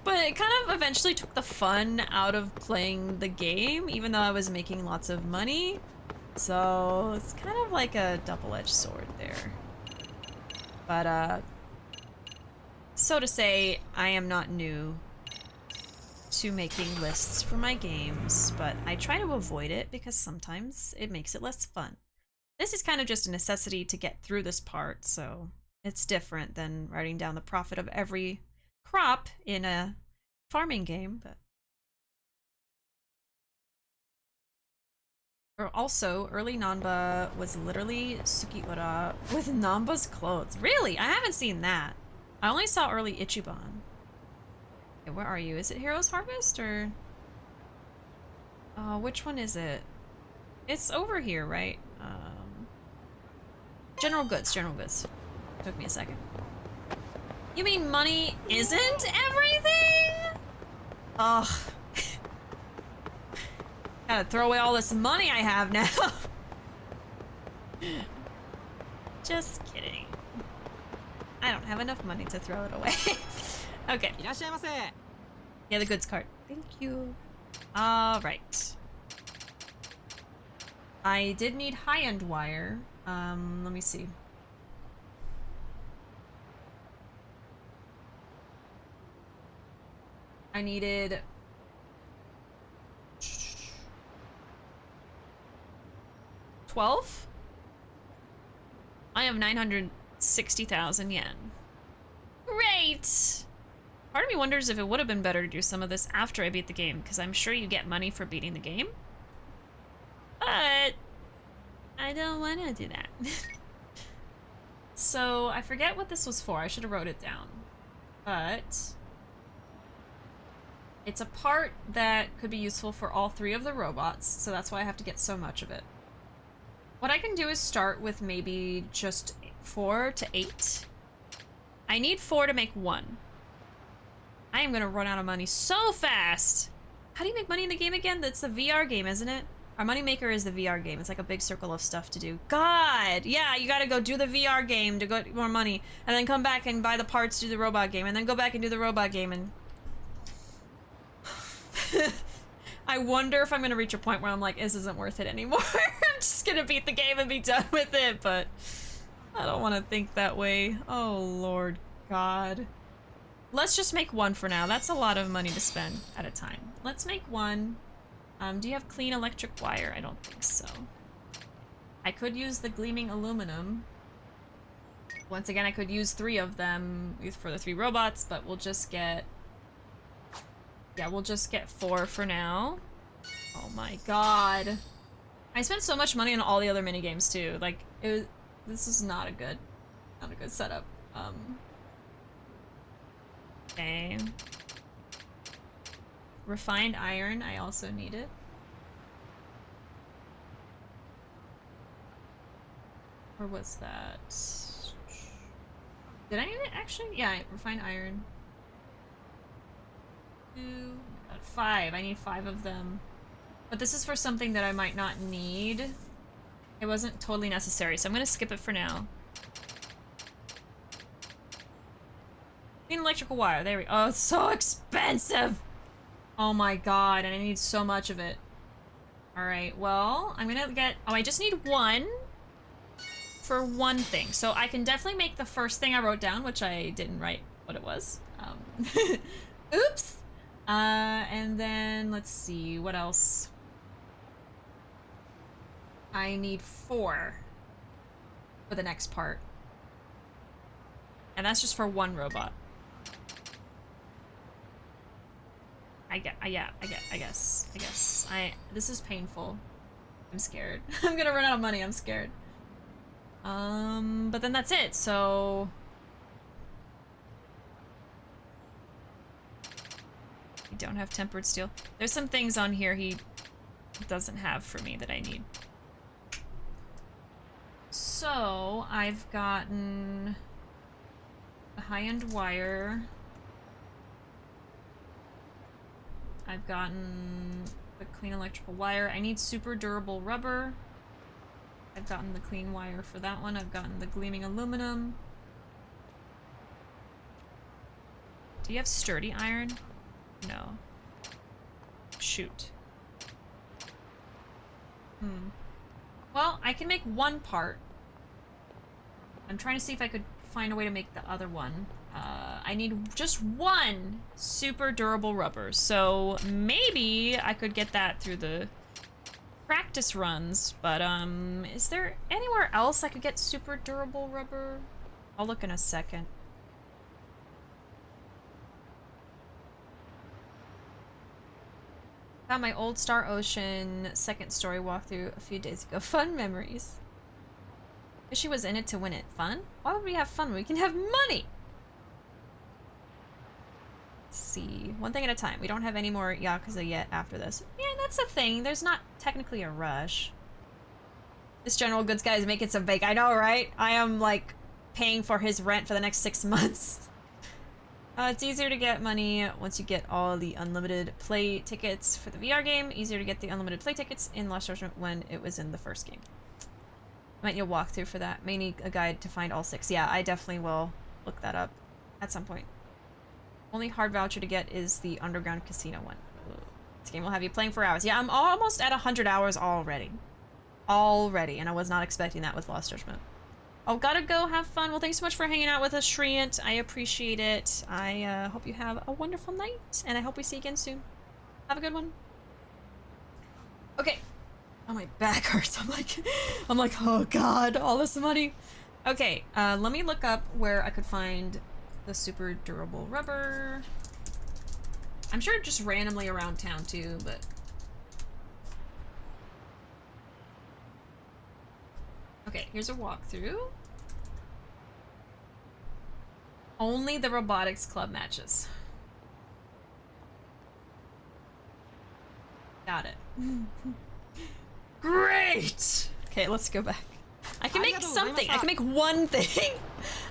S1: But it kind of eventually took the fun out of playing the game, even though I was making lots of money. So it's kind of like a double-edged sword there. But so to say, I am not new to making lists for my games, but I try to avoid it because sometimes it makes it less fun. This is kind of just a necessity to get through this part, so it's different than writing down the profit of every crop in a farming game, but Also, early Nanba was literally Sukiura with Nanba's clothes. Really? I haven't seen that. I only saw early Ichiban. Okay, where are you? Is it Heroes Harvest or... which one is it? It's over here, right? General Goods, General Goods. Took me a second. You mean money isn't everything? Ugh. Gotta throw away all this money I have now. Just kidding. I don't have enough money to throw it away. Okay. Yeah, the goods cart. Thank you. Alright. I did need high-end wire. Let me see. I needed... 12? I have 960,000 yen. Great! Part of me wonders if it would have been better to do some of this after I beat the game, because I'm sure you get money for beating the game. But I don't want to do that. So I forget what this was for. I should have wrote it down. But it's a part that could be useful for all 3 of the robots, so that's why I have to get so much of it. What I can do is start with maybe just 4 to 8. I need 4 to make 1. I am gonna run out of money so fast. How do you make money in the game again? That's the VR game, isn't it? Our moneymaker is the VR game. It's like a big circle of stuff to do. God! Yeah, you gotta go do the VR game to get more money, and then come back and buy the parts to do the robot game, and then go back and do the robot game, and... I wonder if I'm gonna reach a point where I'm like, this isn't worth it anymore. I'm just gonna beat the game and be done with it, but I don't want to think that way. Oh, Lord God. Let's just make 1 for now. That's a lot of money to spend at a time. Let's make 1. Do you have clean electric wire? I don't think so. I could use the gleaming aluminum. Once again, I could use 3 of them for the 3 robots, but we'll just get... Yeah, we'll just get 4 for now. Oh my god. I spent so much money on all the other minigames too. Like, this is not a good setup. Okay. Refined iron, I also need it. Or was that... Did I need it actually? Yeah, refined iron. 2, 5. I need 5 of them. But this is for something that I might not need. It wasn't totally necessary, so I'm gonna skip it for now. Clean electrical wire, there we go. Oh, it's so expensive! Oh my god, and I need so much of it. Alright, well, I'm gonna get... Oh, I just need 1 for 1 thing. So I can definitely make the first thing I wrote down, which I didn't write what it was. Oops! And then, let's see, what else? I need 4 for the next part. And that's just for 1 robot. I guess. This is painful. I'm scared. I'm gonna run out of money, I'm scared. But then that's it, so... I don't have tempered steel. There's some things on here he doesn't have for me that I need. So, I've gotten the high-end wire. I've gotten the clean electrical wire. I need super durable rubber. I've gotten the clean wire for that one. I've gotten the gleaming aluminum. Do you have sturdy iron? No. Shoot. Well, I can make 1 part. I'm trying to see if I could find a way to make the other one. I need just 1 super durable rubber, so maybe I could get that through the practice runs, but is there anywhere else I could get super durable rubber? I'll look in a second. Found my old Star Ocean second story walkthrough a few days ago. Fun memories. Bishi was in it to win it. Fun? Why would we have fun when we can have money? Let's see. One thing at a time. We don't have any more Yakuza yet after this. Yeah, that's the thing. There's not technically a rush. This general goods guy is making some bank. I know, right? I am, like, paying for his rent for the next 6 months. It's easier to get money once you get all the unlimited play tickets for the VR game. Easier to get the unlimited play tickets in Lost Judgment when it was in the first game. Might need a walkthrough for that. May need a guide to find all 6. Yeah, I definitely will look that up at some point. Only hard voucher to get is the Underground Casino one. This game will have you playing for hours. Yeah, I'm almost at 100 hours already. And I was not expecting that with Lost Judgment. Oh, gotta go have fun. Well, thanks so much for hanging out with us, Shreent. I appreciate it. I hope you have a wonderful night, and I hope we see you again soon. Have a good one. Okay. Oh, my back hurts. I'm like, oh god, all this money. Okay, let me look up where I could find the super durable rubber. I'm sure just randomly around town too, but... Okay, here's a walkthrough. Only the Robotics Club matches. Got it. Great! Okay, let's go back. I can make something. I can make one thing.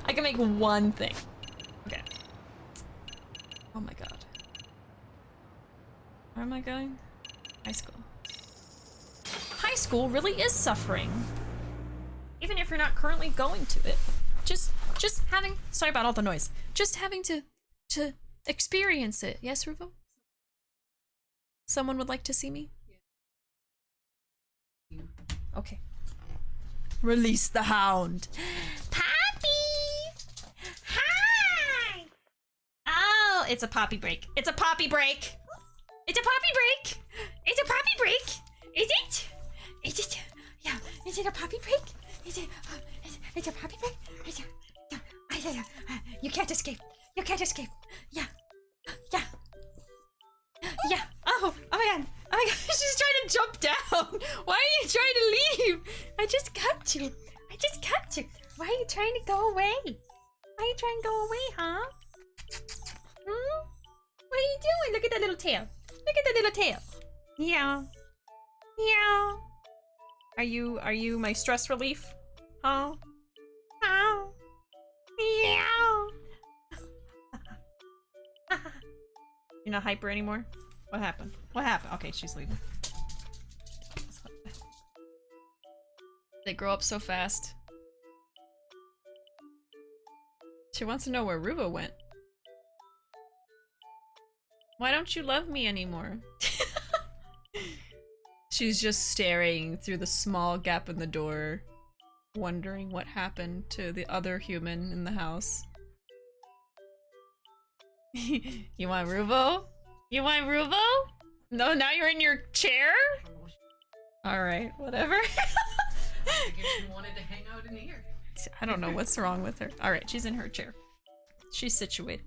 S1: I can make one thing. Okay. Oh my god. Where am I going? High school. High school really is suffering. Even if you're not currently going to it. Just having, sorry about all the noise. Just having to experience it. Yes, Ruuuvo? Someone would like to see me? Okay. Release the hound. Poppy! Hi! Oh, it's a poppy break. It's a poppy break. It's a poppy break. It's a poppy break. Is it? Is it? Yeah. Is it a poppy break? Is it? It's a poppy break. You can't escape. You can't escape. Yeah. Yeah. Yeah. Oh my god. Oh my god. She's trying to jump down. Why are you trying to leave? I just got you. I just got you. Why are you trying to go away? Why are you trying to go away, huh? Hmm? What are you doing? Look at that little tail. Look at that little tail. Yeah. Yeah. Are you my stress relief? Huh? Ow. Meow. You're not hyper anymore? What happened? What happened? Okay, she's leaving. They grow up so fast. She wants to know where Ruuuvo went. Why don't you love me anymore? She's just staring through the small gap in the door, wondering what happened to the other human in the house. You want Ruuuvo? You want Ruuuvo? No, now you're in your chair? Alright, whatever.
S2: I guess she wanted to hang out in here.
S1: I don't know what's wrong with her. Alright, she's in her chair. She's situated.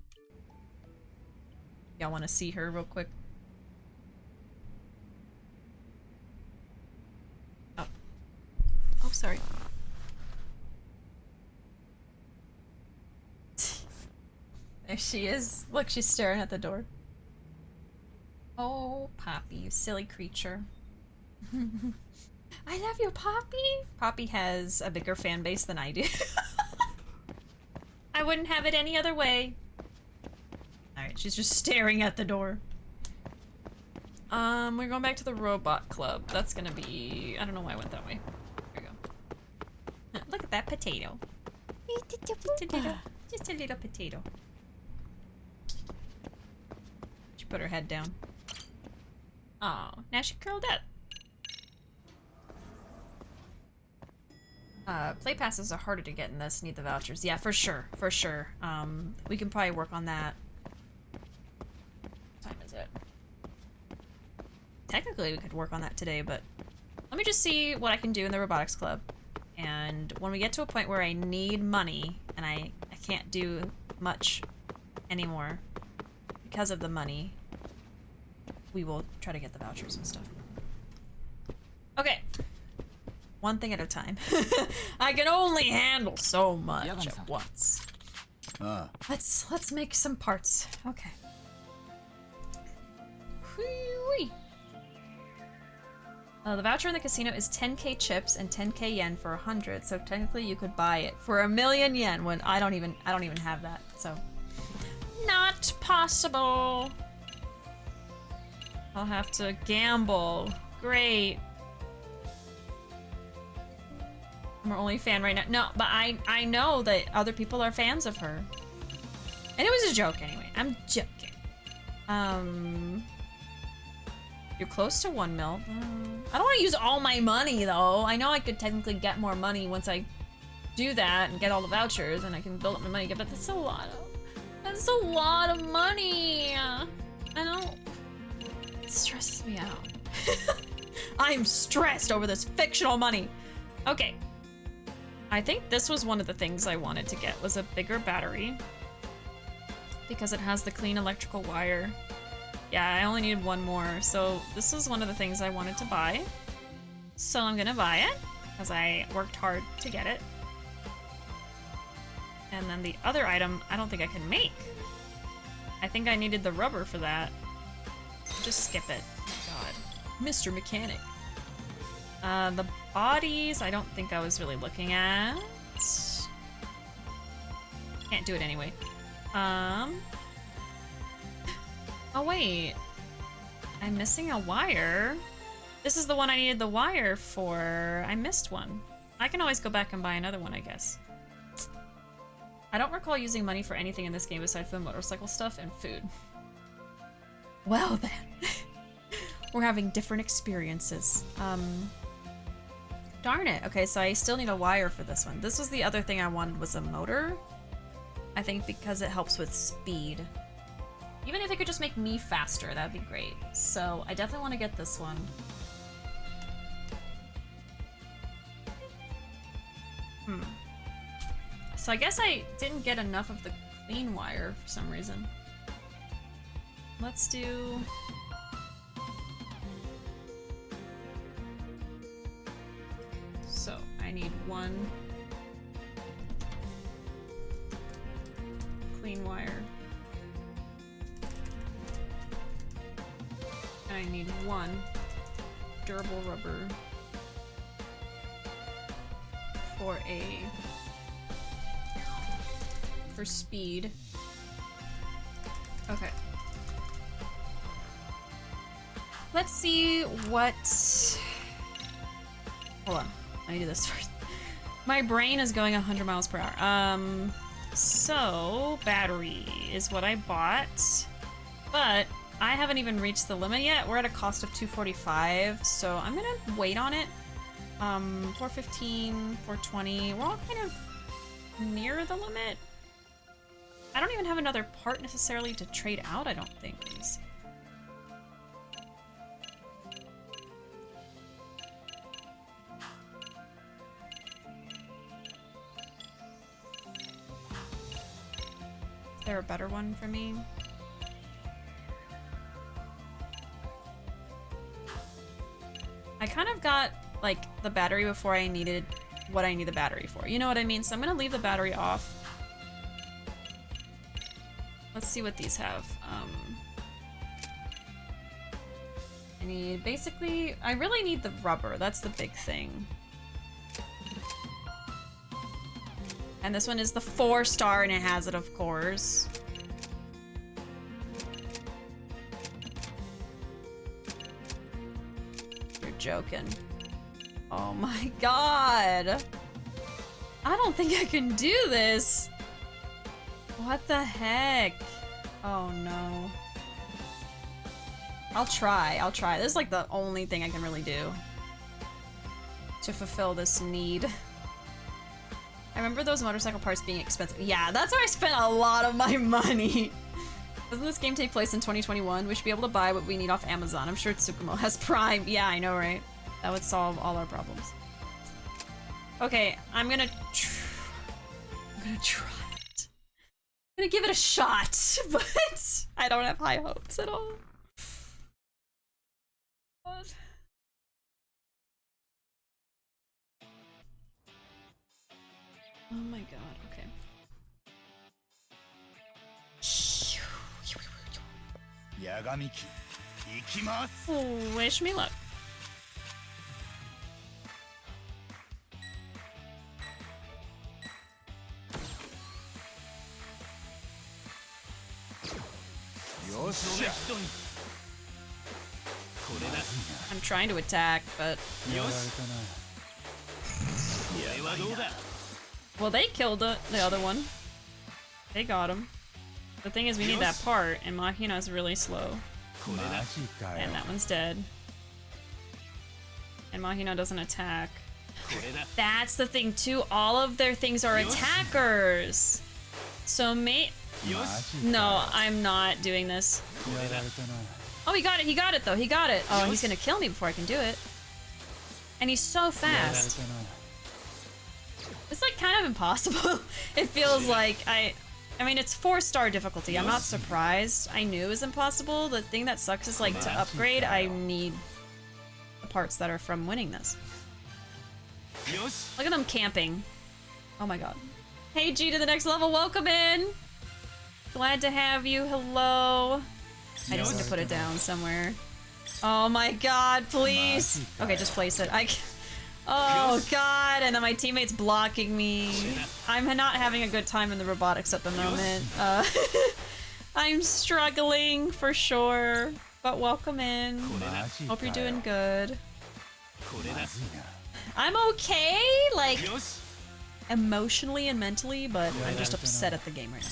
S1: Y'all want to see her real quick? Oh. Oh, sorry. There she is. Look, she's staring at the door. Oh, Poppy, you silly creature. I love you, Poppy. Poppy has a bigger fan base than I do. I wouldn't have it any other way. Alright, she's just staring at the door. We're going back to the Robot Club. That's gonna be... I don't know why I went that way. There we go. Look at that potato. Just a little potato. She put her head down. Oh, now she curled up. Play passes are harder to get in this. Need the vouchers. Yeah, for sure. For sure. We can probably work on that. What time is it? Technically, we could work on that today, but let me just see what I can do in the Robotics Club. And when we get to a point where I need money, and I can't do much anymore because of the money, we will try to get the vouchers and stuff. Okay. One thing at a time. I can only handle so much at once. Let's make some parts. Okay. Whee-wee. The voucher in the casino is 10k chips and 10k yen for 100, so technically you could buy it for 1,000,000 yen when I don't even have that, so not possible. I'll have to gamble. Great. I'm her only fan right now. No, but I know that other people are fans of her. And it was a joke anyway. I'm joking. You're close to 1 mil. I don't want to use all my money though. I know I could technically get more money once I do that and get all the vouchers and I can build up my money, but that's a lot of money. I don't. It stresses me out. I'm stressed over this fictional money. Okay. I think this was one of the things I wanted to get was a bigger battery because it has the clean electrical wire. Yeah, I only needed one more, so this is one of the things I wanted to buy. So I'm gonna buy it, because I worked hard to get it. And then the other item, I don't think I can make. I think I needed the rubber for that. Just skip it. God. Mr. Mechanic. The bodies, I don't think I was really looking at. Can't do it anyway. Oh wait, I'm missing a wire. This is the one I needed the wire for. I missed one. I can always go back and buy another one, I guess. I don't recall using money for anything in this game aside from motorcycle stuff and food. Well then. We're having different experiences. Darn it. Okay, so I still need a wire for this one. This was the other thing I wanted was a motor. I think because it helps with speed. Even if it could just make me faster, that'd be great. So I definitely want to get this one. So I guess I didn't get enough of the clean wire for some reason. Let's do... So I need one clean wire. I need one durable rubber for speed. Okay. Let's see what... Hold on. Let me do this first. My brain is going 100 miles per hour. So battery is what I bought, but I haven't even reached the limit yet. We're at a cost of 245, so I'm gonna wait on it. 415, 420. We're all kind of near the limit. I don't even have another part necessarily to trade out, I don't think. Let me see. Is there a better one for me? I kind of got, like, the battery before I needed what I need the battery for. You know what I mean? So I'm gonna leave the battery off. Let's see what these have. I need, basically, I really need the rubber. That's the big thing. And this one is the 4-star and it has it, of course. You're joking. Oh my god. I don't think I can do this. What the heck? Oh no. I'll try. This is like the only thing I can really do to fulfill this need. I remember those motorcycle parts being expensive. Yeah, that's where I spent a lot of my money. Doesn't this game take place in 2021? We should be able to buy what we need off Amazon. I'm sure Tsukumo has Prime. Yeah, I know, right? That would solve all our problems. Okay, I'm gonna try it. I'm gonna give it a shot, but I don't have high hopes at all. Oh my god, okay.
S3: Yagami ki, ikimasu.
S1: Oh, wish me luck. I'm trying to attack, but... Well, they killed the other one. They got him. The thing is, we need that part, and Mahina's really slow. And that one's dead. And Mahina doesn't attack. That's the thing, too. All of their things are attackers. So, no, I'm not doing this. Oh, he got it. He got it, though. He got it. Oh, he's gonna kill me before I can do it. And he's so fast. It's like kind of impossible. It feels like I mean, it's 4-star difficulty. I'm not surprised. I knew it was impossible. The thing that sucks is like to upgrade, I need the parts that are from winning this. Look at them camping. Oh my god. Hey G to the next level, welcome in. Glad to have you, hello. I just need to put it down somewhere. Oh my god, please. Okay, just place it. Oh god, and then my teammate's blocking me. I'm not having a good time in the robotics at the moment. I'm struggling for sure, but welcome in. Hope you're doing good. I'm okay, like emotionally and mentally, but I'm just upset at the game right now.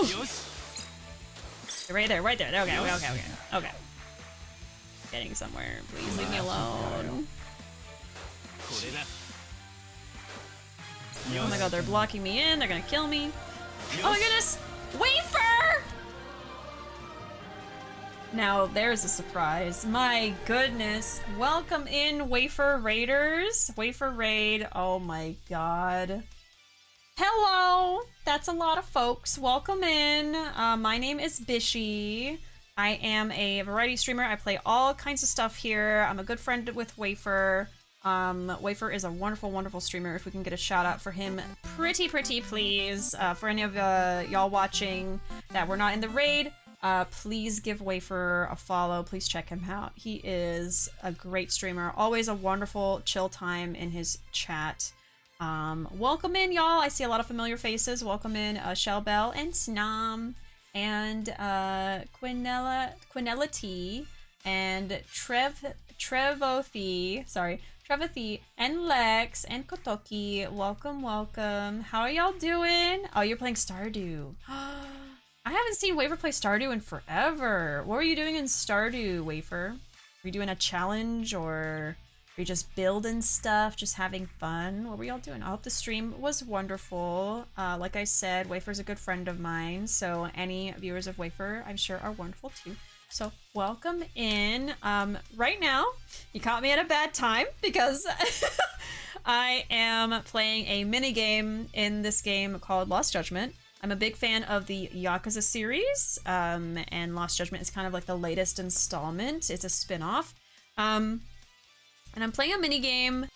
S1: Ooh. Right there, right there. Okay. Getting somewhere. Please leave me alone. Oh my god, they're blocking me in. They're gonna kill me. Oh my goodness! Wafer! Now, there's a surprise. My goodness. Welcome in, Wafer Raiders. Wafer Raid. Oh my god. Hello! That's a lot of folks. Welcome in. My name is Bishi. I am a variety streamer. I play all kinds of stuff here. I'm a good friend with Wafer. Wafer is a wonderful, wonderful streamer. If we can get a shout out for him, pretty please. For any of y'all watching that were not in the raid, please give Wafer a follow. Please check him out. He is a great streamer. Always a wonderful chill time in his chat. Welcome in, y'all. I see a lot of familiar faces. Welcome in, Shell Bell and Snam and Quinella T and Trevothi, and Lex and Kotoki. Welcome. How are y'all doing? Oh, you're playing Stardew. I haven't seen Wafer play Stardew in forever. What were you doing in Stardew, Wafer? Were you doing a challenge, or were you just building stuff, just having fun? What were y'all doing? I hope the stream was wonderful. Like I said, Wafer's a good friend of mine, so any viewers of Wafer, I'm sure, are wonderful too. So welcome in. Right now, you caught me at a bad time because I am playing a mini game in this game called Lost Judgment. I'm a big fan of the Yakuza series, and Lost Judgment is kind of like the latest installment. It's a spin-off. And I'm playing a mini game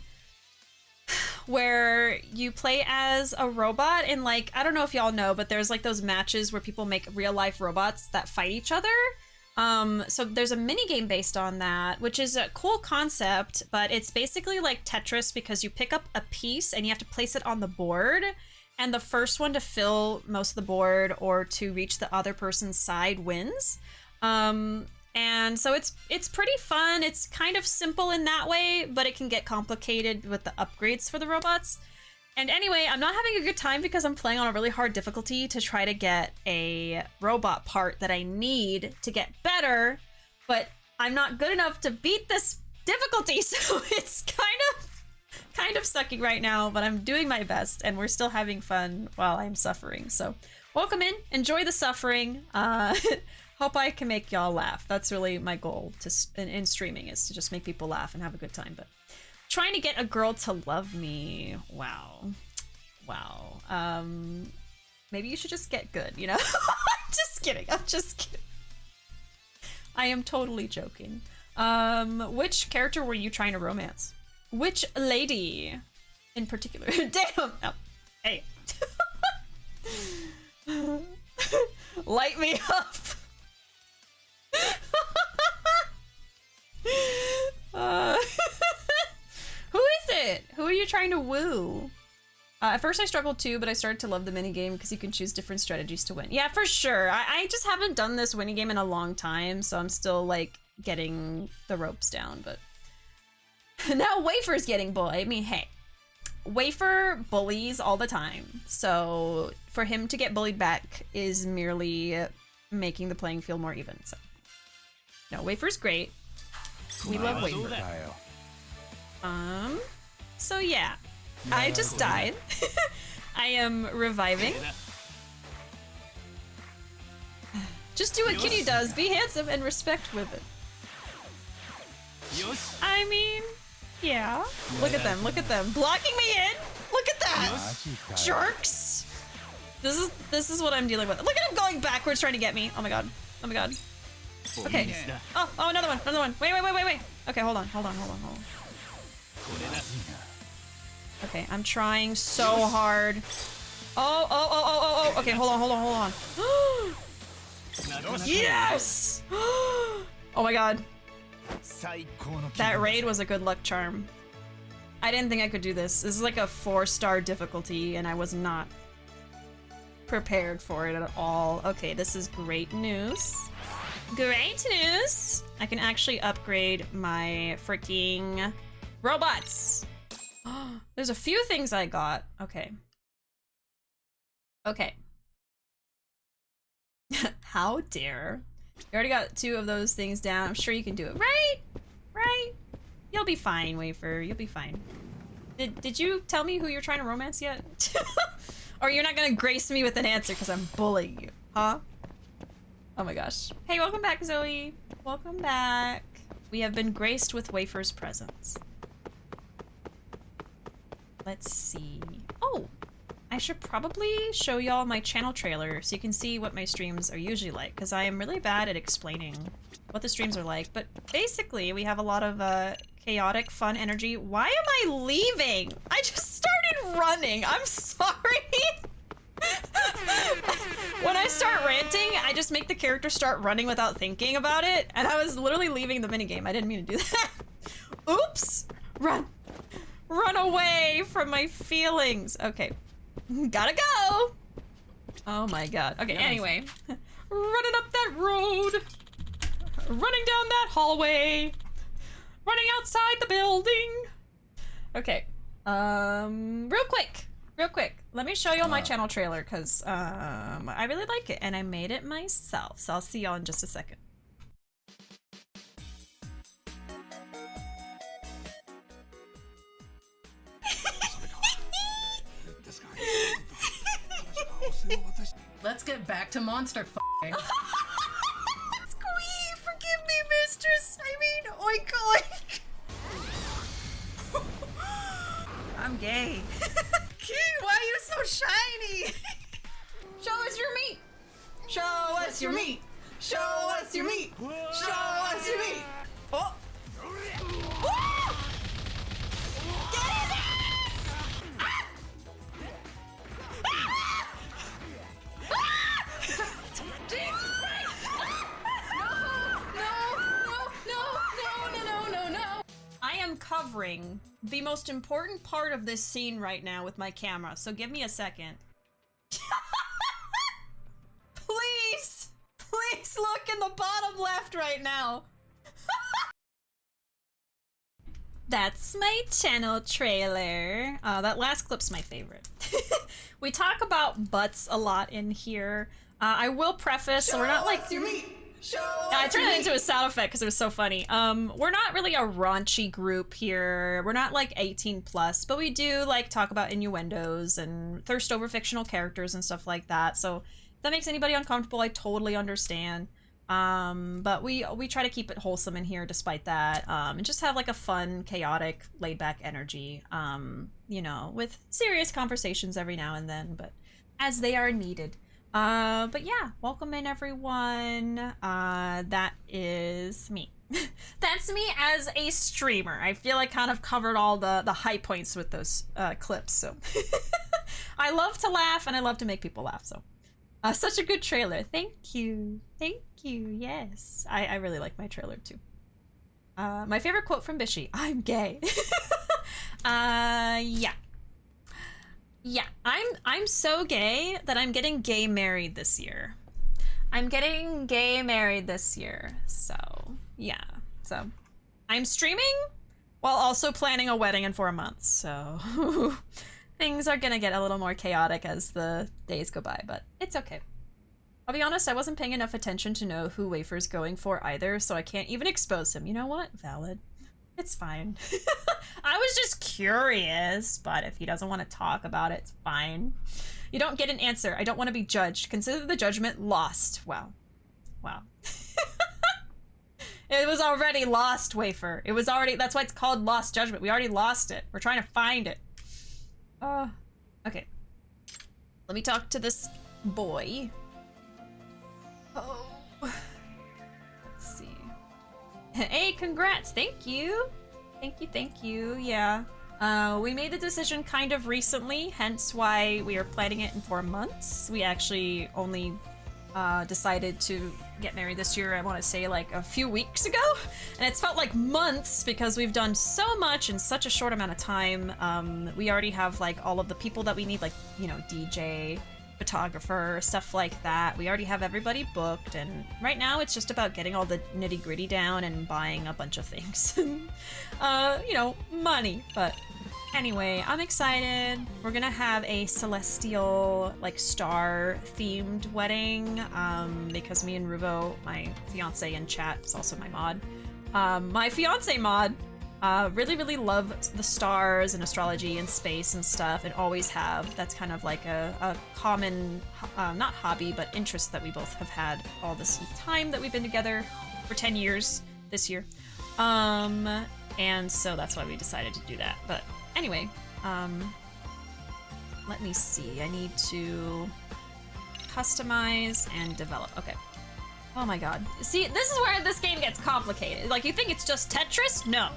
S1: where you play as a robot, and like, I don't know if y'all know, but there's like those matches where people make real-life robots that fight each other. So there's a mini game based on that, which is a cool concept, but it's basically like Tetris because you pick up a piece and you have to place it on the board, and the first one to fill most of the board or to reach the other person's side wins. And so it's pretty fun. It's kind of simple in that way, but it can get complicated with the upgrades for the robots. And anyway, I'm not having a good time because I'm playing on a really hard difficulty to try to get a robot part that I need to get better, but I'm not good enough to beat this difficulty, so it's kind of sucking right now, but I'm doing my best and we're still having fun while I'm suffering. So welcome in, enjoy the suffering. Hope I can make y'all laugh. That's really my goal in streaming, is to just make people laugh and have a good time. But trying to get a girl to love me. Wow. Maybe you should just get good, you know? I'm just kidding. I am totally joking. Which character were you trying to romance? Which lady in particular? Damn. No. Hey. Light me up. Who is it? Who are you trying to woo? At first I struggled too, but I started to love the minigame because you can choose different strategies to win. Yeah, for sure. I just haven't done this winning game in a long time, so I'm still like getting the ropes down, but now Wafer's getting bullied. I mean, hey, Wafer bullies all the time, so for him to get bullied back is merely making the playing field more even. So no, Wafer's great. We love Wafer. So yeah, I just died. I am reviving. Just do what Kitty does, be handsome and respect with it. I mean, yeah. Look at them, blocking me in. Look at that, jerks. This is what I'm dealing with. Look at him going backwards trying to get me. Oh my god, oh my god. Okay. Oh, another one. Wait. Okay, hold on. Okay, I'm trying so hard. Oh. Okay, hold on. Yes! Oh my god. That raid was a good luck charm. I didn't think I could do this. This is like a 4-star difficulty, and I was not prepared for it at all. Okay, this is great news. Great news! I can actually upgrade my freaking robots. There's a few things I got. Okay. How dare. You already got 2 of those things down. I'm sure you can do it. Right? You'll be fine, Wafer. You'll be fine. Did you tell me who you're trying to romance yet? Or you're not gonna grace me with an answer because I'm bullying you, huh? Oh my gosh. Hey, welcome back, Zoe. Welcome back. We have been graced with Wafer's presence. Let's see. Oh, I should probably show y'all my channel trailer so you can see what my streams are usually like, because I am really bad at explaining what the streams are like. But basically, we have a lot of chaotic, fun energy. Why am I leaving? I just started running. I'm sorry. When I start ranting, I just make the character start running without thinking about it, and I was literally leaving the minigame. I didn't mean to do that. Oops! Run away from my feelings. Okay, gotta go. Oh my god. Okay, anyway. Running up that road. Running down that hallway. Running outside the building. Okay, real quick. Let me show you all my channel trailer, because I really like it, and I made it myself. So I'll see y'all in just a second.
S2: Let's get back to monster f***ing.
S1: Squee, forgive me, mistress. I mean, oink oink. I'm gay. Key, why are you so shiny? Show us your meat. Show us your meat. Show us your meat. Show us your meat. Oh. Woo! Get his ass! Ah! Jesus Christ! No! I am covering the most important part of this scene right now with my camera, so give me a second. Please look in the bottom left right now. That's my channel trailer. That last clip's my favorite. We talk about butts a lot in here. I will preface, so we're not like... I turned it into a sound effect because it was so funny. We're not really a raunchy group here. We're not like 18 plus, but we do like talk about innuendos and thirst over fictional characters and stuff like that. So if that makes anybody uncomfortable, I totally understand. But we try to keep it wholesome in here despite that, and just have like a fun, chaotic, laid-back energy, you know, with serious conversations every now and then, but as they are needed. But yeah, welcome in everyone. That is me. That's me as a streamer. I feel I kind of covered all the high points with those clips, so I love to laugh and I love to make people laugh, so. Such a good trailer. Thank you. Thank you. Yes. I really like my trailer too. My favorite quote from Bishi, I'm gay. Yeah. Yeah, I'm so gay that I'm getting gay married this year. I'm getting gay married this year. So, yeah. So, I'm streaming while also planning a wedding in 4 months. So, things are gonna get a little more chaotic as the days go by, but it's okay. I'll be honest, I wasn't paying enough attention to know who Wafer's going for either, so I can't even expose him. You know what? Valid. It's fine. I was just curious, but if he doesn't want to talk about it, it's fine. You don't get an answer. I don't want to be judged. Consider the judgment lost. Wow. Wow. It was already lost, Wafer. It was already, that's why it's called Lost Judgment. We already lost it. We're trying to find it. Okay. Let me talk to this boy. Oh. Let's see. Hey, congrats. Thank you. Thank you. Yeah. We made the decision kind of recently, hence why we are planning it in 4 months. We actually only decided to get married this year, I want to say like a few weeks ago, and it's felt like months because we've done so much in such a short amount of time. We already have like all of the people that we need, like, you know, DJ, photographer, stuff like that. We already have everybody booked, and right now it's just about getting all the nitty-gritty down and buying a bunch of things. You know, money. But anyway, I'm excited. We're gonna have a celestial, like, star themed wedding, because me and Ruuuvo, my fiance in chat, is also my mod, my fiance mod, really love the stars and astrology and space and stuff, and always have. That's kind of like a common, not hobby, but interest that we both have had all this time that we've been together for 10 years this year. And so that's why we decided to do that. But anyway, let me see. I need to customize and develop. Okay. Oh my god. See, this is where this game gets complicated. Like, you think it's just Tetris? No.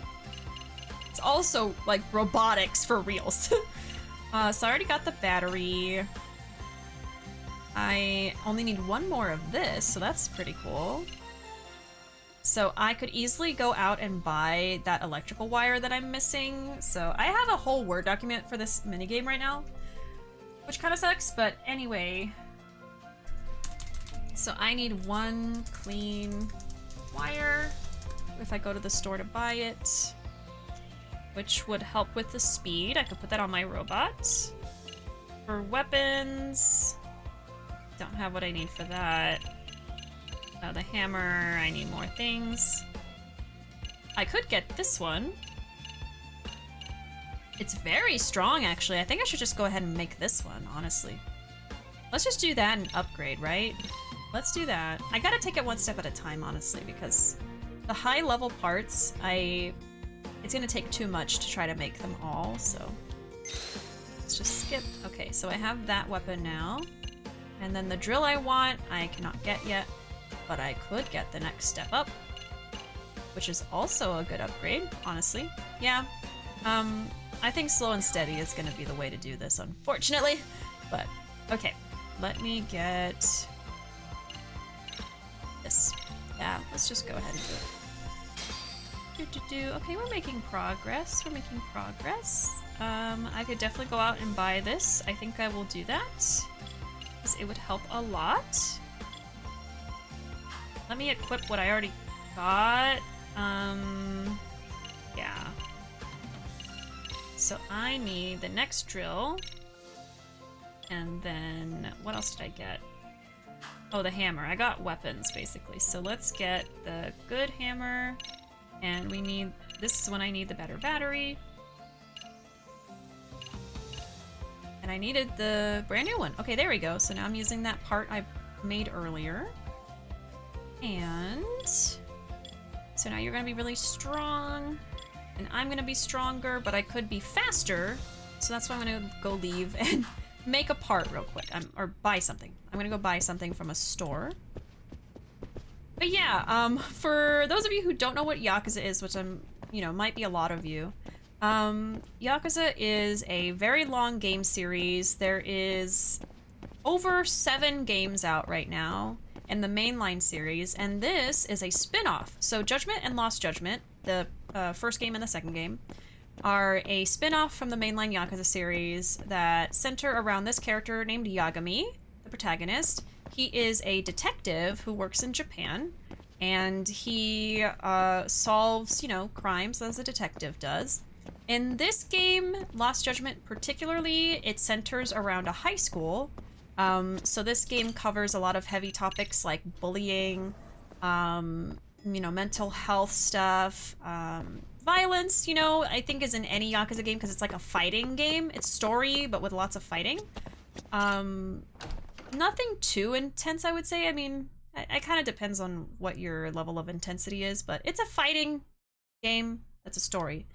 S1: It's also, like, robotics for reals. So I already got the battery. I only need one more of this, so that's pretty cool. So I could easily go out and buy that electrical wire that I'm missing. So I have a whole Word document for this minigame right now, which kind of sucks, but anyway. So I need one clean wire if I go to the store to buy it, which would help with the speed. I could put that on my robot. For weapons, don't have what I need for that. The hammer, I need more things. I could get this one. It's very strong, actually. I think I should just go ahead and make this one, honestly. Let's just do that and upgrade, right? Let's do that. I gotta take it one step at a time, honestly, because the high level parts, it's gonna take too much to try to make them all, so let's just skip. Okay, so I have that weapon now. And then the drill I want, I cannot get yet, but I could get the next step up, which is also a good upgrade, honestly. Yeah, I think slow and steady is gonna be the way to do this, unfortunately, but okay. Let me get this. Yeah, let's just go ahead and do it. Okay, we're making progress. We're making progress. I could definitely go out and buy this. I think I will do that, because it would help a lot. Let me equip what I already got. Yeah. So I need the next drill. And then, what else did I get? Oh, the hammer. I got weapons, basically. So let's get the good hammer. And we need, this is when I need the better battery. And I needed the brand new one. Okay, there we go. So now I'm using that part I made earlier. And so now you're gonna be really strong. And I'm gonna be stronger, but I could be faster. So that's why I'm gonna go leave and make a part real quick, or buy something. I'm gonna go buy something from a store. But yeah, for those of you who don't know what Yakuza is, which you know, might be a lot of you, Yakuza is a very long game series. There is over 7 games out right now in the mainline series, and this is a spin-off. So Judgment and Lost Judgment, the first game and the second game, are a spin-off from the mainline Yakuza series that center around this character named Yagami, the protagonist. He is a detective who works in Japan, and he solves, you know, crimes as a detective does. In this game, Lost Judgment particularly, it centers around a high school. So this game covers a lot of heavy topics like bullying, you know, mental health stuff, violence, you know, I think is in any Yakuza game because it's like a fighting game. It's story, but with lots of fighting. Nothing too intense, I would say. I mean, it kind of depends on what your level of intensity is, but it's a fighting game. That's a story.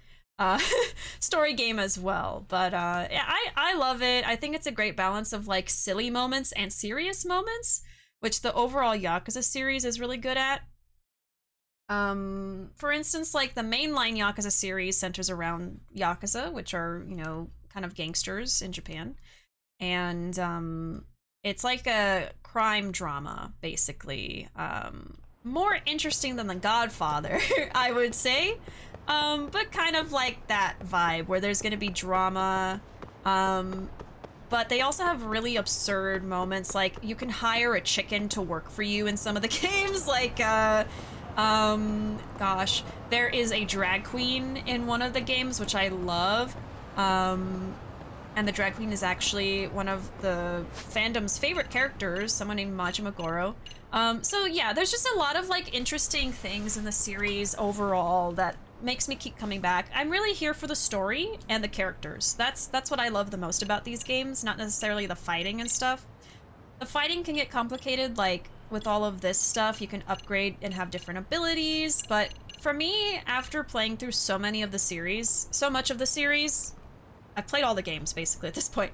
S1: Story game as well. But yeah, I love it. I think it's a great balance of like silly moments and serious moments, which the overall Yakuza series is really good at. For instance, like the mainline Yakuza series centers around Yakuza, which are, you know, kind of gangsters in Japan. And it's like a crime drama, basically. More interesting than The Godfather, I would say. But kind of like that vibe where there's gonna be drama. But they also have really absurd moments, like you can hire a chicken to work for you in some of the games, like, gosh, there is a drag queen in one of the games, which I love. And the drag queen is actually one of the fandom's favorite characters, someone named Majima Goro. So yeah, there's just a lot of like interesting things in the series overall that makes me keep coming back. I'm really here for the story and the characters. That's what I love the most about these games, not necessarily the fighting and stuff. The fighting can get complicated, like with all of this stuff, you can upgrade and have different abilities, but for me, after playing through so much of the series, I've played all the games basically at this point.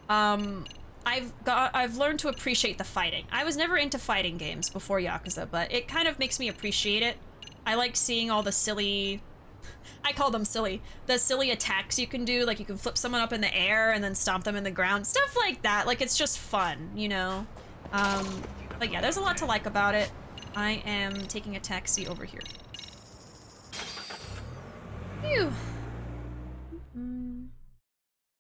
S1: I've learned to appreciate the fighting. I was never into fighting games before Yakuza, but it kind of makes me appreciate it. I like seeing all the silly, I call them silly, the silly attacks you can do, like you can flip someone up in the air and then stomp them in the ground, stuff like that. Like it's just fun, you know? But yeah, there's a lot to like about it. I am taking a taxi over here. Phew.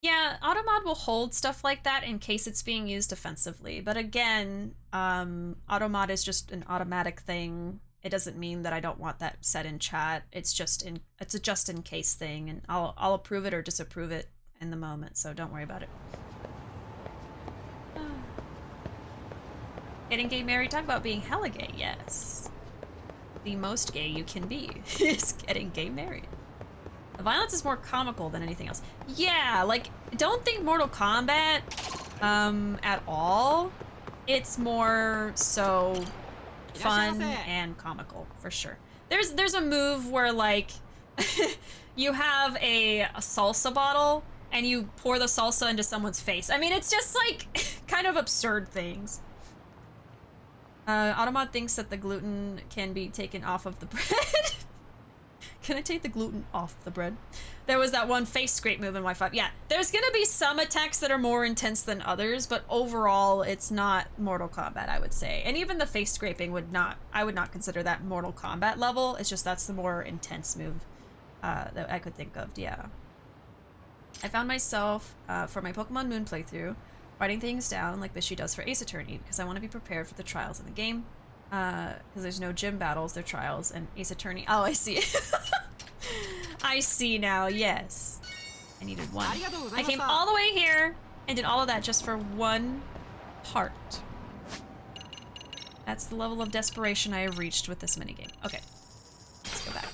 S1: Yeah, Automod will hold stuff like that in case it's being used offensively. But again, Automod is just an automatic thing. It doesn't mean that I don't want that set in chat. It's a just in case thing, and I'll approve it or disapprove it in the moment, so don't worry about it. Getting gay married, talk about being hella gay, yes. The most gay you can be is getting gay married. The violence is more comical than anything else. Yeah, like, don't think Mortal Kombat at all. It's more so fun and comical, for sure. There's a move where, like, you have a salsa bottle and you pour the salsa into someone's face. I mean, it's just, like, kind of absurd things. Automod thinks that the gluten can be taken off of the bread. Can I take the gluten off the bread? There was that one face scrape move in Y5. Yeah, there's gonna be some attacks that are more intense than others, but overall, it's not Mortal Kombat, I would say. And even the face scraping I would not consider that Mortal Kombat level. It's just that's the more intense move that I could think of, yeah. I found myself, for my Pokemon Moon playthrough, writing things down like Bishi does for Ace Attorney, because I want to be prepared for the trials in the game. Because there's no gym battles, they're trials, and Ace Attorney. Oh, I see. I see now, yes. I needed one. I came all the way here and did all of that just for one part. That's the level of desperation I have reached with this minigame. Okay, let's go back.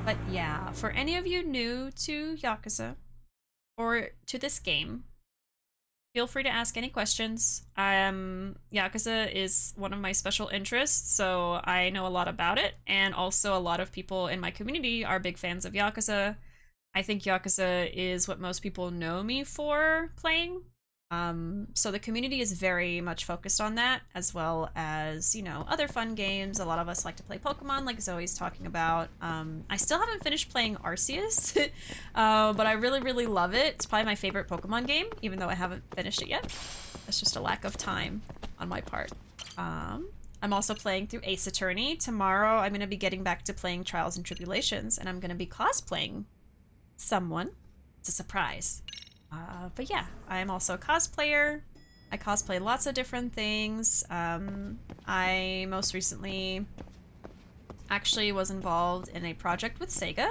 S1: But yeah, for any of you new to Yakuza, or to this game, feel free to ask any questions. Yakuza is one of my special interests, so I know a lot about it, and also a lot of people in my community are big fans of Yakuza. I think Yakuza is what most people know me for playing. So the community is very much focused on that, as well as, you know, other fun games. A lot of us like to play Pokemon, like Zoe's talking about. I still haven't finished playing Arceus, but I really, really love it. It's probably my favorite Pokemon game, even though I haven't finished it yet. That's just a lack of time on my part. I'm also playing through Ace Attorney. Tomorrow, I'm going to be getting back to playing Trials and Tribulations, and I'm going to be cosplaying someone. It's a surprise. But yeah, I'm also a cosplayer. I cosplay lots of different things. I most recently actually was involved in a project with SEGA.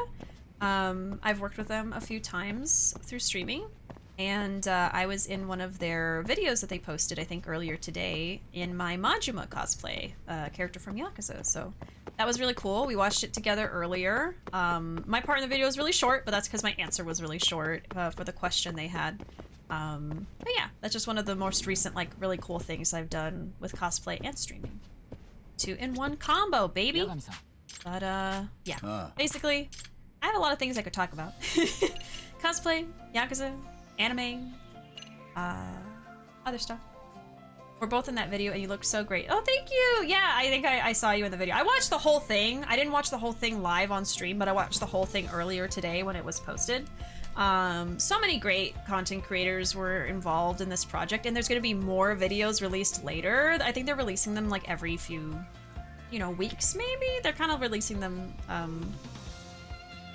S1: I've worked with them a few times through streaming, and I was in one of their videos that they posted, I think earlier today, in my Majima cosplay, character from Yakuza. So that was really cool. We watched it together earlier. My part in the video was really short, but that's because my answer was really short for the question they had. But yeah, that's just one of the most recent, like, really cool things I've done with cosplay and streaming. 2-in-1 combo, baby! But, yeah. Basically, I have a lot of things I could talk about. Cosplay, Yakuza, anime, other stuff. We're both in that video and you look so great. Oh, thank you! Yeah, I think I saw you in the video. I watched the whole thing. I didn't watch the whole thing live on stream, but I watched the whole thing earlier today when it was posted. So many great content creators were involved in this project, and there's gonna be more videos released later. I think they're releasing them like every few, you know, weeks maybe? They're kind of releasing them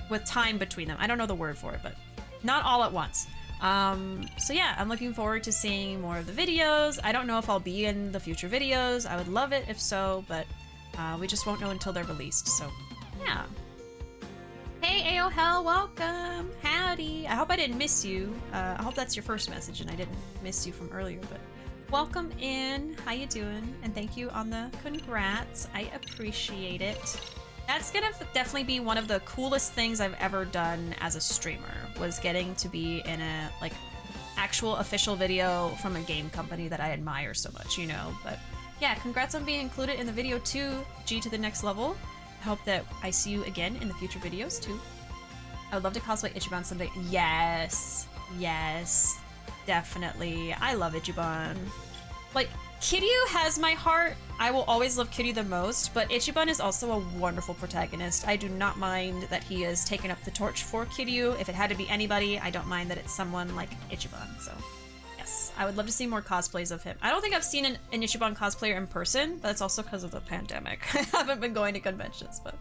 S1: with time between them. I don't know the word for it, but not all at once. So yeah, I'm looking forward to seeing more of the videos. I don't know if I'll be in the future videos. I would love it if so, but we just won't know until they're released, so yeah. Hey AOHell, welcome! Howdy! I hope I didn't miss you. I hope that's your first message and I didn't miss you from earlier, but welcome in. How you doing? And thank you on the congrats. I appreciate it. That's gonna definitely be one of the coolest things I've ever done as a streamer, was getting to be in a, like, actual official video from a game company that I admire so much, you know? But yeah, congrats on being included in the video too, G to the next level. I hope that I see you again in the future videos too. I would love to cosplay Ichiban someday. Yes, yes, definitely. I love Ichiban. Like, Kiryu has my heart. I will always love Kiryu the most, but Ichiban is also a wonderful protagonist. I do not mind that he has taken up the torch for Kiryu. If it had to be anybody, I don't mind that it's someone like Ichiban, so yes. I would love to see more cosplays of him. I don't think I've seen an Ichiban cosplayer in person, but it's also because of the pandemic. I haven't been going to conventions, but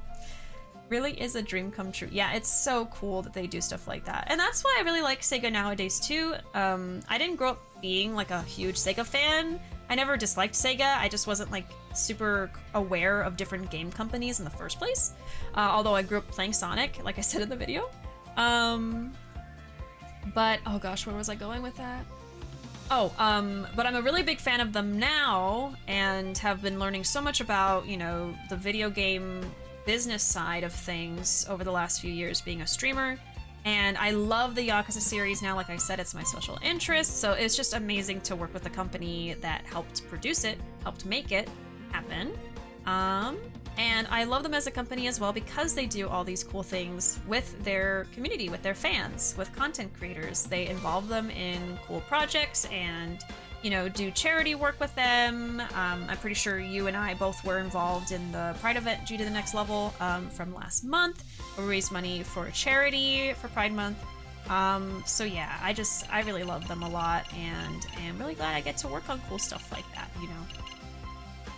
S1: really is a dream come true. Yeah, it's so cool that they do stuff like that. And that's why I really like SEGA nowadays too. I didn't grow up being like a huge SEGA fan. I never disliked SEGA, I just wasn't like super aware of different game companies in the first place. Although I grew up playing Sonic, like I said in the video. But, oh gosh, where was I going with that? Oh, but I'm a really big fan of them now and have been learning so much about, you know, the video game business side of things over the last few years being a streamer. And I love the Yakuza series now. Like I said, it's my special interest, so it's just amazing to work with the company that helped produce it, helped make it happen. And I love them as a company as well because they do all these cool things with their community, with their fans, with content creators. They involve them in cool projects and, you know, do charity work with them. I'm pretty sure you and I both were involved in the Pride event G to the Next Level from last month. We raised money for a charity for Pride Month. So yeah, I really love them a lot and am really glad I get to work on cool stuff like that, you know.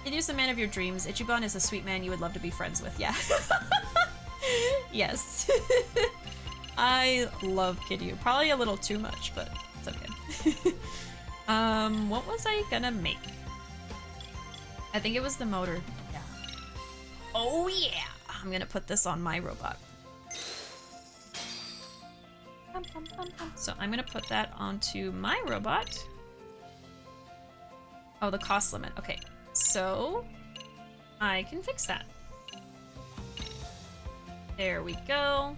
S1: Kiryu's the man of your dreams. Ichiban is a sweet man you would love to be friends with, yeah. Yes. I love Kiryu. Probably a little too much, but it's okay. What was I gonna make? I think it was the motor. Yeah. Oh yeah! I'm gonna put this on my robot. So I'm gonna put that onto my robot. Oh, the cost limit. Okay, so I can fix that. There we go.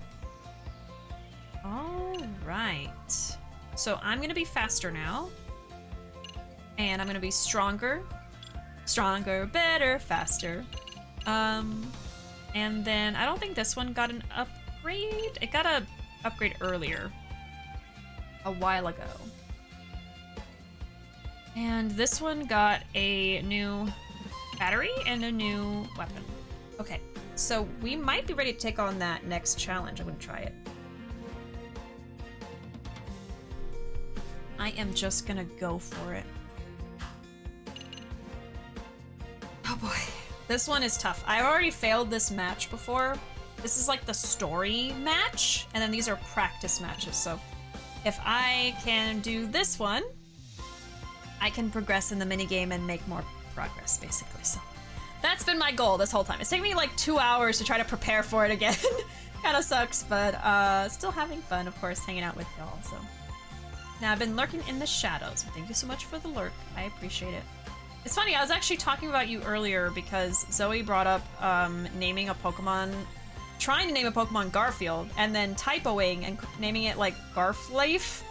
S1: All right. So I'm gonna be faster now. And I'm gonna be stronger. Stronger, better, faster. And then I don't think this one got an upgrade. It got a upgrade earlier. A while ago. And this one got a new battery and a new weapon. Okay, so we might be ready to take on that next challenge. I'm gonna try it. I am just gonna go for it. Oh boy. This one is tough. I already failed this match before. This is like the story match, and then these are practice matches. So if I can do this one, I can progress in the minigame and make more progress, basically. So that's been my goal this whole time. It's taken me like 2 hours to try to prepare for it again. Kinda sucks, but still having fun, of course, hanging out with y'all, so. Now, I've been lurking in the shadows. Thank you so much for the lurk. I appreciate it. It's funny, I was actually talking about you earlier because Zoe brought up naming a Pokemon, trying to name a Pokemon Garfield, and then typoing and naming it like Garfleif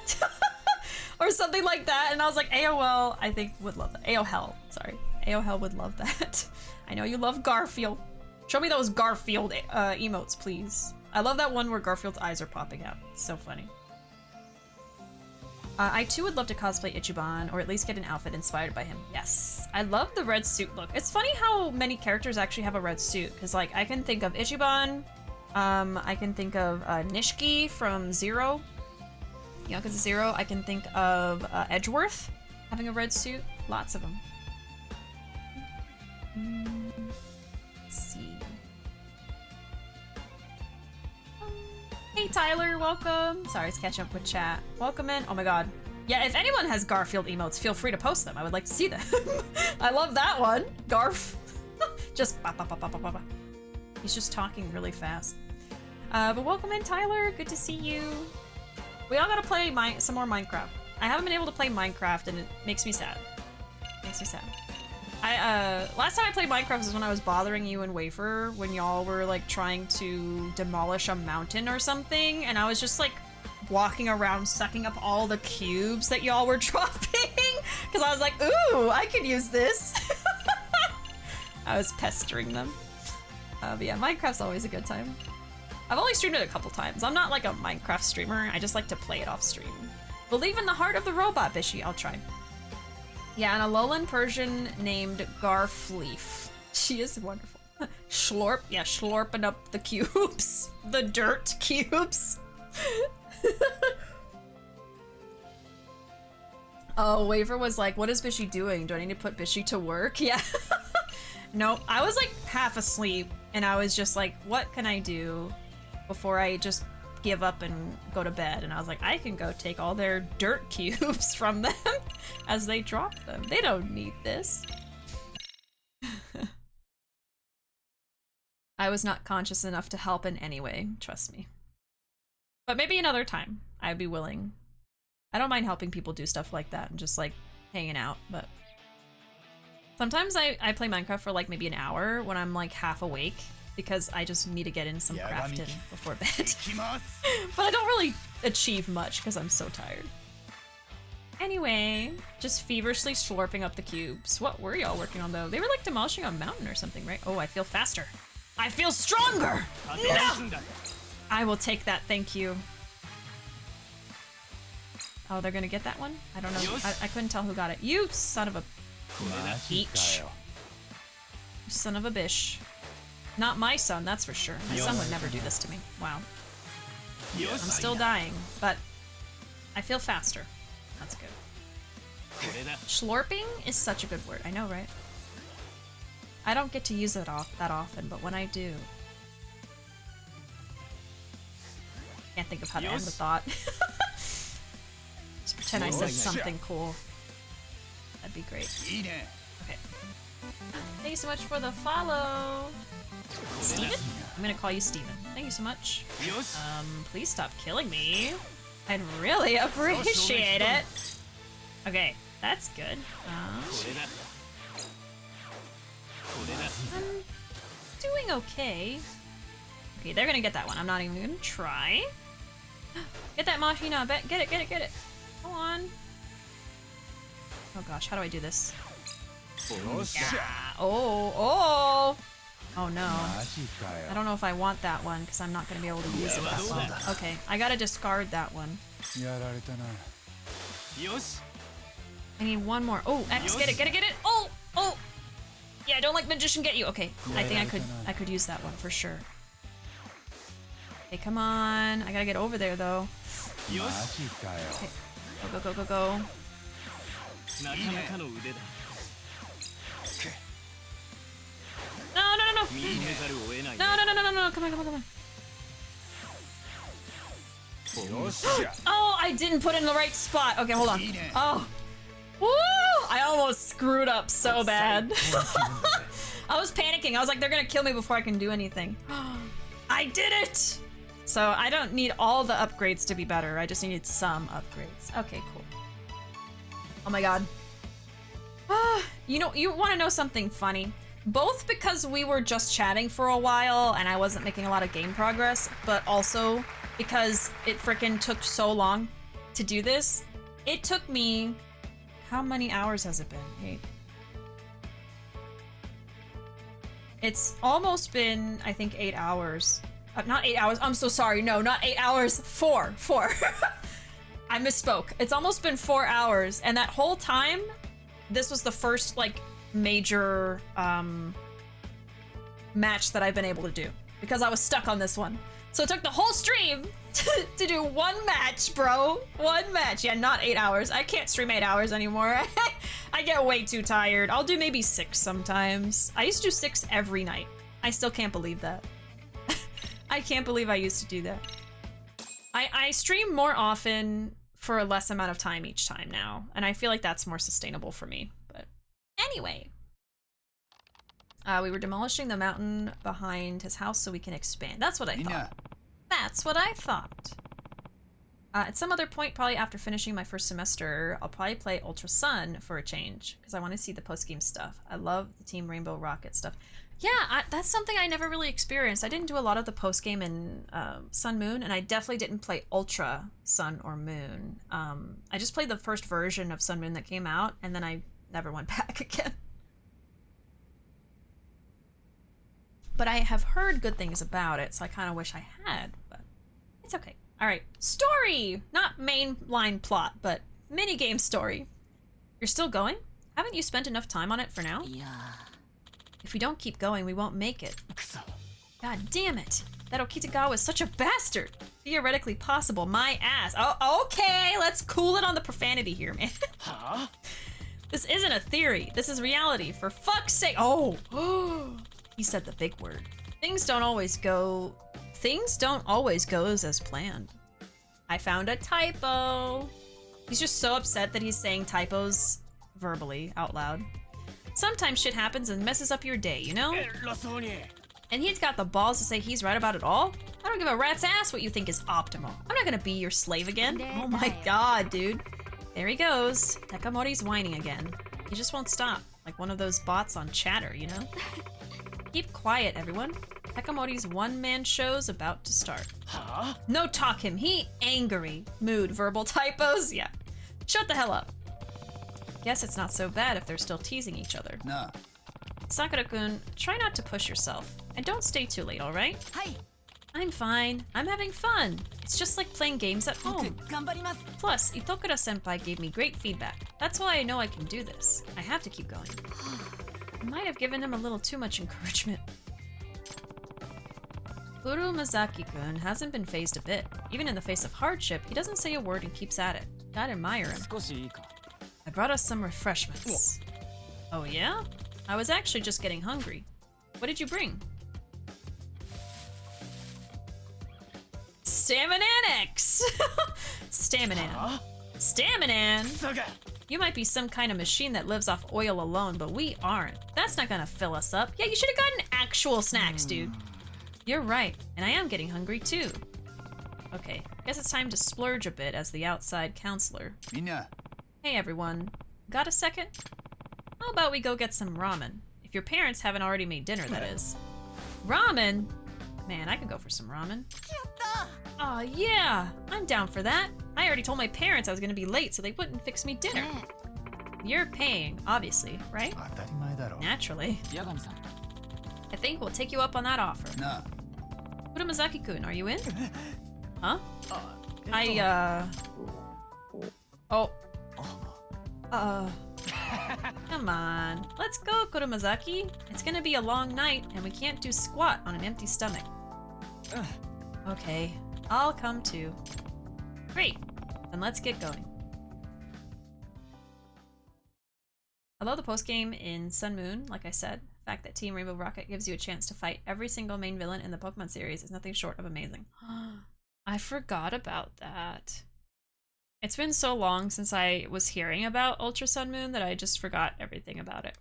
S1: or something like that. And I was like, AOL, I think would love that. AOL, sorry. AOL would love that. I know you love Garfield. Show me those Garfield emotes, please. I love that one where Garfield's eyes are popping out. It's so funny. I too would love to cosplay Ichiban, or at least get an outfit inspired by him. Yes, I love the red suit look. It's funny how many characters actually have a red suit, because like I can think of Ichiban, I can think of Nishiki from Zero, Yakuza Zero. I can think of Edgeworth having a red suit. Lots of them. Let's see. Hey Tyler, welcome. Sorry, it's catching up with chat. Welcome in. Oh my god. Yeah, if anyone has Garfield emotes, feel free to post them. I would like to see them. I love that one. Garf. Just ba ba ba ba ba ba ba. He's just talking really fast. But welcome in, Tyler. Good to see you. We all gotta play some more Minecraft. I haven't been able to play Minecraft, and it makes me sad. Makes me sad. Last time I played Minecraft was when I was bothering you and Wafer when y'all were like trying to demolish a mountain or something, and I was just like walking around sucking up all the cubes that y'all were dropping because I was like, ooh, I could use this. I was pestering them. But yeah, Minecraft's always a good time. I've only streamed it a couple times. I'm not like a Minecraft streamer. I just like to play it off stream. Believe in the heart of the robot, Bishi. I'll try. Yeah, and a Alolan Persian named Garfleif. She is wonderful. Schlorp, yeah, schlorping up the cubes. The dirt cubes. Oh, Waver was like, what is Bishi doing? Do I need to put Bishi to work? Yeah. No, I was like half asleep, and I was just like, what can I do before I just give up and go to bed? And I was like, I can go take all their dirt cubes from them as they drop them. They don't need this. I was not conscious enough to help in any way, trust me. But maybe another time, I'd be willing. I don't mind helping people do stuff like that and just like hanging out, but sometimes I play Minecraft for like maybe an hour when I'm like half awake, because I just need to get in some crafting before bed. But I don't really achieve much because I'm so tired. Anyway, just feverishly slurping up the cubes. What were y'all working on though? They were like demolishing a mountain or something, right? Oh, I feel faster. I feel stronger! No! I will take that, thank you. Oh, they're gonna get that one? I don't know. I couldn't tell who got it. You son of a beach. You son of a bish. Not my son, that's for sure. My son would never do this to me. Wow. I'm still dying, but I feel faster. That's good. Schlorping is such a good word. I know, right? I don't get to use it that often, but when I do... Can't think of how to end the thought. Just pretend I said something cool. That'd be great. Okay. Thank you so much for the follow. Steven? I'm gonna call you Steven. Thank you so much. Please stop killing me. I'd really appreciate it. Okay, that's good. I'm doing okay. Okay, they're gonna get that one. I'm not even gonna try. Get that Machina, get it, get it, get it. Go on. Oh gosh, how do I do this? Yeah. Oh no. I don't know if I want that one because I'm not going to be able to use it that well. Okay, I gotta discard that one. I need one more. Oh, X, get it, get it, get it. Oh, oh. Yeah, I don't like magician get you. Okay, I think I could use that one for sure. Okay, come on. I gotta get over there though. Okay. Go, go, go, go, go. No, no, no, no. No, no, no, no, no, no. Come on, come on, come on. Oh, I didn't put it in the right spot. Okay, hold on. Oh. Woo! I almost screwed up so bad. I was panicking. I was like, they're gonna kill me before I can do anything. I did it! So I don't need all the upgrades to be better. I just needed some upgrades. Okay, cool. Oh my god. You know, you want to know something funny? Both because we were just chatting for a while and I wasn't making a lot of game progress, but also because it frickin' took so long to do this. It took me... How many hours has it been? 8. It's almost been, I think, 8 hours. Not 8 hours. I'm so sorry. No, not 8 hours. 4. I misspoke. It's almost been 4 hours. And that whole time, this was the first, like, major match that I've been able to do. Because I was stuck on this one. So it took the whole stream to do one match, bro. One match. Yeah, not 8 hours. I can't stream 8 hours anymore. I get way too tired. I'll do maybe 6 sometimes. I used to do 6 every night. I still can't believe that. I can't believe I used to do that. I stream more often for a less amount of time each time now. And I feel like that's more sustainable for me. But anyway. We were demolishing the mountain behind his house so we can expand. That's what I thought. That's what I thought. At some other point, probably after finishing my first semester, I'll probably play Ultra Sun for a change, because I want to see the post-game stuff. I love the Team Rainbow Rocket stuff. Yeah, that's something I never really experienced. I didn't do a lot of the post-game in Sun Moon, and I definitely didn't play Ultra Sun or Moon. I just played the first version of Sun Moon that came out, and then I never went back again. But I have heard good things about it, so I kind of wish I had, but it's okay. All right, story! Not mainline plot, but minigame story. You're still going? Haven't you spent enough time on it for now? Yeah. If we don't keep going, we won't make it. God damn it. That Okitagawa is such a bastard. Theoretically possible, my ass. Oh, okay, let's cool it on the profanity here, man. Huh? This isn't a theory. This is reality, for fuck's sake. Oh. He said the big word. Things don't always go as planned. I found a typo. He's just so upset that he's saying typos verbally out loud. Sometimes shit happens and messes up your day, you know? And he's got the balls to say he's right about it all? I don't give a rat's ass what you think is optimal. I'm not gonna be your slave again. Oh my god, dude. There he goes. Takamori's whining again. He just won't stop, like one of those bots on Chatter, you know? Keep quiet, everyone. Takamori's one-man show's about to start. Huh? No talk him. He angry. Mood. Verbal typos? Yeah. Shut the hell up. Guess it's not so bad if they're still teasing each other. No. Sakura-kun, try not to push yourself. And don't stay too late, alright? Hi. I'm fine. I'm having fun. It's just like playing games at home. Plus, Itokura-senpai gave me great feedback. That's why I know I can do this. I have to keep going. I might have given him a little too much encouragement. Urumazaki-kun hasn't been fazed a bit. Even in the face of hardship, he doesn't say a word and keeps at it. Gotta admire him. I brought us some refreshments. Oh yeah? I was actually just getting hungry. What did you bring? Staminanix! Staminan. Huh? Staminan? You might be some kind of machine that lives off oil alone, but we aren't. That's not gonna fill us up. Yeah, you should have gotten actual snacks, dude. You're right, and I am getting hungry too. Okay, guess it's time to splurge a bit as the outside counselor. Mina. Hey everyone, got a second? How about we go get some ramen? If your parents haven't already made dinner, that is. Ramen? Man, I could go for some ramen. Aw, yeah, I'm down for that. I already told my parents I was gonna be late so they wouldn't fix me dinner. You're paying, obviously, right? Naturally. I think we'll take you up on that offer. No. Urumazaki-kun, are you in? Huh? Come on. Let's go, Kurumazaki. It's gonna be a long night, and we can't do squat on an empty stomach. Okay, I'll come too. Great. Then let's get going. I love the postgame in Sun Moon, like I said. The fact that Team Rainbow Rocket gives you a chance to fight every single main villain in the Pokemon series is nothing short of amazing. I forgot about that. It's been so long since I was hearing about Ultra Sun Moon that I just forgot everything about it.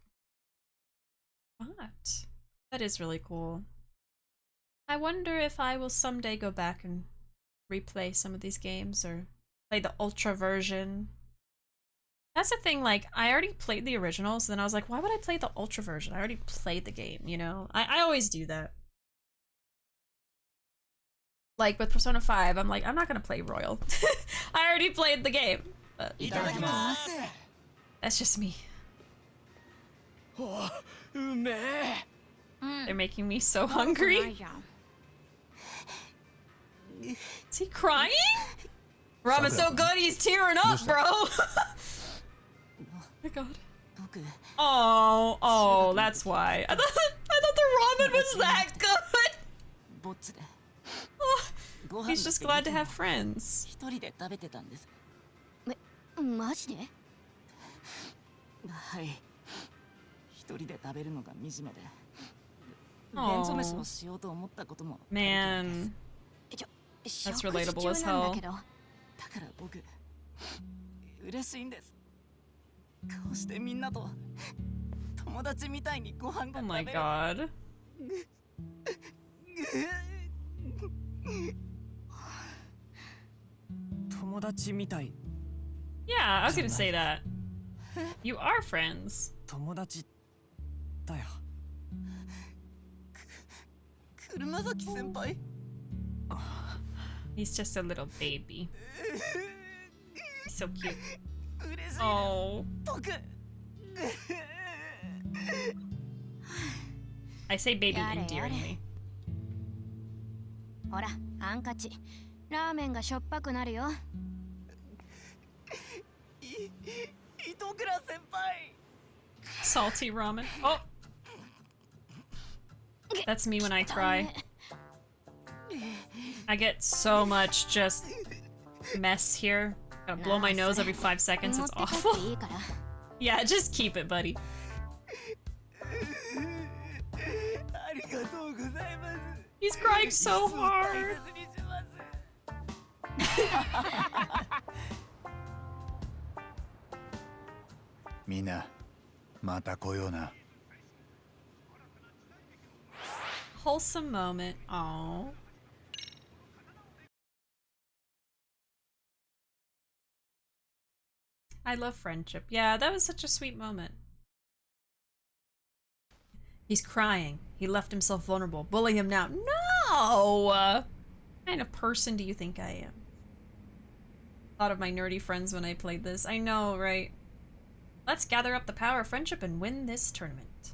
S1: But that is really cool. I wonder if I will someday go back and replay some of these games or play the Ultra version. That's the thing, like, I already played the original, so then I was like, why would I play the Ultra version? I already played the game, you know? I always do that. Like, with Persona 5, I'm like, I'm not gonna play Royal. I already played the game. But that's just me. They're making me so hungry. Is he crying? Ramen's so good, he's tearing up, bro. Oh my god. Oh, that's why. I thought the ramen was that good. Oh, he's just glad to have friends. Oh, man. That's relatable as hell. Oh my god. Yeah, I was gonna say that. You are friends. He's just a little baby. He's so cute. Oh. I say baby endearingly. Salty ramen. Oh! That's me when I cry. I get so much just mess here. Gotta blow my nose every 5 seconds, it's awful. Yeah, just keep it, buddy. He's crying so hard.
S3: Mina, mata koyo na.
S1: Wholesome moment. Aww. I love friendship. Yeah, that was such a sweet moment. He's crying. He left himself vulnerable. Bully him now. No! What kind of person do you think I am? Thought of my nerdy friends when I played this. I know, right? Let's gather up the power of friendship and win this tournament.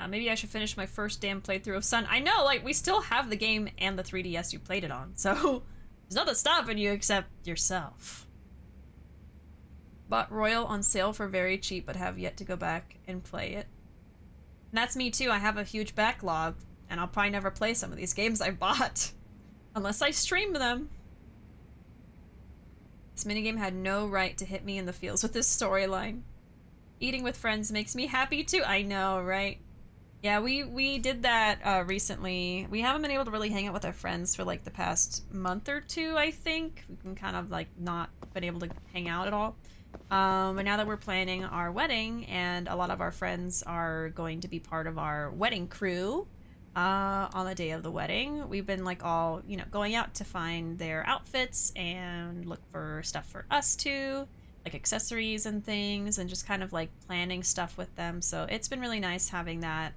S1: Maybe I should finish my first damn playthrough of Sun. I know, like, we still have the game and the 3DS you played it on, so there's nothing stopping you except yourself. Bought Royal on sale for very cheap, but have yet to go back and play it. And that's me too. I have a huge backlog, and I'll probably never play some of these games I bought. Unless I stream them. This minigame had no right to hit me in the feels with this storyline. Eating with friends makes me happy too. I know, right? Yeah, we did that recently. We haven't been able to really hang out with our friends for like the past month or two, I think. We've been kind of like not been able to hang out at all. But now that we're planning our wedding and a lot of our friends are going to be part of our wedding crew on the day of the wedding, we've been like all, you know, going out to find their outfits and look for stuff for us too, like accessories and things, and just kind of like planning stuff with them. So it's been really nice having that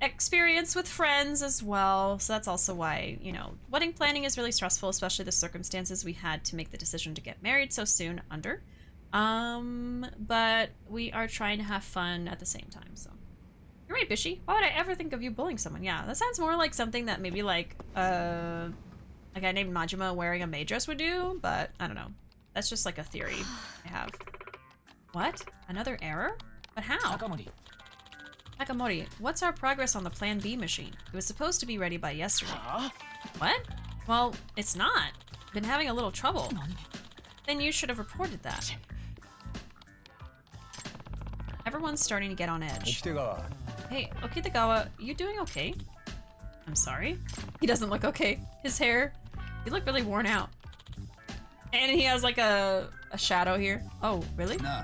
S1: experience with friends as well. So that's also why, you know, wedding planning is really stressful, especially the circumstances we had to make the decision to get married so soon under. But we are trying to have fun at the same time, so. You're right, Bishi. Why would I ever think of you bullying someone? Yeah, that sounds more like something that maybe like a guy named Majima wearing a maid dress would do, but I don't know. That's just like a theory I have. What? Another error? But how? Nakamori, what's our progress on the Plan B machine? It was supposed to be ready by yesterday. What? Well, it's not. Been having a little trouble. Then you should have reported that. Everyone's starting to get on edge. Hey, Okitagawa, you doing okay? I'm sorry. He doesn't look okay. His hair, he looked really worn out. And he has like a shadow here. Oh, really?
S3: Nah.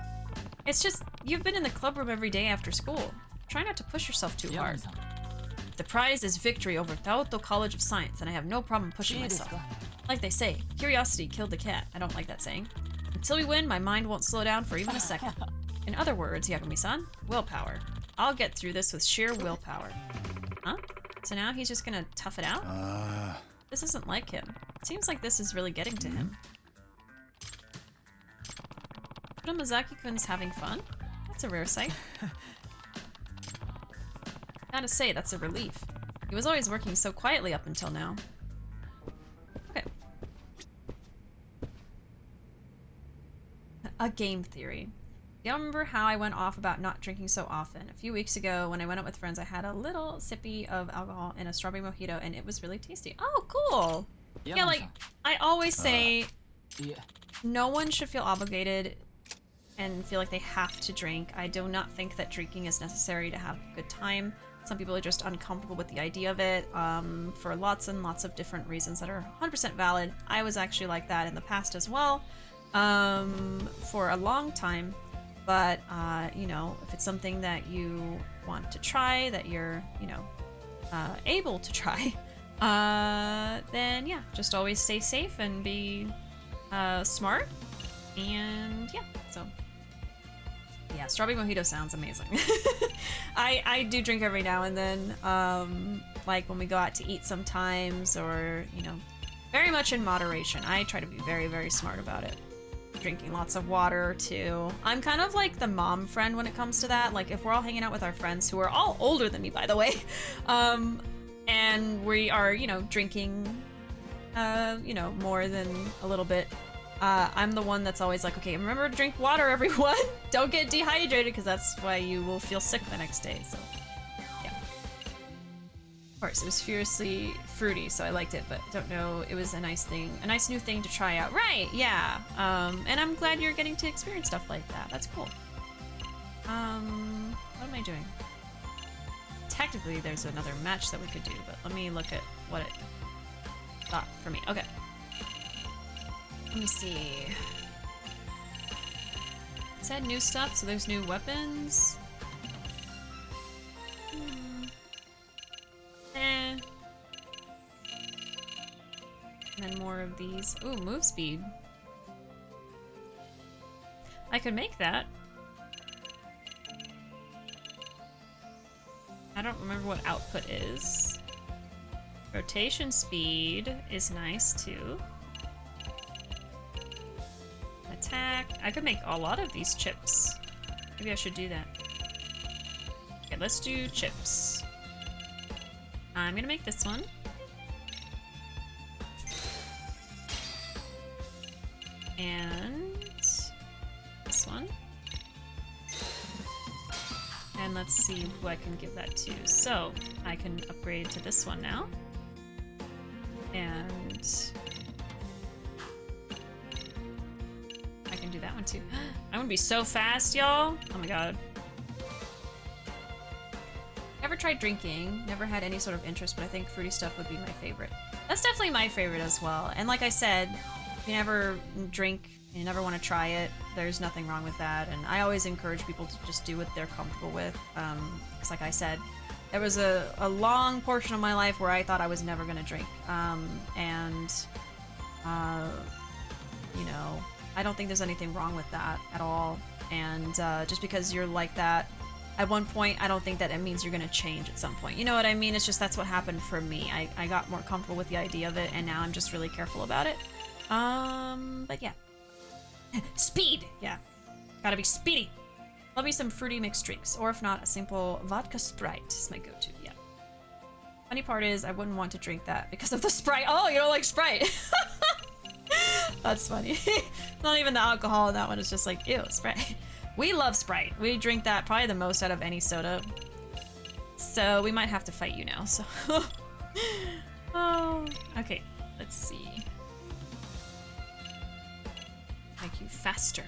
S1: It's just, you've been in the club room every day after school. Try not to push yourself too hard. The prize is victory over Taoto College of Science, and I have no problem pushing myself. Like they say, curiosity killed the cat. I don't like that saying. Until we win, my mind won't slow down for even a second. In other words, Yagami-san, willpower. I'll get through this with sheer willpower. Huh? So now he's just gonna tough it out? This isn't like him. It seems like this is really getting to him. Kuramazaki-kun's having fun? That's a rare sight. Gotta say, that's a relief. He was always working so quietly up until now. Okay. A game theory. Y'all remember how I went off about not drinking so often? A few weeks ago, when I went out with friends, I had a little sippy of alcohol in a strawberry mojito, and it was really tasty. Oh, cool! Yeah, like, I always say, no one should feel obligated and feel like they have to drink. I do not think that drinking is necessary to have a good time. Some people are just uncomfortable with the idea of it for lots and lots of different reasons that are 100% valid. I was actually like that in the past as well for a long time. But, you know, if it's something that you want to try, that you're, you know, able to try, then yeah, just always stay safe and be smart. And yeah, so yeah, strawberry mojito sounds amazing. I do drink every now and then, like when we go out to eat sometimes, or, you know, very much in moderation. I try to be very, very smart about it. Drinking lots of water too. I'm kind of like the mom friend when it comes to that. Like if we're all hanging out with our friends who are all older than me, by the way, and we are, you know, drinking, you know, more than a little bit. I'm the one that's always like, okay, remember to drink water, everyone. Don't get dehydrated, because that's why you will feel sick the next day. So, yeah. Of course, it was fiercely fruity, so I liked it, but don't know. It was a nice thing, a nice new thing to try out. Right? Yeah. And I'm glad you're getting to experience stuff like that. That's cool. What am I doing? Technically, there's another match that we could do, but let me look at what it got for me. Okay. Let me see. It said new stuff, so there's new weapons. And then more of these. Ooh, move speed. I could make that. I don't remember what output is. Rotation speed is nice too. Attack. I could make a lot of these chips. Maybe I should do that. Okay, let's do chips. I'm gonna make this one. And this one. And let's see who I can give that to. So, I can upgrade to this one now. And I can do that one too. I'm gonna be so fast, y'all. Oh my god. Never tried drinking, never had any sort of interest, but I think fruity stuff would be my favorite. That's definitely my favorite as well. And like I said, if you never drink, you never want to try it, there's nothing wrong with that. And I always encourage people to just do what they're comfortable with. Because like I said, there was a long portion of my life where I thought I was never gonna drink. You know, I don't think there's anything wrong with that at all. And just because you're like that at one point, I don't think that it means you're gonna change at some point. You know what I mean? It's just that's what happened for me. I got more comfortable with the idea of it, and now I'm just really careful about it. But yeah. Speed! Yeah. Gotta be speedy. Love me some fruity mixed drinks, or if not, a simple vodka Sprite is my go-to, yeah. Funny part is, I wouldn't want to drink that because of the Sprite. Oh, you don't like Sprite! That's funny. Not even the alcohol in that one. It's just like, ew, Sprite. We love Sprite. We drink that probably the most out of any soda. So we might have to fight you now, so. Oh, okay, let's see. Make you faster.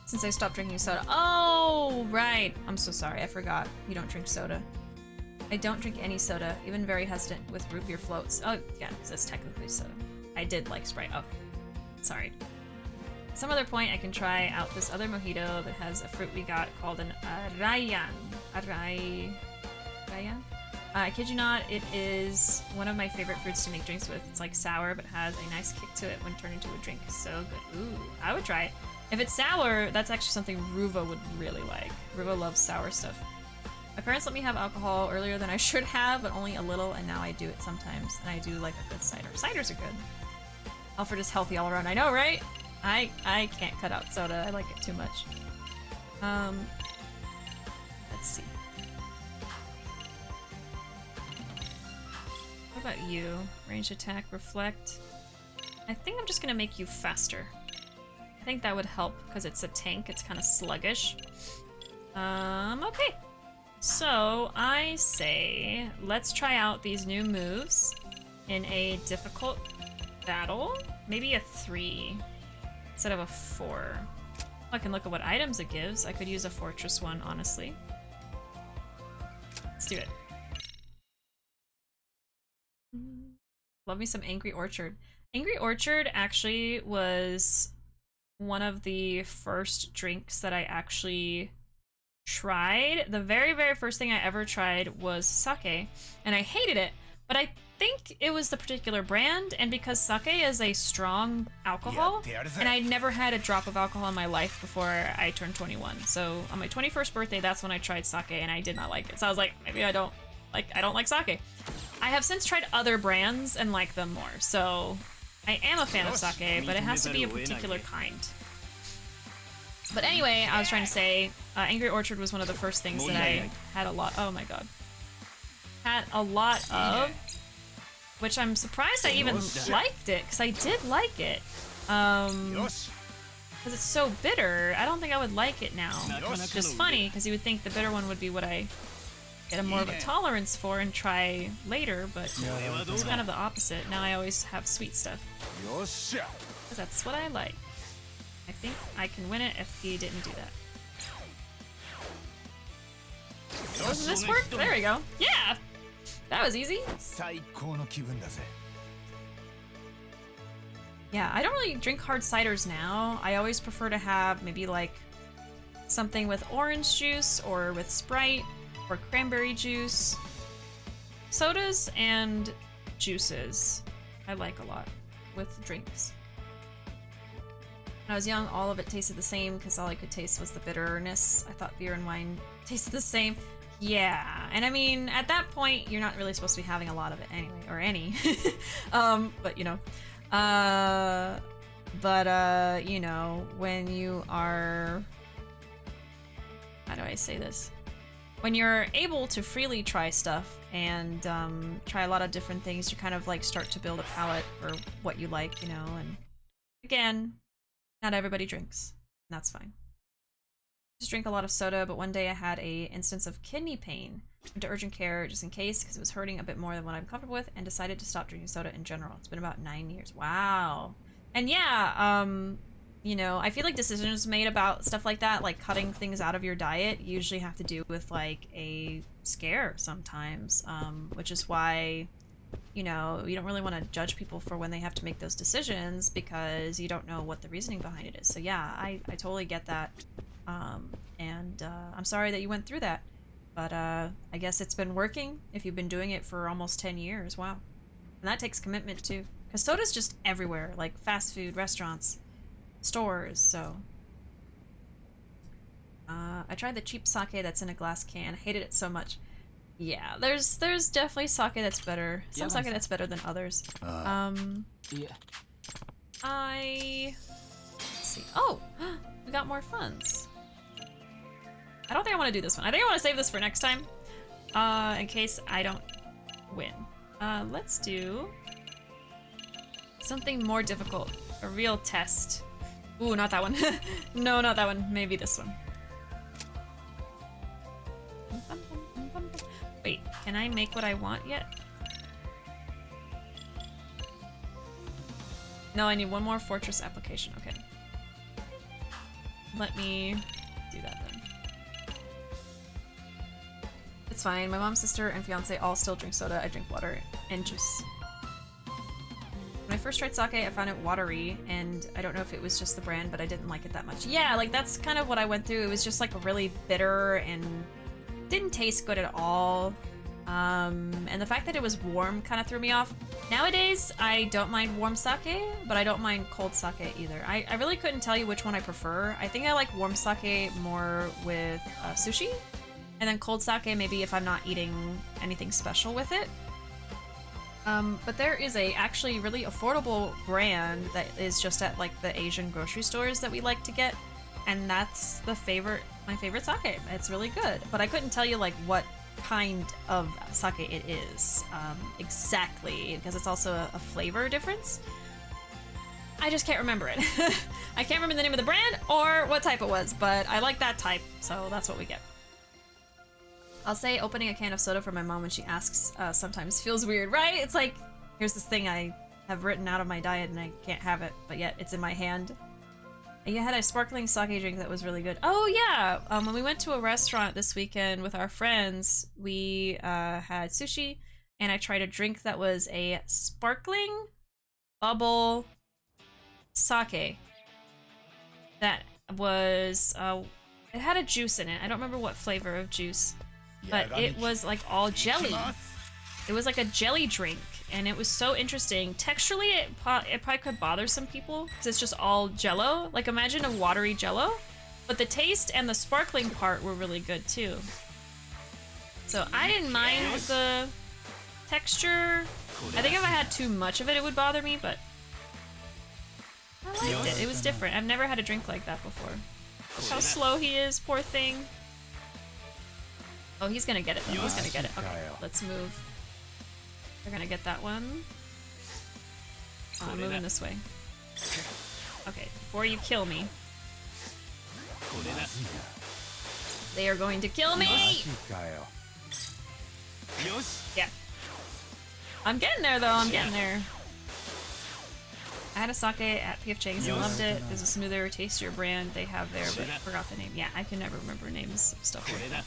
S1: Since I stopped drinking soda. Oh, right. I'm so sorry. I forgot. You don't drink soda. I don't drink any soda, even very hesitant with root beer floats. Oh, yeah, because that's technically soda. I did like Sprite. Oh, sorry. At some other point, I can try out this other mojito that has a fruit we got called an arayan. Arayan? I kid you not, it is one of my favorite fruits to make drinks with. It's like sour, but has a nice kick to it when turned into a drink. So good. Ooh, I would try it. If it's sour, that's actually something Ruuuvo would really like. Ruuuvo loves sour stuff. My parents let me have alcohol earlier than I should have, but only a little, and now I do it sometimes. And I do like a good cider. Ciders are good. Alfred is healthy all around. I know, right? I can't cut out soda. I like it too much. Let's see. What about you? Range attack, reflect. I think I'm just gonna make you faster. I think that would help because it's a tank. It's kind of sluggish. Okay. So I say let's try out these new moves in a difficult battle. Maybe a 3 instead of a 4. I can look at what items it gives. I could use a fortress one, honestly. Let's do it. Love me some Angry Orchard. Angry Orchard actually was one of the first drinks that I actually tried. The very, very first thing I ever tried was sake, and I hated it, but I think it was the particular brand, and because sake is a strong alcohol, and I never had a drop of alcohol in my life before I turned 21. So on my 21st birthday, that's when I tried sake, and I did not like it. So I was like, maybe I don't like sake. I have since tried other brands and like them more. So I am a fan of sake, but it has to be a particular kind. But anyway, I was trying to say, Angry Orchard was one of the first things that I had a lot. Oh my god, had a lot of. Which I'm surprised I even liked it, because I did like it. Because it's so bitter, I don't think I would like it now. Which is funny, because you would think the bitter one would be what I get more of a tolerance for and try later, but it's kind of the opposite. Now I always have sweet stuff. Because that's what I like. I think I can win it if he didn't do that. Doesn't this work? There we go. Yeah! That was easy. Yeah, I don't really drink hard ciders now. I always prefer to have maybe like something with orange juice or with Sprite or cranberry juice. Sodas and juices I like a lot with drinks. When I was young, all of it tasted the same because all I could taste was the bitterness. I thought beer and wine tasted the same. Yeah, and I mean, at that point, you're not really supposed to be having a lot of it anyway, or any. But you know. You know, when you are... How do I say this? When you're able to freely try stuff and try a lot of different things, you kind of like start to build a palate for what you like, you know, and again, not everybody drinks, and that's fine. Just drink a lot of soda, but one day I had a instance of kidney pain. Went to urgent care just in case because it was hurting a bit more than what I'm comfortable with, and decided to stop drinking soda in general. It's been about 9 years. Wow. And yeah, you know, I feel like decisions made about stuff like that, like cutting things out of your diet, usually have to do with like a scare sometimes, which is why, you know, you don't really want to judge people for when they have to make those decisions because you don't know what the reasoning behind it is. So yeah, I totally get that. I'm sorry that you went through that, but I guess it's been working if you've been doing it for almost 10 years. Wow. And that takes commitment too, because soda's just everywhere, like fast food, restaurants, stores, so. I tried the cheap sake that's in a glass can. I hated it so much. Yeah, there's definitely sake that's better. Some sake that's better than others.
S4: Yeah.
S1: Let's see. Oh, we got more funds. I don't think I want to do this one. I think I want to save this for next time. In case I don't win. Let's do something more difficult. A real test. Ooh, not that one. No, not that one. Maybe this one. Wait, can I make what I want yet? No, I need one more fortress application. Okay. Let me do that then. It's fine. My mom, sister, and fiance all still drink soda. I drink water and juice. When I first tried sake, I found it watery, and I don't know if it was just the brand, but I didn't like it that much. Yeah, like that's kind of what I went through. It was just like really bitter and didn't taste good at all. And the fact that it was warm kind of threw me off. Nowadays, I don't mind warm sake, but I don't mind cold sake either. I really couldn't tell you which one I prefer. I think I like warm sake more with sushi, and then cold sake maybe if I'm not eating anything special with it. But there is a actually really affordable brand that is just at like the Asian grocery stores that we like to get, and that's my favorite sake. It's really good, but I couldn't tell you like what kind of sake it is exactly, because it's also a flavor difference. I just can't remember it. I can't remember the name of the brand or what type it was, but I like that type, so that's what we get. I'll say opening a can of soda for my mom when she asks sometimes feels weird, right? It's like, here's this thing I have written out of my diet and I can't have it, but yet it's in my hand. And you had a sparkling sake drink that was really good. Oh yeah, when we went to a restaurant this weekend with our friends, we had sushi, and I tried a drink that was a sparkling bubble sake. That was, it had a juice in it. I don't remember what flavor of juice. But it was like all jelly. It was like a jelly drink, and it was so interesting. Texturally, it probably could bother some people because it's just all jello. Like imagine a watery jello, but the taste and the sparkling part were really good too. So I didn't mind the texture. I think if I had too much of it, it would bother me, but I liked it. It was different. I've never had a drink like that before. Look how slow he is, poor thing. Oh, he's gonna get it though. He's gonna get it. Okay, let's move. They're gonna get that one. Oh, I'm moving this way. Okay, before you kill me. They are going to kill me! Yeah. I'm getting there though, I'm getting there. I had a sake at P.F. Chang's and loved it. There's a smoother, tastier brand they have there, but I forgot the name. Yeah, I can never remember names of stuff like that.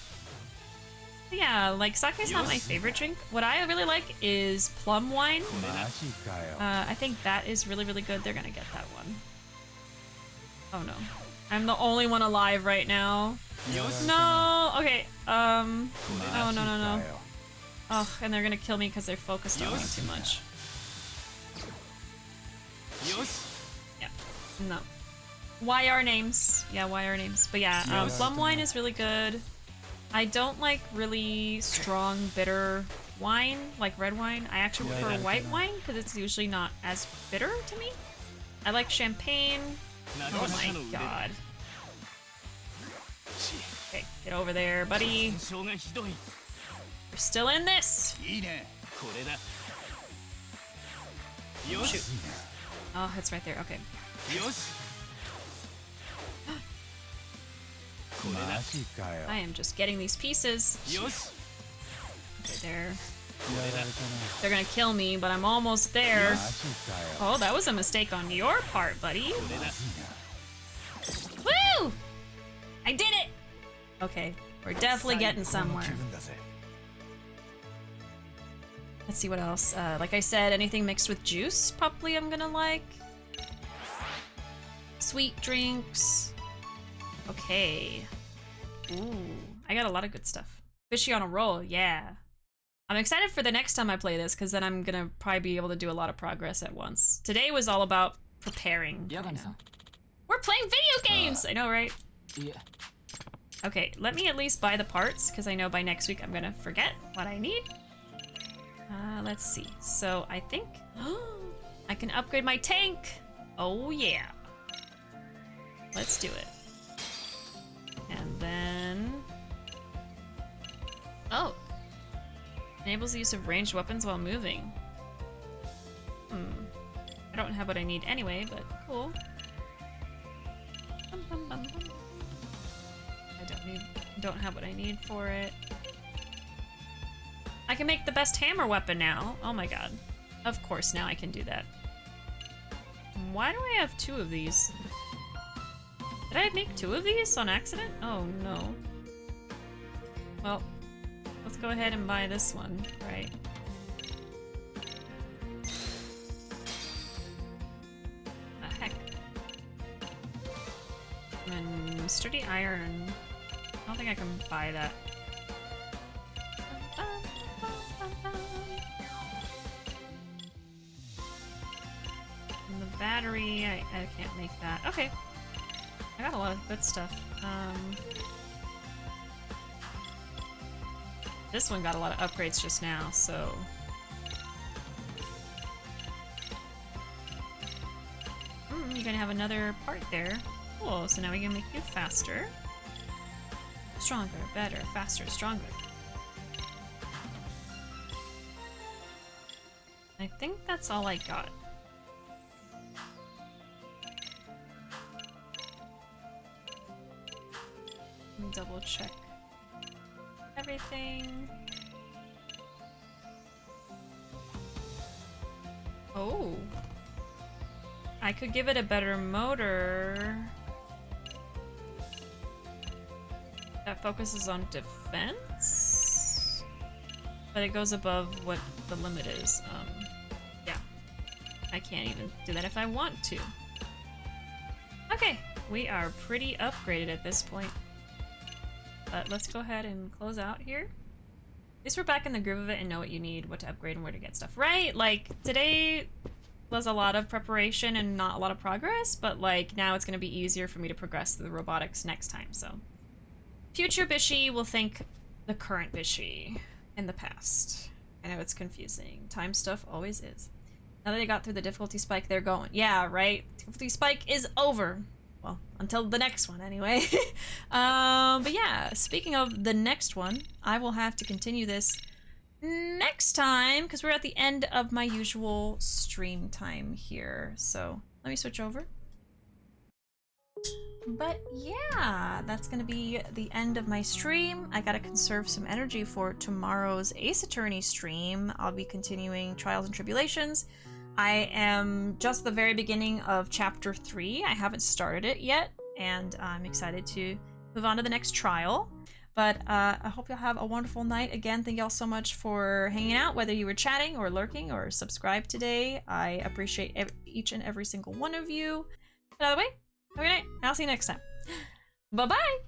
S1: Yeah, like sake's not my favorite drink. What I really like is plum wine. I think that is really, really good. They're gonna get that one. Oh no. I'm the only one alive right now. No! Okay, oh no. Oh, and they're gonna kill me because they're focused on me too much. Yeah, no. Why our names? Yeah, why our names? But yeah, plum wine is really good. I don't like really strong, bitter wine, like red wine. I actually prefer white wine because it's usually not as bitter to me. I like champagne. Oh my god. Okay, get over there, buddy. We're still in this. Shoot. Oh, it's right there. Okay. I am just getting these pieces. Okay, they're gonna kill me, but I'm almost there. Oh, that was a mistake on your part, buddy. Woo! I did it! Okay, we're definitely getting somewhere. Let's see what else. Like I said, anything mixed with juice, probably I'm gonna like. Sweet drinks. Okay. Ooh, I got a lot of good stuff. Fishy on a roll, yeah. I'm excited for the next time I play this, because then I'm gonna probably be able to do a lot of progress at once. Today was all about preparing.
S4: Yagami-san.
S1: We're playing video games! I know, right?
S4: Yeah.
S1: Okay, let me at least buy the parts, because I know by next week I'm gonna forget what I need. Let's see. So I think I can upgrade my tank. Oh yeah. Let's do it. And then
S5: Oh. Enables the use of ranged weapons while moving. I don't have what I need anyway, but cool. Bum, bum, bum, bum. I don't have what I need for it. I can make the best hammer weapon now. Oh my god. Of course, now I can do that. Why do I have 2 of these? Did I make 2 of these on accident? Oh no. Well, let's go ahead and buy this one, right? The heck? And sturdy iron. I don't think I can buy that. And the battery, I can't make that. Okay. I got a lot of good stuff. This one got a lot of upgrades just now, so... you're gonna have another part there. Cool, so now we can make you faster. Stronger, better, faster, stronger. I think that's all I got. Let me double check everything. Oh. I could give it a better motor. That focuses on defense? But it goes above what the limit is. Yeah. I can't even do that if I want to. Okay, we are pretty upgraded at this point. But let's go ahead and close out here. At least we're back in the groove of it and know what you need, what to upgrade, and where to get stuff. Right? Like, today was a lot of preparation and not a lot of progress, but like, now it's gonna be easier for me to progress through the robotics next time, so. Future Bishi will thank the current Bishi in the past. I know it's confusing. Time stuff always is. Now that they got through the difficulty spike, they're going. Yeah, right? Difficulty spike is over. Well, until the next one, anyway. But yeah, speaking of the next one, I will have to continue this next time, because we're at the end of my usual stream time here. So, let me switch over. But yeah, that's gonna be the end of my stream. I gotta conserve some energy for tomorrow's Ace Attorney stream. I'll be continuing Trials and Tribulations. I am just the very beginning of chapter 3. I haven't started it yet, and I'm excited to move on to the next trial. But I hope you'll have a wonderful night. Again, thank y'all so much for hanging out, whether you were chatting or lurking or subscribed today. I appreciate each and every single one of you. But either way, have a good night, and I'll see you next time. Bye-bye!